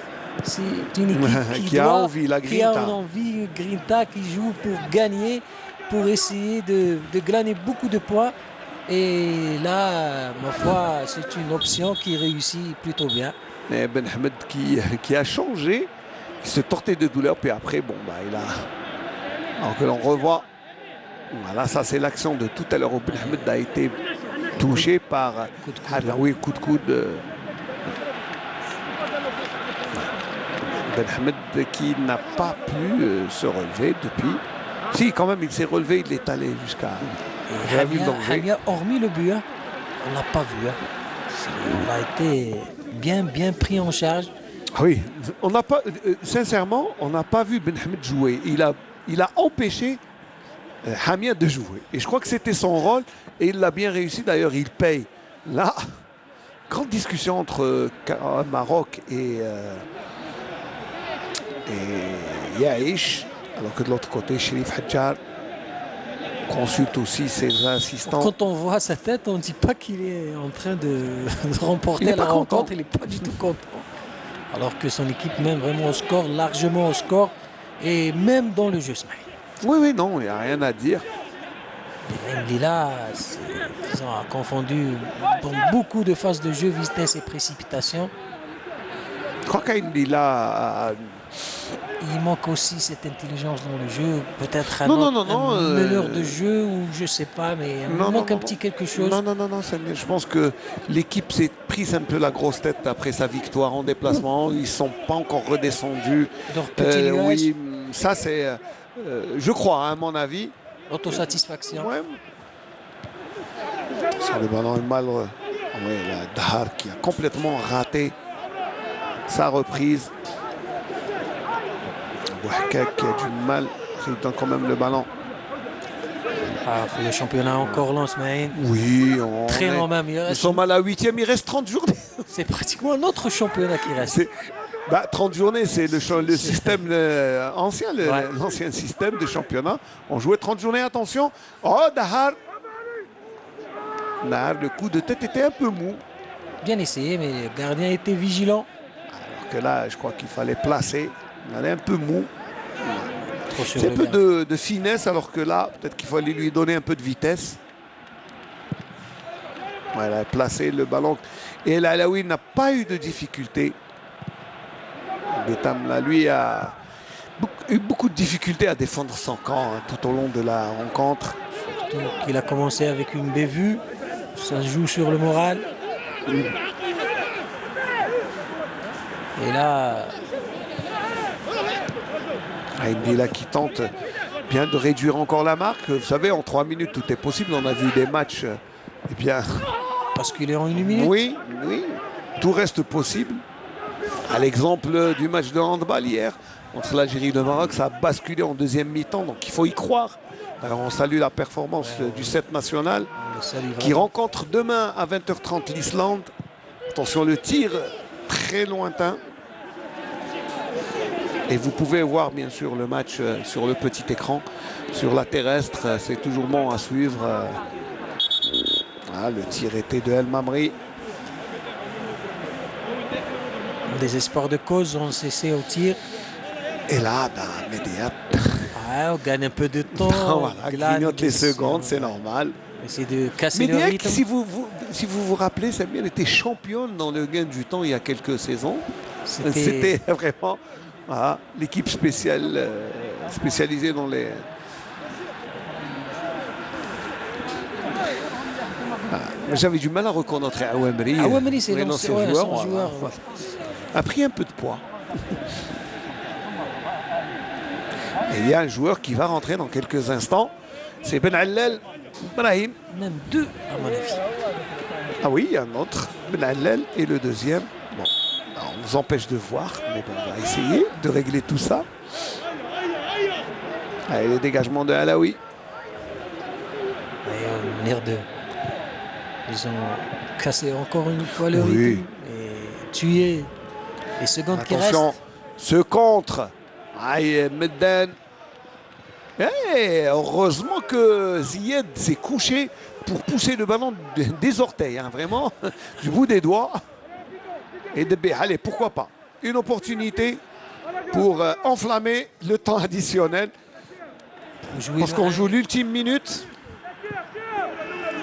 C'est une équipe qui a envie, la grinta. Qui a envie, grinta, qui joue pour gagner, pour essayer de glaner beaucoup de points. Et là, ma foi, c'est une option qui réussit plutôt bien. Et Ben Hamed qui a changé, qui se tortait de douleur, puis après, il a... Alors que l'on revoit, voilà, ça c'est l'action de tout à l'heure où Ben Hamed a été touché par... Coup de coude. Oui, coup de coude. Ben Hamed qui n'a pas pu se relever depuis. Si, quand même, il s'est relevé, il est allé jusqu'à... Hamia, hormis le but, on ne l'a pas vu. Il a été bien pris en charge. Oui, on n'a pas, sincèrement, on n'a pas vu Ben Hamed jouer. Il a empêché Hamia de jouer. Et je crois que c'était son rôle et il l'a bien réussi. D'ailleurs, il paye. Là, grande discussion entre Maroc et Yaïch. Alors que de l'autre côté, Sherif Hadjar consulte aussi ses assistants. Quand on voit sa tête, on ne dit pas qu'il est en train de remporter la rencontre. Il n'est pas du tout content. Alors que son équipe mène vraiment au score, largement au score, et même dans le jeu. Oui, non, il n'y a rien à dire. Ndila a confondu dans beaucoup de phases de jeu, vitesse et précipitation. Je crois qu'Indila il manque aussi cette intelligence dans le jeu, peut-être un meneur de jeu ou je sais pas, mais il manque un petit quelque chose. Non, je pense que l'équipe s'est prise un peu la grosse tête après sa victoire en déplacement. Ils ne sont pas encore redescendus. Oui, ça c'est, je crois, à mon avis. Autosatisfaction. Ouais. Sur le ballon est mal. Oui, la Dahar qui a complètement raté sa reprise. Bouhakak qui a du mal, il donne quand même le ballon. Le championnat encore lance, mais oui, très long même. Nous sommes à la 8e, il reste 30 journées. C'est pratiquement notre championnat qui reste. 30 journées, c'est le système ancien, l'ancien système de championnat. On jouait 30 journées, attention. Oh, Dahar. Le coup de tête était un peu mou. Bien essayé, mais le gardien était vigilant. Alors que là, je crois qu'il fallait placer. Il est un peu mou. C'est un peu de finesse, alors que là, peut-être qu'il fallait lui donner un peu de vitesse. Elle a placé le ballon. Et El Alaoui n'a pas eu de difficulté. Betam, là, lui, a eu beaucoup de difficultés à défendre son camp tout au long de la rencontre. Surtout qu'il a commencé avec une bévue. Ça joue sur le moral. Et là... Ndila qui tente bien de réduire encore la marque. Vous savez, en 3 minutes, tout est possible. On a vu des matchs, Parce qu'il est en 1 minute. Oui, tout reste possible. À l'exemple du match de handball hier, entre l'Algérie et le Maroc, ça a basculé en deuxième mi-temps, donc il faut y croire. Alors on salue la performance du 7 national qui rencontre demain à 20h30 l'Islande. Attention, le tir très lointain. Et vous pouvez voir bien sûr le match sur le petit écran, sur la terrestre. C'est toujours bon à suivre. Le tir était de El Mamri. Des espoirs de cause ont cessé au tir. Et là, Médéa. On gagne un peu de temps. Voilà, grignote les secondes, c'est normal. Essayer de casser le Médéa, rythme. si vous vous rappelez, Samir était championne dans le gain du temps il y a quelques saisons. C'était vraiment l'équipe spécialisée dans les... J'avais du mal à reconnaître Ouamri. Ouamri, c'est l'ancien joueur. A pris un peu de poids. Et il y a un joueur qui va rentrer dans quelques instants. C'est Ben Allel Brahim. Même deux, à mon avis. Ah oui, il y a un autre. Ben Allel et le deuxième. Bon, on nous empêche de voir, mais bon, on va essayer de régler tout ça. Allez, le dégagement de Alaoui. Ils ont cassé encore une fois le rythme et tué les secondes qui restent. Attention, ce contre. Medden. Heureusement que Ziyed s'est couché pour pousser le ballon des orteils, vraiment, du bout des doigts. Et Debé, allez, pourquoi pas. Une opportunité pour enflammer le temps additionnel. Parce qu'on joue l'ultime minute.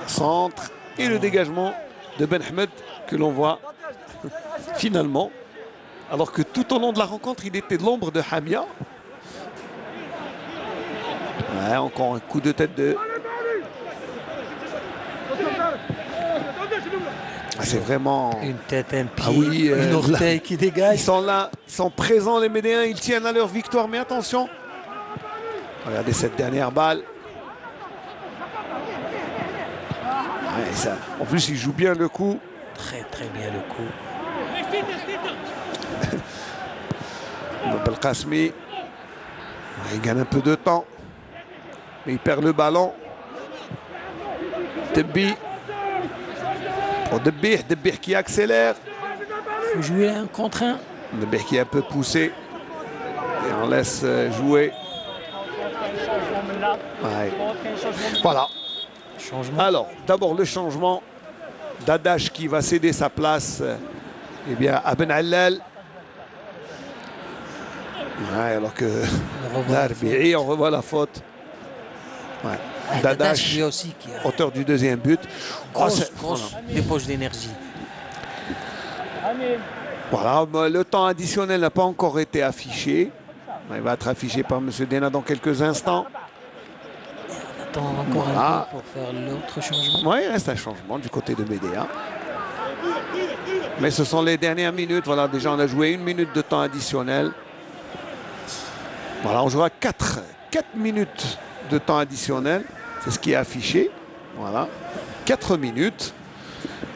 Centre et le dégagement de Ben Ahmed que l'on voit finalement. Alors que tout au long de la rencontre, il était de l'ombre de Hamia. Encore un coup de tête de... C'est vraiment... Une tête, un pied, une orteil qui dégage. Ils sont là, ils sont présents les Médéens, ils tiennent à leur victoire. Mais attention, regardez cette dernière balle. En plus, il joue bien le coup. Très bien le coup. Belkacemi, il gagne un peu de temps, mais il perd le ballon. Debbi, pour Debbi qui accélère. Il faut jouer un contre un. Debbi qui est un peu poussé et on laisse jouer. Voilà. Changement. Alors, d'abord le changement. Dadash qui va céder sa place à Ben Allel. Alors que l'Arbi'i, on revoit la faute. Dadash, lui aussi, qui a auteur du deuxième but. Grosse débauche d'énergie. Voilà, le temps additionnel n'a pas encore été affiché. Il va être affiché par M. Dena dans quelques instants. On attend encore un peu pour faire l'autre changement. Oui, il reste un changement du côté de Médéa. Mais ce sont les dernières minutes. Voilà, déjà on a joué 1 minute de temps additionnel. Voilà, on jouera 4 minutes de temps additionnel. C'est ce qui est affiché. Voilà, 4 minutes.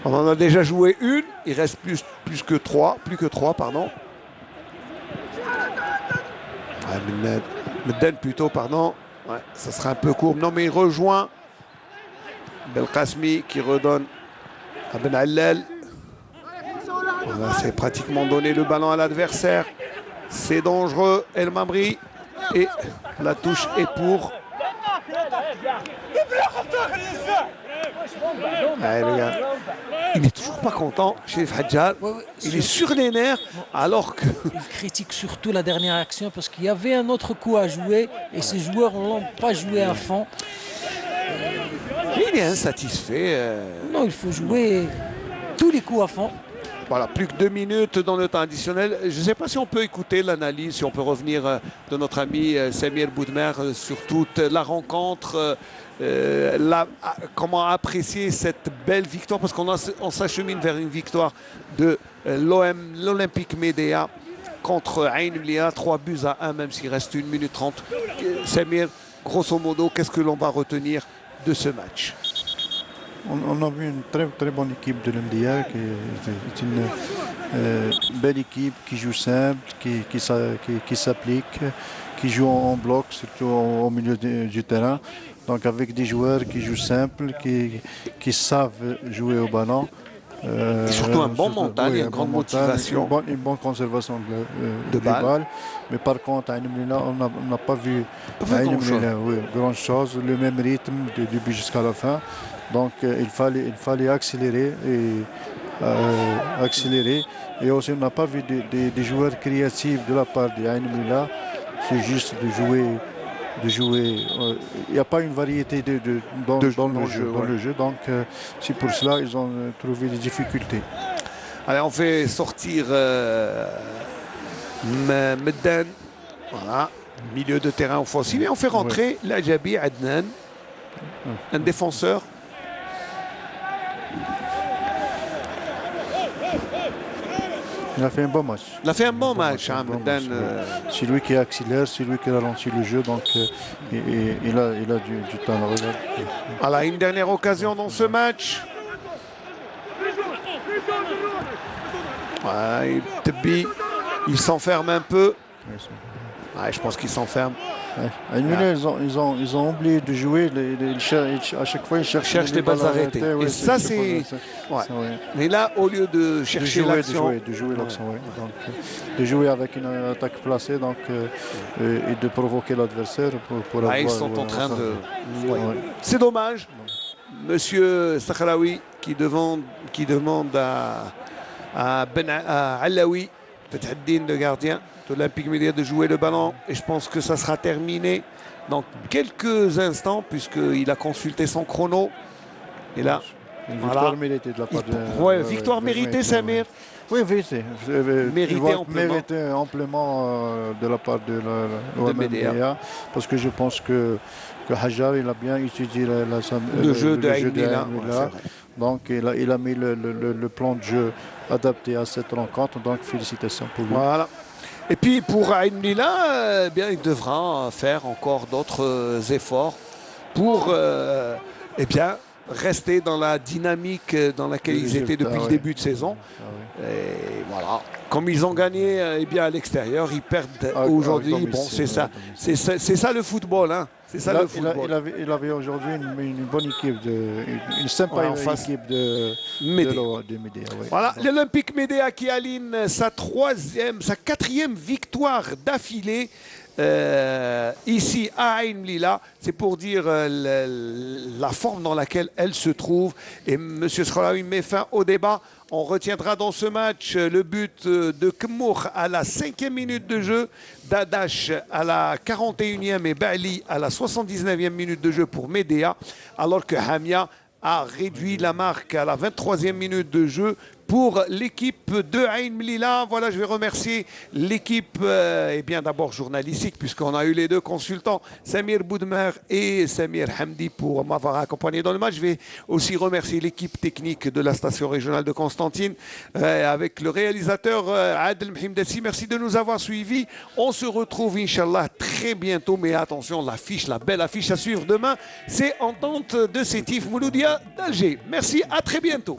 On en a déjà joué 1. Il reste plus que 3, pardon. Medden plutôt, pardon. Ça sera un peu court. Non, mais il rejoint Belkacemi qui redonne à Ben Allel. Voilà, c'est pratiquement donner le ballon à l'adversaire. C'est dangereux. El Mamri. Et la touche est pour. Allez, les gars. Il n'est toujours pas content, Chérif Hadjar. Il est sur les nerfs, alors que... Il critique surtout la dernière action parce qu'il y avait un autre coup à jouer et ces joueurs n'ont pas joué à fond. Il est insatisfait. Non, il faut jouer tous les coups à fond. Voilà, plus que 2 minutes dans le temps additionnel. Je ne sais pas si on peut écouter l'analyse, si on peut revenir de notre ami Samir Boudmer sur toute la rencontre, comment apprécier cette belle victoire, parce qu'on s'achemine vers une victoire de l'Olympique Médéa contre Ain Mlia, 3-1, même s'il reste 1 minute 30. Samir, grosso modo, qu'est-ce que l'on va retenir de ce match? On a vu une très bonne équipe de l'MDA qui est Belle équipe qui joue simple, qui s'applique, qui joue en bloc, surtout au milieu du terrain. Donc avec des joueurs qui jouent simple, qui savent jouer au ballon. Et surtout un bon mental oui, et une grande motivation. Une bonne conservation De du balle. Mais par contre, à Ain Mlila, on n'a pas vu grand chose, le même rythme du début jusqu'à la fin. Donc il fallait accélérer et aussi on n'a pas vu des joueurs créatifs de la part de Ain Mlila. C'est juste de jouer. Il n'y a pas une variété dans le jeu. Donc c'est pour cela qu'ils ont trouvé des difficultés. Allez, on fait sortir Meddan. Voilà, milieu de terrain offensif. Et on fait rentrer l'Ajabi Adnan, un défenseur. Il a fait un bon match. Il a fait un bon match, hein, Meddan. C'est lui qui accélère, c'est lui qui ralentit le jeu, donc il a du talent. Voilà, une dernière occasion dans ce match. Voilà, il s'enferme un peu. Ouais, je pense qu'il s'enferme. Ils ont oublié de jouer. À chaque fois, ils cherchent des balles arrêtées. Et ça, c'est. Mais là, au lieu de chercher l'action. De jouer l'action, de jouer avec une attaque placée et de provoquer l'adversaire pour avoir. Ils sont en train de. C'est dommage. Monsieur Sakhraoui qui demande à Alaoui, Fethaddine, le gardien de l'Olympique Médéa, de jouer le ballon. Et je pense que ça sera terminé dans quelques instants puisqu'il a consulté son chrono. Et là, une victoire méritée de la part de... victoire méritée, Samir. Oui, méritée. Méritée amplement de la part de l'OM Médéa. Parce que je pense que Hajar, il a bien étudié le jeu de Ain Mlila. Donc il a mis le plan de jeu adapté à cette rencontre. Donc félicitations pour lui. Voilà. Et puis pour Ain Mlila, il devra faire encore d'autres efforts pour rester dans la dynamique dans laquelle ils étaient depuis le début de saison. Et voilà. Comme ils ont gagné à l'extérieur, ils perdent aujourd'hui. Bon, c'est ça. C'est ça le football. Hein. C'est ça le football. Il avait aujourd'hui une bonne équipe, une sympa équipe de Médéa. Voilà, l'Olympique Médéa qui aligne sa quatrième victoire d'affilée. Ici à Ain Mlila, c'est pour dire la forme dans laquelle elle se trouve. Et M. Sakhraoui met fin au débat. On retiendra dans ce match le but de Kmour à la 5e minute de jeu, Dadash à la 41e et Bali à la 79e minute de jeu pour Médéa, alors que Hamia a réduit la marque à la 23e minute de jeu pour l'équipe de Ain Mlila. Voilà, je vais remercier l'équipe, d'abord journalistique, puisqu'on a eu les deux consultants, Samir Boudmer et Samir Hamdi, pour m'avoir accompagné dans le match. Je vais aussi remercier l'équipe technique de la station régionale de Constantine, avec le réalisateur Adel Mhimdassi. Merci de nous avoir suivis. On se retrouve, Inch'Allah, très bientôt. Mais attention, l'affiche, la belle affiche à suivre demain, c'est Entente de Sétif Mouloudia d'Alger. Merci, à très bientôt.